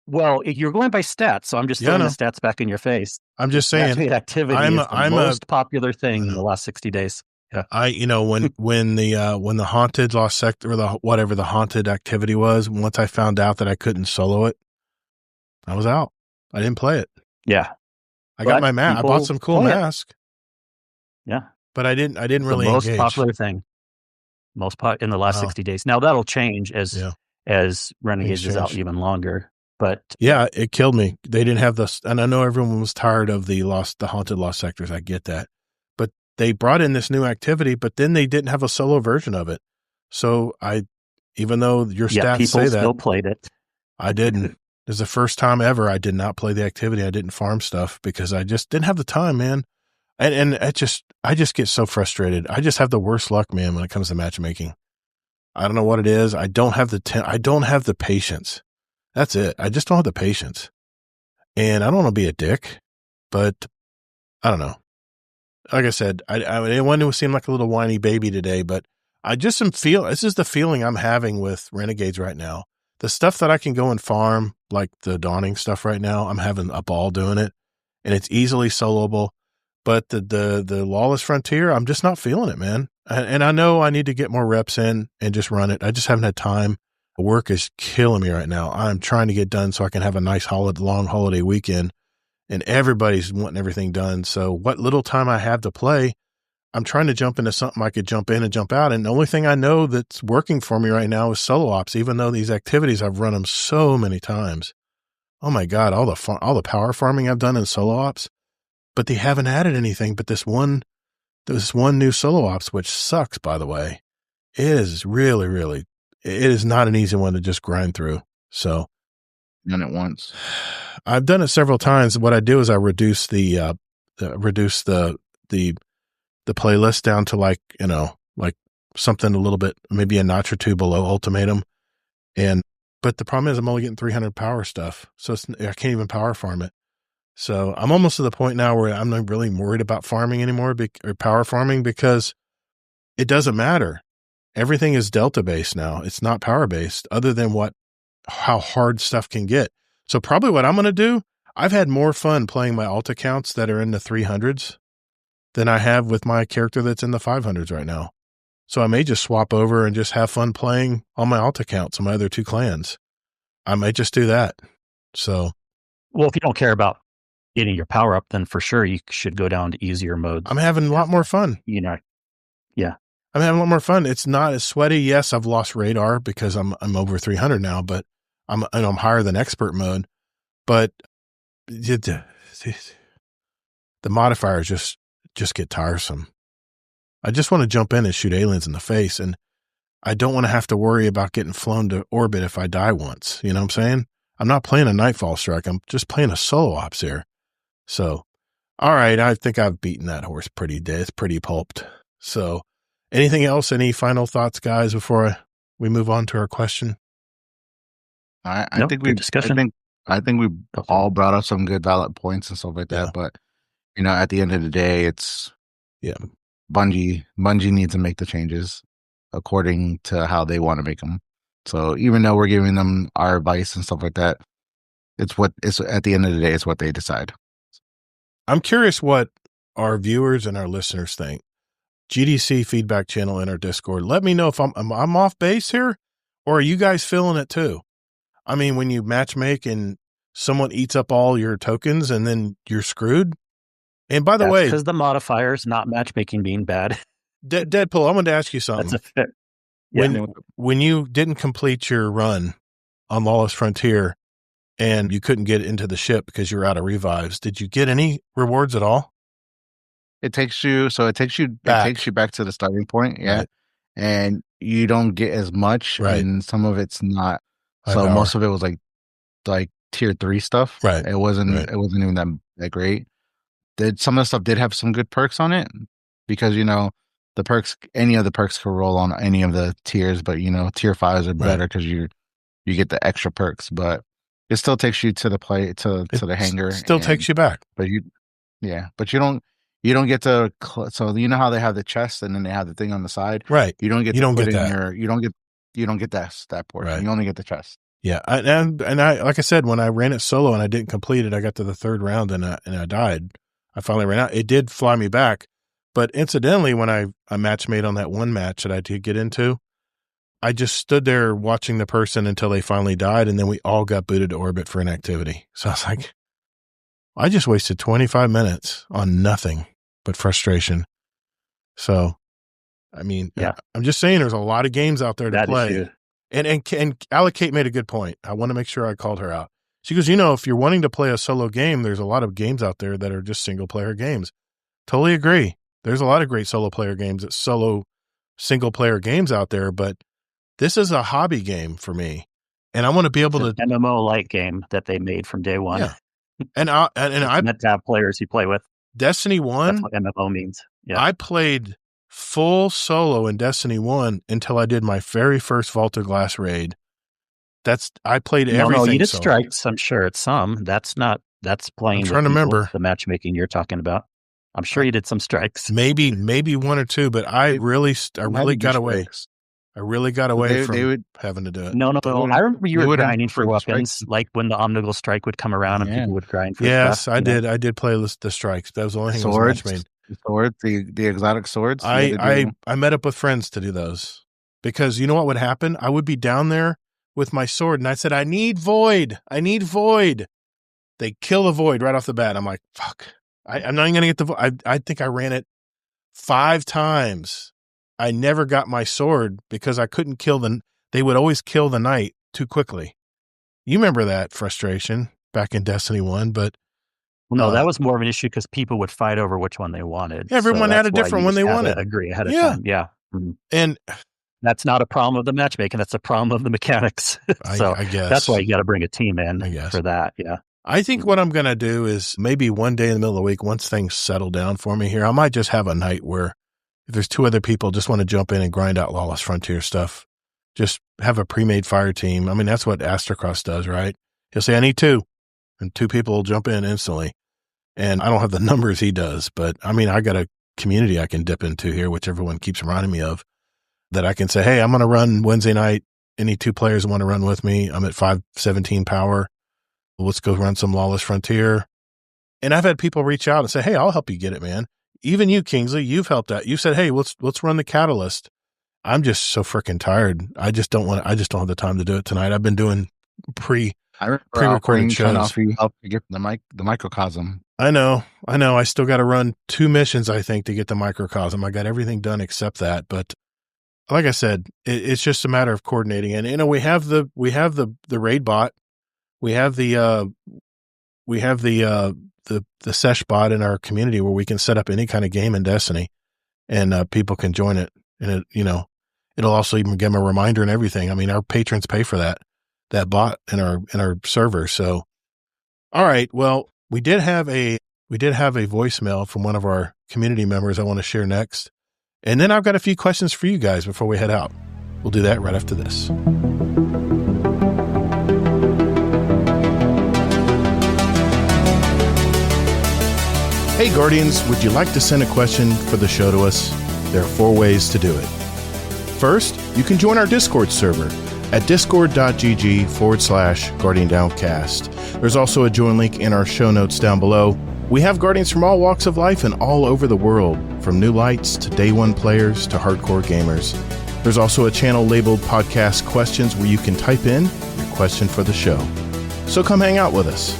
Well, you're going by stats, so I'm just throwing the stats back in your face. I'm just saying. Activity is the most popular thing in the last 60 days. Yeah. When the haunted lost sector or the haunted activity was, once I found out that I couldn't solo it, I was out. I didn't play it. Yeah. I got my mask. I bought some cool mask. Yeah. But I didn't really engage. Most popular thing. In the last 60 days. Now that'll change as Renegades is out even longer. But yeah, it killed me. They didn't have and I know everyone was tired of the haunted lost sectors. I get that. But they brought in this new activity, but then they didn't have a solo version of it. So even though your stats say that, still played it. I didn't. This is the first time ever I did not play the activity. I didn't farm stuff because I just didn't have the time, man. And I just get so frustrated. I just have the worst luck, man, when it comes to matchmaking. I don't know what it is. I don't have the patience. That's it. I just don't have the patience. And I don't want to be a dick, but I don't know. Like I said, I didn't want to seem like a little whiny baby today, but I just this is the feeling I'm having with Renegades right now. The stuff that I can go and farm, like the Dawning stuff right now, I'm having a ball doing it, and it's easily soloable. But the Lawless Frontier, I'm just not feeling it, man. And I know I need to get more reps in and just run it. I just haven't had time. Work is killing me right now. I'm trying to get done so I can have a nice long holiday weekend, and everybody's wanting everything done. So what little time I have to play, I'm trying to jump into something I could jump in and jump out. And the only thing I know that's working for me right now is solo ops, even though these activities, I've run them so many times. Oh my God, all the power farming I've done in solo ops, but they haven't added anything but this one new solo ops, which sucks, by the way. It is really, really, it is not an easy one to just grind through. So done it once. I've done it several times. What I do is I reduce the playlist down to like something a little bit, maybe a notch or two below Ultimatum. But the problem is I'm only getting 300 power stuff. So I can't even power farm it. So I'm almost to the point now where I'm not really worried about farming anymore or power farming, because it doesn't matter. Everything is Delta based now. It's not power based, other than how hard stuff can get. So probably what I'm going to do, I've had more fun playing my alt accounts that are in the 300s than I have with my character that's in the 500s right now. So I may just swap over and just have fun playing on my alt accounts on my other two clans. I might just do that. So, well, if you don't care about getting your power up, then for sure you should go down to easier modes. I'm having a lot more fun. Yeah. I'm having a lot more fun. It's not as sweaty. Yes, I've lost radar because I'm over 300 now, but I'm higher than expert mode. But the modifiers just get tiresome. I just want to jump in and shoot aliens in the face, and I don't want to have to worry about getting flown to orbit if I die once. You know what I'm saying? I'm not playing a Nightfall Strike. I'm just playing a solo ops here. So, all right, I think I've beaten that horse pretty dead. It's pretty pulped. So, anything else? Any final thoughts, guys, before we move on to our question? I think we discussion. I think we all brought up some good valid points and stuff like that. But at the end of the day, it's Bungie needs to make the changes according to how they want to make them. So even though we're giving them our advice and stuff like that, it's at the end of the day, it's what they decide. I'm curious what our viewers and our listeners think. GDC feedback channel in our Discord. Let me know if I'm off base here, or are you guys feeling it too? I mean, when you matchmake and someone eats up all your tokens and then you're screwed. And by the way, because the modifiers, not matchmaking being bad. Deadpool, I wanted to ask you something. That's a fit. When you didn't complete your run on Lawless Frontier and you couldn't get into the ship because you were out of revives, did you get any rewards at all? It takes you back to the starting point, Right. And you don't get as much, Right. and some of it's not. So most of it was like tier 3 stuff. Right. It wasn't even that great. Some of the stuff did have some good perks on it because the perks, any of the perks could roll on any of the tiers, but tier 5s are better because you get the extra perks, but it still takes you to the the hangar. Still takes you back, but you don't get to. So how they have the chest and then they have the thing on the side, right? You don't get that. You don't get that portion. Right. You only get the chest. Yeah, and I like I said, when I ran it solo and I didn't complete it, I got to the third round and I died. I finally ran out. It did fly me back, but incidentally, when I match made on that one match that I did get into, I just stood there watching the person until they finally died, and then we all got booted to orbit for inactivity. So I was like, I just wasted 25 minutes on nothing but frustration. So, I mean, I'm just saying there's a lot of games out there to play. And Allocate made a good point. I want to make sure I called her out. She goes, if you're wanting to play a solo game, there's a lot of games out there that are just single player games. Totally agree. There's a lot of great solo single player games out there, but this is a hobby game for me. And I want to be able to MMO light game that they made from day one. Yeah. And I meant to have players you play with. Destiny 1. That's what MMO means. Yeah. I played full solo in Destiny 1 until I did my very first Vault of Glass raid. I played everything. No, you did solo. strikes. I'm sure it's some. That's playing. I'm trying to remember the matchmaking you're talking about. I'm sure you did some strikes. Maybe one or two, but I really got away. I really got away from having to do it. No. I remember you were grinding for weapons, like when the Omnigul strike would come around and people would grind for stuff. Yes, I did. I did play the strikes. That was the only thing. Swords, the exotic swords. I met up with friends to do those because you know what would happen? I would be down there with my sword and I said, I need void. They kill the void right off the bat. I'm like, fuck. I'm not even going to get the void. I think I ran it 5 times. I never got my sword because I couldn't kill they would always kill the knight too quickly. You remember that frustration back in Destiny 1, but no, that was more of an issue because people would fight over which one they wanted. Everyone had a different one they wanted. Agree ahead of time. Yeah. Mm-hmm. And that's not a problem of the matchmaking. That's a problem of the mechanics. So I guess that's why you got to bring a team in for that. Yeah. I think what I'm going to do is maybe one day in the middle of the week, once things settle down for me here, I might just have a night where if there's 2 other people just want to jump in and grind out Lawless Frontier stuff, just have a pre-made fire team. I mean, that's what Astrocross does, right? He'll say, I need 2. And 2 people will jump in instantly. And I don't have the numbers he does, but I mean, I got a community I can dip into here, which everyone keeps reminding me of, that I can say, hey, I'm going to run Wednesday night. Any 2 players want to run with me? I'm at 517 power. Let's go run some Lawless Frontier. And I've had people reach out and say, hey, I'll help you get it, man. Even you, Kingsley, you've helped out. You said, hey, let's run the Catalyst. I'm just so freaking tired. I just don't have the time to do it tonight. I've been doing pre-recording shows. For you help to get the microcosm. I know. I still got to run 2 missions, I think, to get the microcosm. I got everything done except that. But like I said, it's just a matter of coordinating. And, we have the raid bot. We have the sesh bot in our community where we can set up any kind of game in Destiny and people can join it. And it'll also even give them a reminder and everything. I mean, our patrons pay for that bot in our server. So, all right. Well, we did have a voicemail from one of our community members I want to share next. And then I've got a few questions for you guys before we head out. We'll do that right after this. Hey Guardians, would you like to send a question for the show to us? There are 4 ways to do it. First, you can join our Discord server at discord.gg/Guardian Downcast. There's also a join link in our show notes down below. We have Guardians from all walks of life and all over the world, from new lights to day one players to hardcore gamers. There's also a channel labeled Podcast Questions where you can type in your question for the show. So come hang out with us.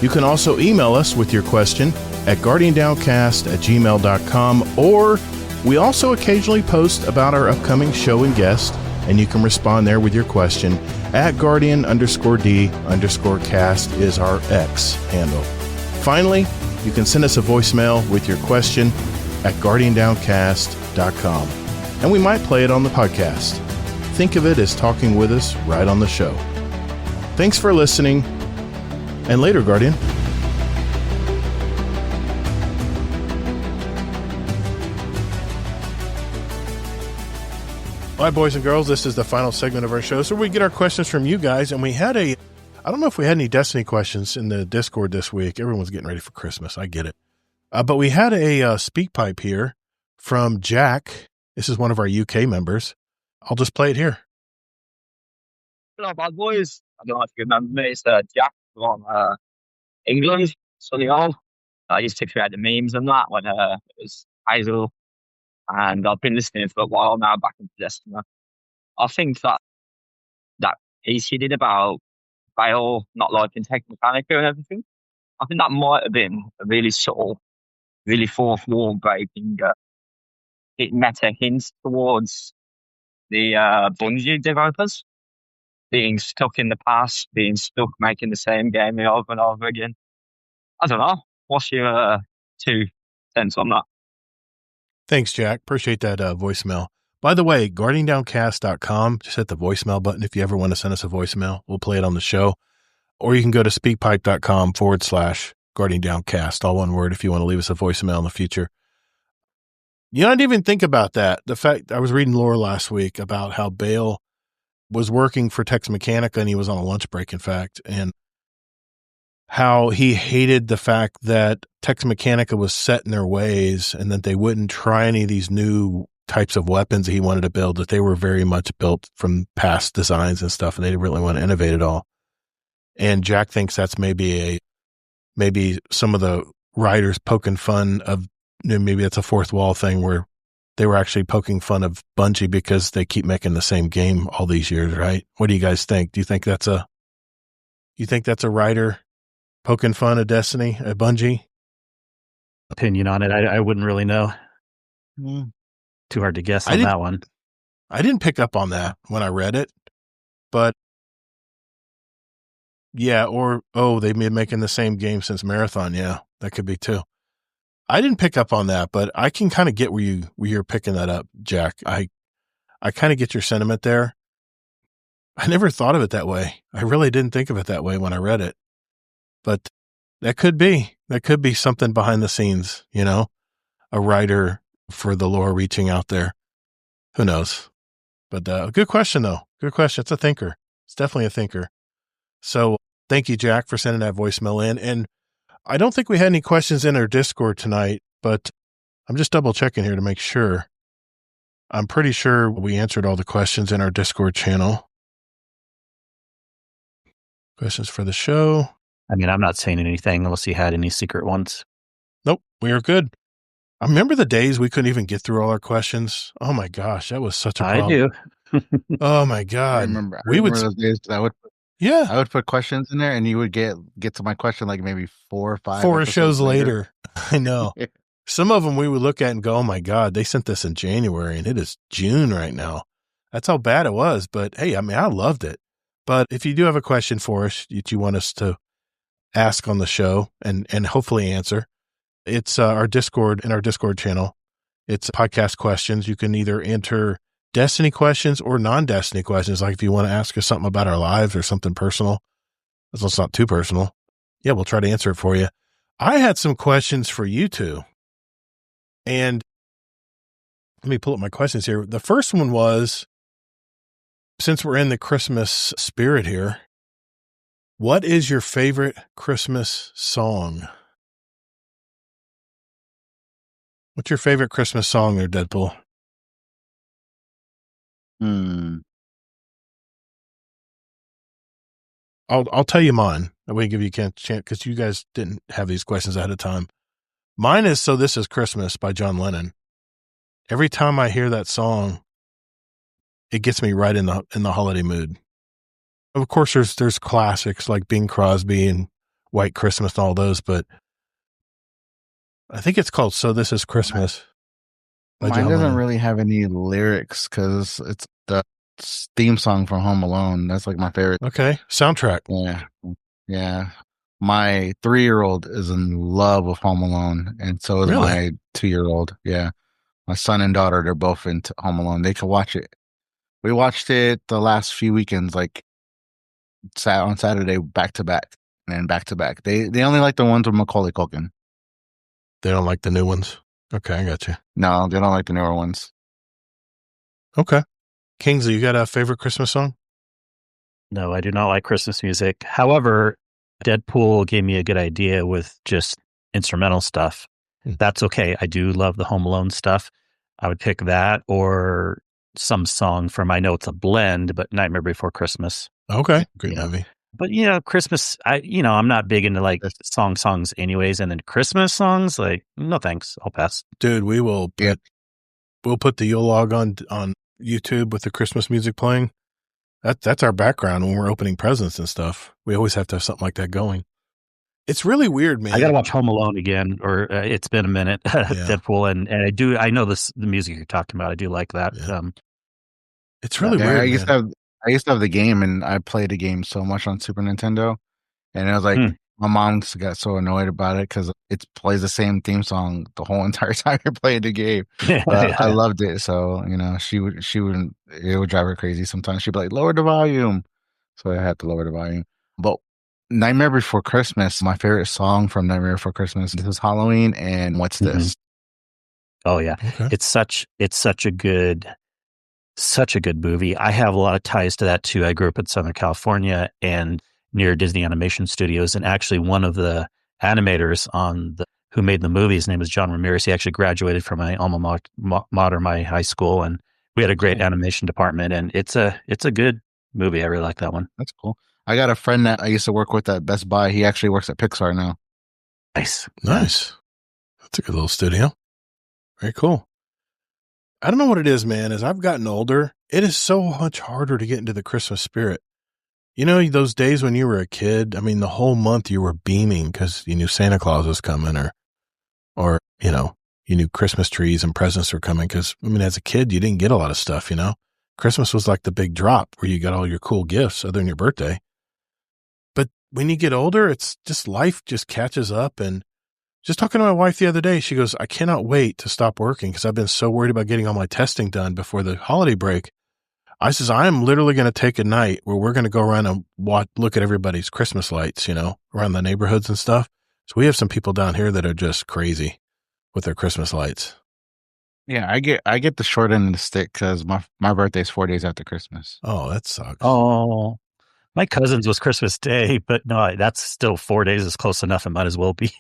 You can also email us with your question at guardiandowncast@gmail.com, or we also occasionally post about our upcoming show and guest, and you can respond there with your question at Guardian_D_cast is our X handle. Finally, you can send us a voicemail with your question at guardiandowncast.com, and we might play it on the podcast. Think of it as talking with us right on the show. Thanks for listening, and later, Guardian. All right, boys and girls, this is the final segment of our show. So we get our questions from you guys, and we had I don't know if we had any Destiny questions in the Discord this week. Everyone's getting ready for Christmas. I get it. But we had a speak pipe here from Jack. This is one of our UK members. I'll just play it here. Hello, bad boys. I don't know if you remember me. It's Jack from England, Sunny Hall. I used to create the memes and that when it was high school. And I've been listening for a while now, back into Destiny. I think that piece he did about Bale not liking Technicanica and everything, I think that might have been a really subtle, really fourth wall breaking meta hints towards the Bungie developers being stuck in the past, being stuck making the same game over and over again. I don't know. What's your 2 cents on that? Thanks, Jack. Appreciate that voicemail. By the way, guardiandowncast.com, just hit the voicemail button if you ever want to send us a voicemail. We'll play it on the show. Or you can go to speakpipe.com/guardiandowncast, all one word, if you want to leave us a voicemail in the future. You know, I didn't even think about that. The fact I was reading lore last week about how Bale was working for Tex Mechanica, and he was on a lunch break, in fact, and how he hated the fact that Tex Mechanica was set in their ways and that they wouldn't try any of these new types of weapons that he wanted to build, that they were very much built from past designs and stuff, and they didn't really want to innovate at all. And Jack thinks that's maybe some of the writers poking fun of, maybe it's a fourth wall thing where they were actually poking fun of Bungie because they keep making the same game all these years, right? What do you guys think? Do you think that's a writer poking fun of Destiny, at Bungie? Opinion on it, I wouldn't really know. Too hard to guess on that one. I didn't pick up on that when I read it, but yeah, or, they've been making the same game since Marathon. Yeah, that could be too. I didn't pick up on that, but I can kind of get where you're picking that up, Jack. I kind of get your sentiment there. I never thought of it that way. I really didn't think of it that way when I read it. But that could be something behind the scenes, a writer for the lore reaching out there. Who knows? But good question, though. Good question. It's a thinker. It's definitely a thinker. So thank you, Jack, for sending that voicemail in. And I don't think we had any questions in our Discord tonight, but I'm just double checking here to make sure. I'm pretty sure we answered all the questions in our Discord channel. Questions for the show. I mean, I'm not saying anything unless you had any secret ones. Nope, we are good. I remember the days we couldn't even get through all our questions. Oh my gosh, that was such a problem. I do. Oh my God. I remember those days. I would put Yeah. I would put questions in there, and you would get to my question like maybe 4 or 5 4 shows later. I know. Some of them we would look at and go, oh my God, they sent this in January and it is June right now. That's how bad it was. But hey, I mean, I loved it. But if you do have a question for us that you want us to ask on the show and hopefully answer, it's our Discord channel. It's podcast questions. You can either enter Destiny questions or non-Destiny questions. Like if you want to ask us something about our lives or something personal, as long as it's not too personal. Yeah, we'll try to answer it for you. I had some questions for you two. And let me pull up my questions here. The first one was, since we're in the Christmas spirit here, what is your favorite Christmas song? What's your favorite Christmas song there, Deadpool? I'll tell you mine. That way, give you a chance because you guys didn't have these questions ahead of time. Mine is "So This Is Christmas" by John Lennon. Every time I hear that song, it gets me right in the holiday mood. Of course, there's classics like Bing Crosby and White Christmas and all those, but I think it's called "So This Is Christmas." Mine doesn't really have any lyrics because it's the theme song from Home Alone. That's like my favorite. Okay, soundtrack. Yeah. My 3-year-old is in love with Home Alone, and so is my 2-year-old. Yeah, my son and daughter, they're both into Home Alone. They can watch it. We watched it the last few weekends, like on Saturday, back to back, and back to back. They only like the ones with Macaulay Culkin. They don't like the new ones. Okay, I got you. No, they don't like the newer ones. Okay. Kingsley, you got a favorite Christmas song? No, I do not like Christmas music. However, Deadpool gave me a good idea with just instrumental stuff. That's okay. I do love the Home Alone stuff. I would pick that or some song from, I know it's a blend, but Nightmare Before Christmas. Okay. Great movie. But, Christmas, I'm not big into like songs anyways. And then Christmas songs, like, no thanks. I'll pass. Dude, we'll put the Yule log on YouTube with the Christmas music playing. That's our background when we're opening presents and stuff. We always have to have something like that going. It's really weird, man. I got to watch Home Alone again, or it's been a minute. Deadpool, and I know the music you're talking about. I do like that. Yeah. It's really weird. I used to have the game, and I played the game so much on Super Nintendo, and it was like my mom got so annoyed about it because it plays the same theme song the whole entire time you're playing the game. But I loved it, so she wouldn't. It would drive her crazy sometimes. She'd be like, "Lower the volume," so I had to lower the volume. But Nightmare Before Christmas, my favorite song from Nightmare Before Christmas. This is Halloween, and What's This? Oh yeah, okay. It's such a good movie. I have a lot of ties to that too. I grew up in Southern California and near Disney Animation Studios, and actually one of the animators who made the movie, his name is John Ramirez. He actually graduated from my alma mater, my high school, and we had a great animation department. And it's a good movie. I really like that one. That's cool. I got a friend that I used to work with at Best Buy. He actually works at Pixar now. Nice. That's a good little studio. Very cool. I don't know what it is, man. As I've gotten older, it is so much harder to get into the Christmas spirit. Those days when you were a kid, I mean, the whole month you were beaming because you knew Santa Claus was coming or you knew Christmas trees and presents were coming because, as a kid, you didn't get a lot of stuff, Christmas was like the big drop where you got all your cool gifts other than your birthday. But when you get older, it's just life just catches up. And just talking to my wife the other day, she goes, I cannot wait to stop working because I've been so worried about getting all my testing done before the holiday break. I says, I am literally going to take a night where we're going to go around and look at everybody's Christmas lights, around the neighborhoods and stuff. So we have some people down here that are just crazy with their Christmas lights. Yeah, I get the short end of the stick because my birthday's 4 days after Christmas. Oh, that sucks. Oh, my cousin's was Christmas Day, but no, that's still 4 days is close enough. It might as well be.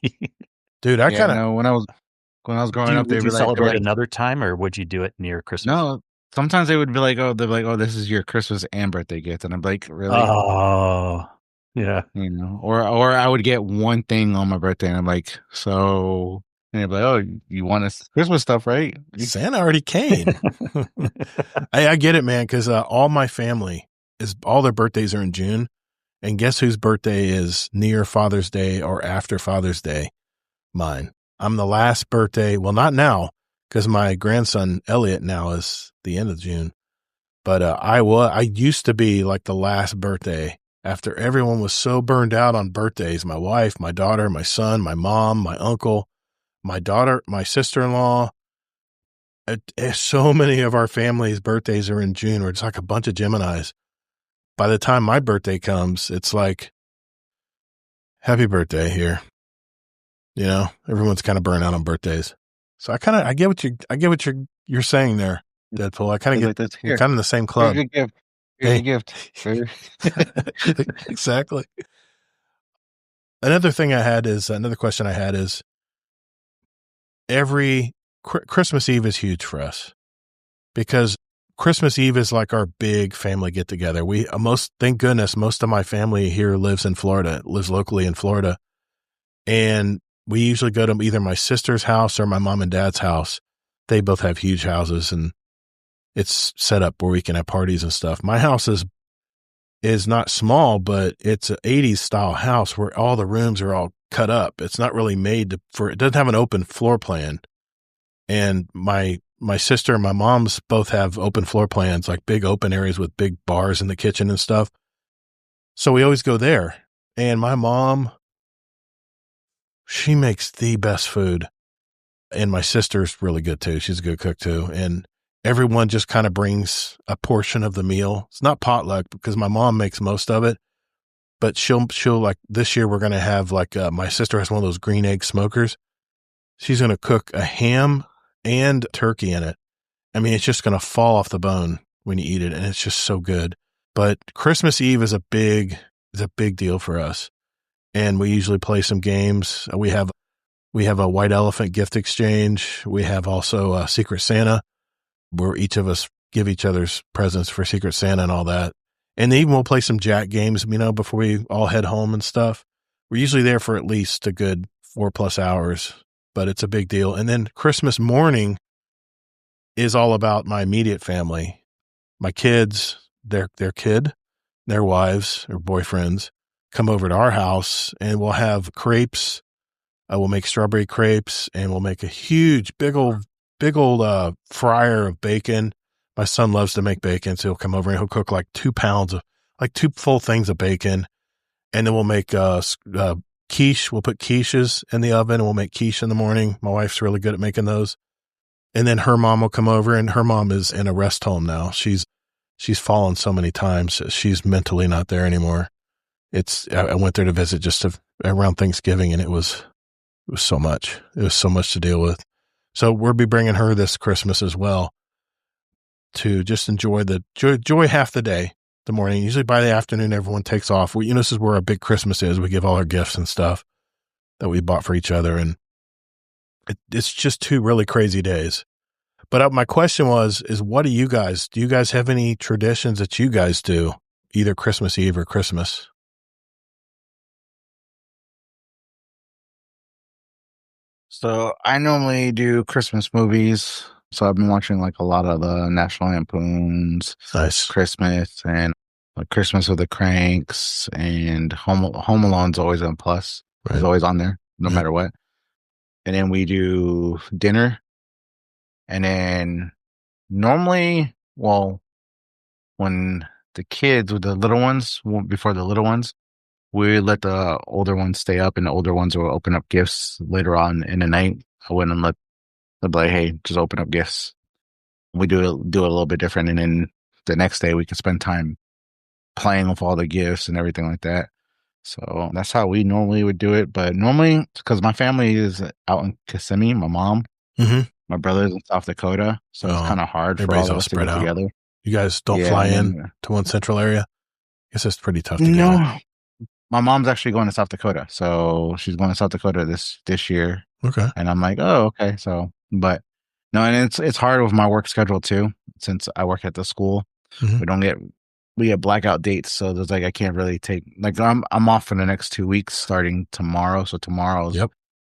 Dude, I kind of when I was growing up, would you celebrate another time, or would you do it near Christmas? No, sometimes they would be like, oh, this is your Christmas and birthday gift, and I'm like, really? Oh, yeah. Or I would get one thing on my birthday, and I'm like, so. And they'd be like, oh, you want Christmas stuff, right? Santa already came. I get it, man, because all my family all their birthdays are in June. And guess whose birthday is near Father's Day or after Father's Day? Mine. I'm the last birthday. Well, not now, because my grandson Elliot now is the end of June. But I used to be like the last birthday after everyone was so burned out on birthdays. My wife, my daughter, my son, my mom, my uncle, my daughter, my sister-in-law. So many of our family's birthdays are in June. We're just like a bunch of Geminis. By the time my birthday comes, it's like, happy birthday here. You know, everyone's kind of burnt out on birthdays. So I get what you're saying there, Deadpool. I kind of get like we're kind of in the same club. Here's your gift. Here's your gift. Exactly. Another question I had is every Christmas Eve is huge for us because Christmas Eve is like our big family get together. Thank goodness, most of my family here lives locally in Florida. And we usually go to either my sister's house or my mom and dad's house. They both have huge houses and it's set up where we can have parties and stuff. My house is not small, but it's an 80s style house where all the rooms are all cut up. It's not really made it doesn't have an open floor plan. And my sister and my mom's both have open floor plans, like big open areas with big bars in the kitchen and stuff. So we always go there. And my mom, she makes the best food. And my sister's really good too. She's a good cook too. And everyone just kind of brings a portion of the meal. It's not potluck because my mom makes most of it, but she'll like this year we're going to have like, my sister has one of those green egg smokers. She's going to cook a ham and turkey in it. I mean, it's just going to fall off the bone when you eat it. And it's just so good. But Christmas Eve is a big deal for us. And we usually play some games. We have a white elephant gift exchange. We have also a Secret Santa where each of us give each other's presents for Secret Santa and all that. And even we'll play some Jack games, before we all head home and stuff. We're usually there for at least a good 4+ hours, but it's a big deal. And then Christmas morning is all about my immediate family, my kids, their wives or boyfriends come over to our house and we'll have crepes. We'll make strawberry crepes and we'll make a huge, big old fryer of bacon. My son loves to make bacon. So he'll come over and he'll cook like 2 pounds of, like 2 full things of bacon. And then we'll make, quiche. We'll put quiches in the oven and we'll make quiche in the morning. My wife's really good at making those. And then her mom will come over and her mom is in a rest home now. She's fallen so many times. She's mentally not there anymore. I went there to visit just around Thanksgiving and it was so much. It was so much to deal with. So we'll be bringing her this Christmas as well to just enjoy half the day, the morning. Usually by the afternoon, everyone takes off. This is where our big Christmas is. We give all our gifts and stuff that we bought for each other. And it's just 2 really crazy days. But my question is what do you guys have any traditions that you guys do either Christmas Eve or Christmas? So I normally do Christmas movies. So I've been watching like a lot of the National Lampoons, nice Christmas, and like Christmas with the Cranks, and Home Alone's always on Plus. Right. It's always on there, no matter what. And then we do dinner. And then normally, when the kids with the little ones, before the little ones, we let the older ones stay up and the older ones will open up gifts later on in the night. I wouldn't let them be like, hey, just open up gifts. We do it a little bit different. And then the next day we can spend time playing with all the gifts and everything like that. So that's how we normally would do it. But normally, because my family is out in Kissimmee, my mom, my brother's in South Dakota. So it's kind of hard for all of us to get together. You guys don't fly in to one central area? I guess it's pretty tough to get in. My mom's actually going to South Dakota. So she's going to South Dakota this year. Okay. And I'm like, oh, okay. So, but no, and it's hard with my work schedule too, since I work at the school. We get blackout dates. So there's like, I can't really take, like I'm off for the next 2 weeks starting tomorrow. So tomorrow's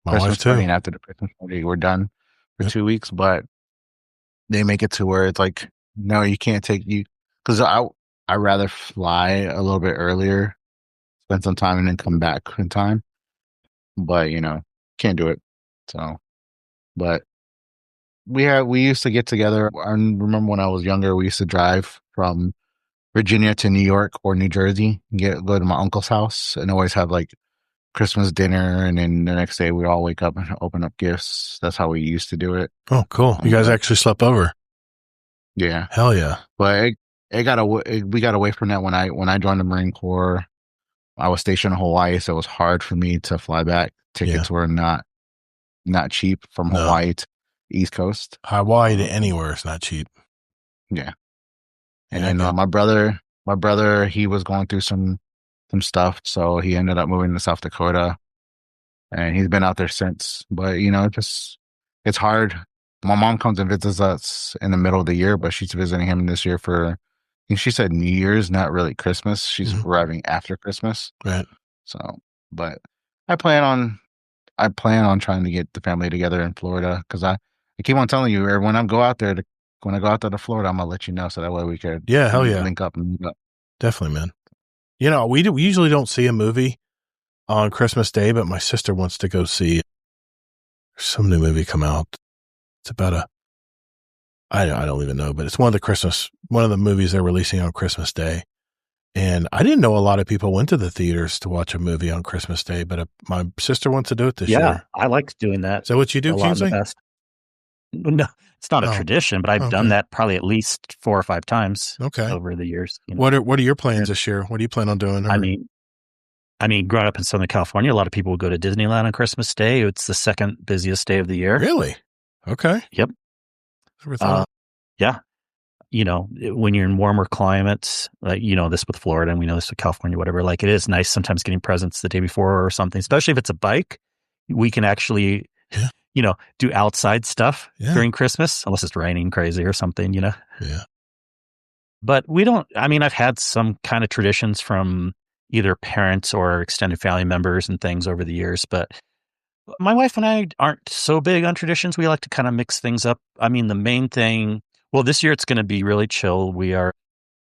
Christmas party, and after the Christmas party, we're done for 2 weeks, but they make it to where it's like, no, you can't take you, because I rather fly a little bit earlier spend some time and then come back in time. But, can't do it. So, but we used to get together. I remember when I was younger, we used to drive from Virginia to New York or New Jersey and go to my uncle's house and always have like Christmas dinner. And then the next day we all wake up and open up gifts. That's how we used to do it. Oh, cool. You guys actually slept over. Yeah. Hell yeah. But we got away from that when I joined the Marine Corps. I was stationed in Hawaii, so it was hard for me to fly back. Tickets were not cheap from Hawaii to East Coast. Hawaii to anywhere is not cheap. Yeah. And then my brother, he was going through some stuff, so he ended up moving to South Dakota, and he's been out there since. But it's hard. My mom comes and visits us in the middle of the year, but she's visiting him this year for, I think she said New Year's, not really Christmas. She's arriving after Christmas. Right. So, but I plan on trying to get the family together in Florida, because I keep on telling you, when I go out there to Florida, I'm gonna let you know, so that way we could link up and meet up. Definitely, man. We usually don't see a movie on Christmas Day, but my sister wants to go see some new movie come out. It's about I don't even know, but it's one of the movies they're releasing on Christmas Day. And I didn't know a lot of people went to the theaters to watch a movie on Christmas Day, but my sister wants to do it this year. Yeah, I like doing that. Is that what you do, Kingsley? No, it's not a tradition, but I've done that probably at least 4 or 5 times over the years. What are your plans this year? What do you plan on doing? I mean, growing up in Southern California, a lot of people would go to Disneyland on Christmas Day. It's the second busiest day of the year. Really? Okay. Yep. Never thought. Yeah. When you're in warmer climates, like, this with Florida, and we know this with California, whatever, like, it is nice sometimes getting presents the day before or something, especially if it's a bike. We can actually, do outside stuff during Christmas, unless it's raining crazy or something, Yeah. But I've had some kind of traditions from either parents or extended family members and things over the years, but my wife and I aren't so big on traditions. We like to kind of mix things up. I mean, the main thing, this year it's going to be really chill. We are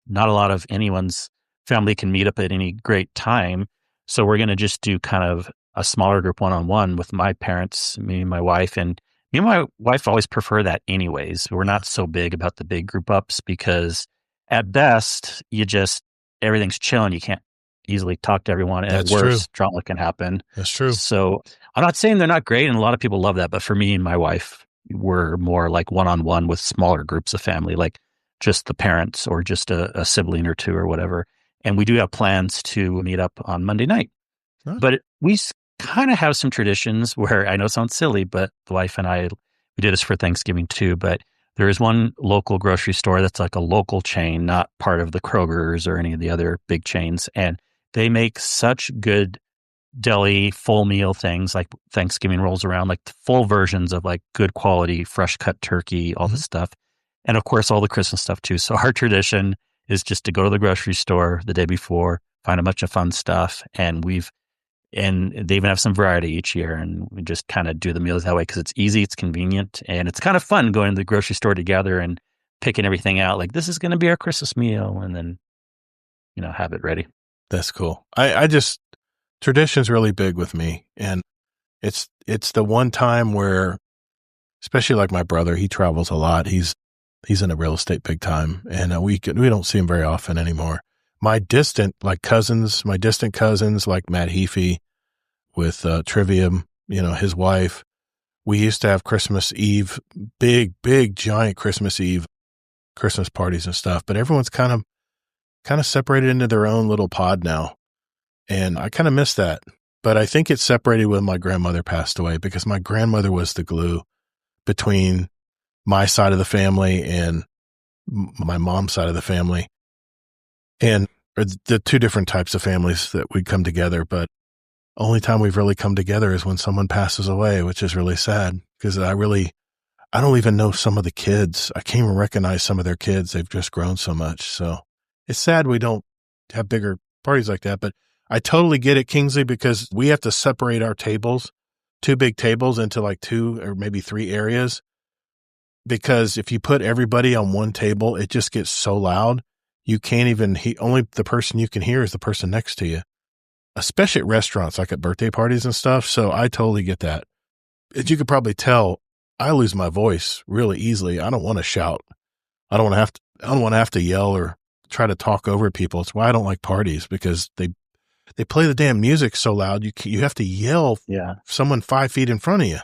not a lot of anyone's family can meet up at any great time. So we're going to just do kind of a smaller group one-on-one with my parents, me and my wife. And me and my wife always prefer that anyways. We're not so big about the big group ups because at best, everything's chilling. You can't easily talk to everyone. And at worst, drama can happen. That's true. So I'm not saying they're not great, and a lot of people love that. But for me and my wife, we're more like one-on-one with smaller groups of family, like just the parents or just a sibling or two or whatever. And we do have plans to meet up on Monday night. Huh. But we kind of have some traditions where, I know it sounds silly, but the wife and I, we did this for Thanksgiving too, but there is one local grocery store that's like a local chain, not part of the Kroger's or any of the other big chains. And they make such good deli full meal things, like Thanksgiving rolls around, like full versions of like good quality, fresh cut turkey, all this stuff. And of course, all the Christmas stuff too. So our tradition is just to go to the grocery store the day before, find a bunch of fun stuff. And they even have some variety each year. And we just kind of do the meals that way because it's easy, it's convenient, and it's kind of fun going to the grocery store together and picking everything out. Like, this is going to be our Christmas meal, and then, have it ready. That's cool. Tradition's really big with me. And it's the one time where, especially like my brother, he travels a lot. He's in a real estate big time, and we don't see him very often anymore. My distant cousins, like Matt Heafy with Trivium, his wife, we used to have Christmas Eve, big, giant Christmas Eve, Christmas parties and stuff. But everyone's kind of separated into their own little pod now. And I kind of miss that. But I think it's separated when my grandmother passed away, because my grandmother was the glue between my side of the family and my mom's side of the family. And the two different types of families that we come together. But only time we've really come together is when someone passes away, which is really sad, because I don't even know some of the kids. I can't even recognize some of their kids. They've just grown so much. So it's sad we don't have bigger parties like that. But I totally get it, Kingsley, because we have to separate our tables, 2 big tables, into like 2 or maybe 3 areas. Because if you put everybody on one table, it just gets so loud. You can't even, only the person you can hear is the person next to you. especially at restaurants, like at birthday parties and stuff. So I totally get that. As you could probably tell, I lose my voice really easily. I don't want to shout. I don't want to have to yell or try to talk over people. It's why I don't like parties, because they play the damn music so loud. You have to yell. Yeah. Someone 5 feet in front of you.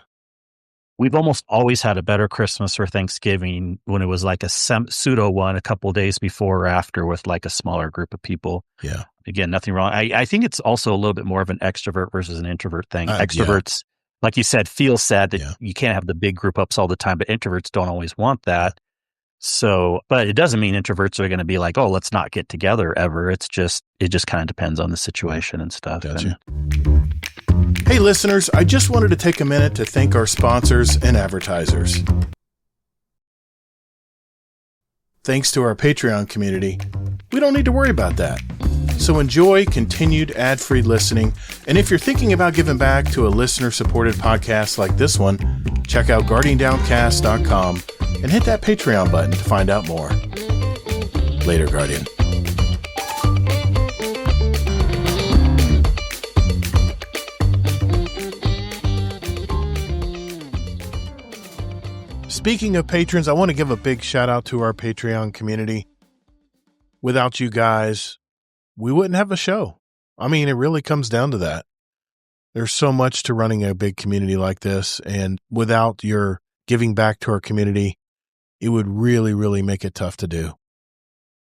We've almost always had a better Christmas or Thanksgiving when it was like a pseudo one a couple of days before or after with like a smaller group of people. Yeah. Again, nothing wrong. I think it's also a little bit more of an extrovert versus an introvert thing. Extroverts, like you said, feel sad that you can't have the big group ups all the time, but introverts don't always want that. So, but it doesn't mean introverts are going to be like, oh, let's not get together ever. It just kind of depends on the situation and stuff. Gotcha. Hey, listeners, I just wanted to take a minute to thank our sponsors and advertisers. Thanks to our Patreon community, we don't need to worry about that. So enjoy continued ad-free listening. And if you're thinking about giving back to a listener-supported podcast like this one, check out GuardianDownCast.com and hit that Patreon button to find out more. Later, Guardian. Speaking of patrons, I want to give a big shout out to our Patreon community. Without you guys, we wouldn't have a show. I mean, it really comes down to that. There's so much to running a big community like this, and without your giving back to our community, it would really, really make it tough to do.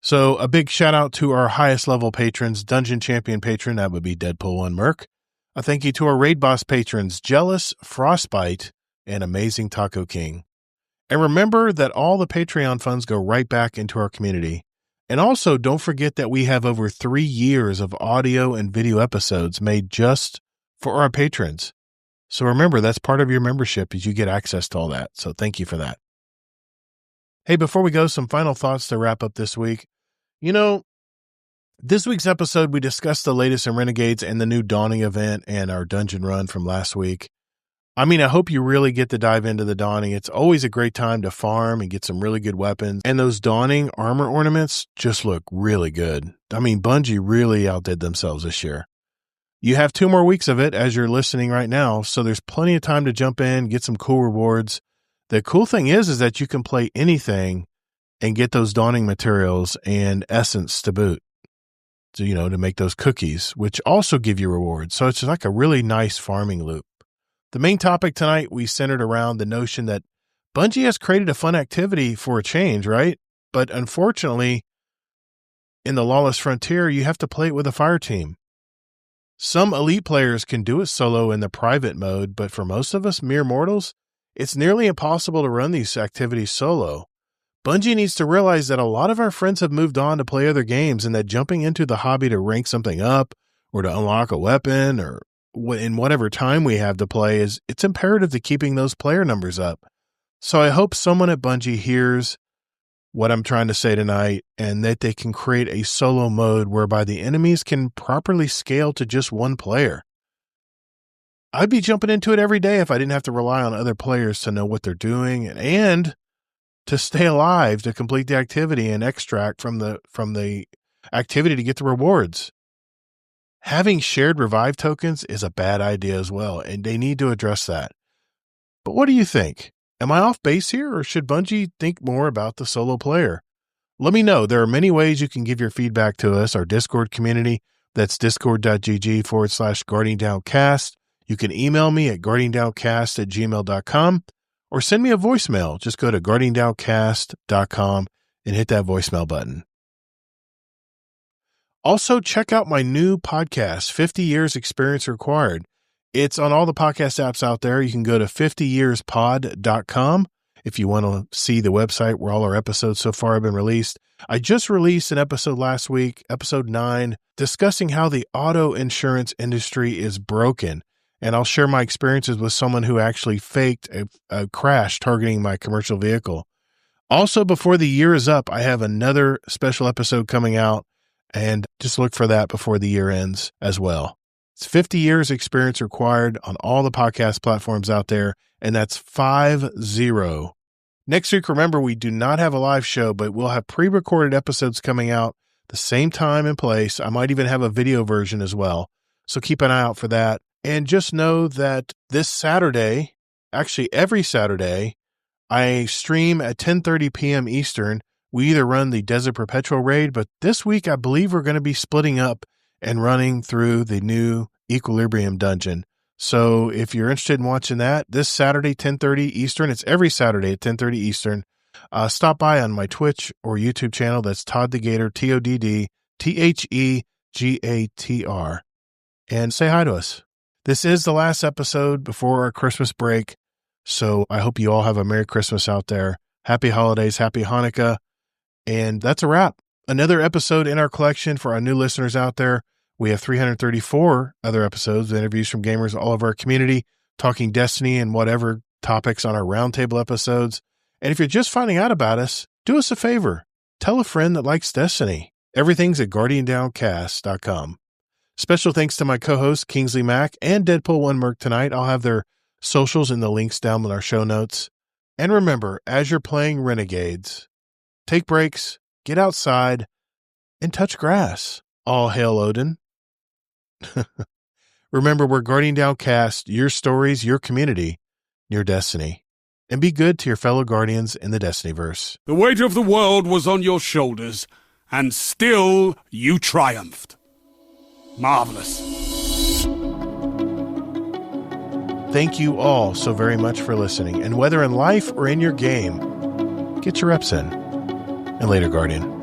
So a big shout out to our highest level patrons, Dungeon Champion patron, that would be Deadpool1 Merc. A thank you to our Raid Boss patrons, Jealous, Frostbite, and Amazing Taco King. And remember that all the Patreon funds go right back into our community. And also, don't forget that we have over 3 years of audio and video episodes made just for our patrons. So remember, that's part of your membership, is you get access to all that. So thank you for that. Hey, before we go, some final thoughts to wrap up this week. You know, this week's episode, we discussed the latest in Renegades and the new Dawning event and our dungeon run from last week. I mean, I hope you really get to dive into the Dawning. It's always a great time to farm and get some really good weapons. And those Dawning armor ornaments just look really good. I mean, Bungie really outdid themselves this year. You have 2 more weeks of it as you're listening right now, so there's plenty of time to jump in, get some cool rewards. The cool thing is that you can play anything and get those Dawning materials and essence to boot. So, to make those cookies, which also give you rewards. So it's like a really nice farming loop. The main topic tonight, we centered around the notion that Bungie has created a fun activity for a change, right? But unfortunately, in the Lawless Frontier, you have to play it with a fire team. Some elite players can do it solo in the private mode, but for most of us mere mortals, it's nearly impossible to run these activities solo. Bungie needs to realize that a lot of our friends have moved on to play other games, and that jumping into the hobby to rank something up or to unlock a weapon or in whatever time we have to play, it's imperative to keeping those player numbers up. So I hope someone at Bungie hears what I'm trying to say tonight, and that they can create a solo mode whereby the enemies can properly scale to just 1 player. I'd be jumping into it every day if I didn't have to rely on other players to know what they're doing and to stay alive to complete the activity and extract from the activity to get the rewards. Having shared revive tokens is a bad idea as well, and they need to address that. But what do you think? Am I off base here, or should Bungie think more about the solo player? Let me know. There are many ways you can give your feedback to us. Our Discord community, that's discord.gg/GuardianDownCast. You can email me at guardiandowncast@gmail.com or send me a voicemail. Just go to guardiandowncast.com and hit that voicemail button. Also, check out my new podcast, 50 Years Experience Required. It's on all the podcast apps out there. You can go to 50yearspod.com if you want to see the website where all our episodes so far have been released. I just released an episode last week, episode 9, discussing how the auto insurance industry is broken. And I'll share my experiences with someone who actually faked a crash targeting my commercial vehicle. Also, before the year is up, I have another special episode coming out, and just look for that before the year ends as well. It's 50 Years Experience Required on all the podcast platforms out there, and that's 50. Next week, remember, we do not have a live show, but we'll have pre-recorded episodes coming out the same time and place. I might even have a video version as well. So keep an eye out for that. And just know that this Saturday, actually every Saturday, I stream at 10:30 p.m. Eastern. We either run the Desert Perpetual raid, but this week I believe we're going to be splitting up and running through the new Equilibrium dungeon. So if you're interested in watching that, this Saturday, 10:30 Eastern, it's every Saturday at 10:30 Eastern, stop by on my Twitch or YouTube channel. That's Todd the Gator, TODDTHEGATR, and say hi to us. This is the last episode before our Christmas break, so I hope you all have a Merry Christmas out there. Happy holidays, happy Hanukkah, and that's a wrap. Another episode in our collection for our new listeners out there. We have 334 other episodes, interviews from gamers all over our community, talking Destiny and whatever topics on our roundtable episodes. And if you're just finding out about us, do us a favor. Tell a friend that likes Destiny. Everything's at guardiandowncast.com. Special thanks to my co-hosts, Kingsley Mack and Deadpool1Merc tonight. I'll have their socials in the links down in our show notes. And remember, as you're playing Renegades, take breaks, get outside, and touch grass. All hail Odin. Remember, we're Guardian Downcast, your stories, your community, your destiny. And be good to your fellow Guardians in the Destinyverse. The weight of the world was on your shoulders, and still you triumphed. Marvelous. Thank you all so very much for listening. And whether in life or in your game, get your reps in. And later, Guardian.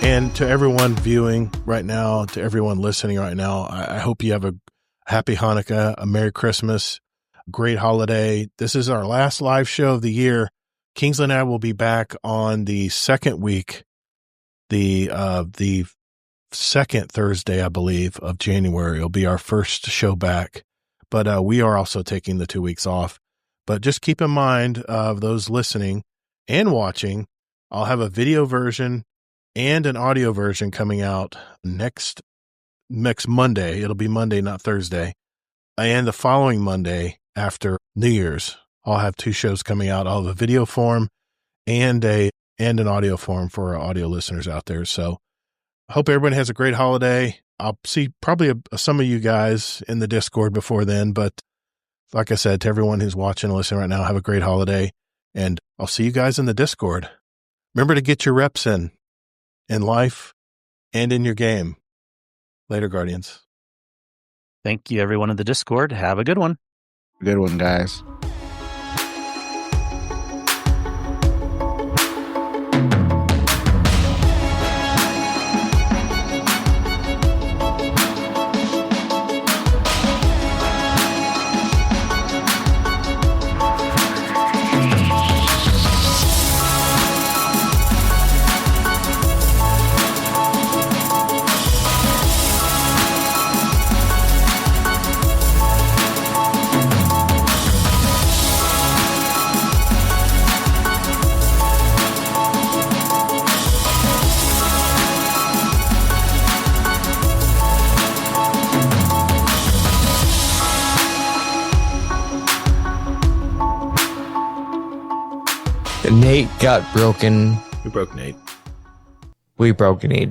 And to everyone viewing right now, to everyone listening right now, I hope you have a happy Hanukkah, a Merry Christmas, a great holiday. This is our last live show of the year. Kingsley and I will be back on the second week, the second Thursday, I believe, of January. It'll be our first show back, but we are also taking the 2 weeks off. But just keep in mind of those listening and watching, I'll have a video version and an audio version coming out next Monday. It'll be Monday, not Thursday. And the following Monday after New Year's, I'll have 2 shows coming out. I'll have a video form and an audio form for our audio listeners out there. So I hope everyone has a great holiday. I'll see probably some of you guys in the Discord before then, but like I said, to everyone who's watching and listening right now, have a great holiday, and I'll see you guys in the Discord. Remember to get your reps in life and in your game. Later, Guardians. Thank you, everyone in the Discord. Have a good one. Good one, guys. Nate got broken. We broke Nate. We broke Nate.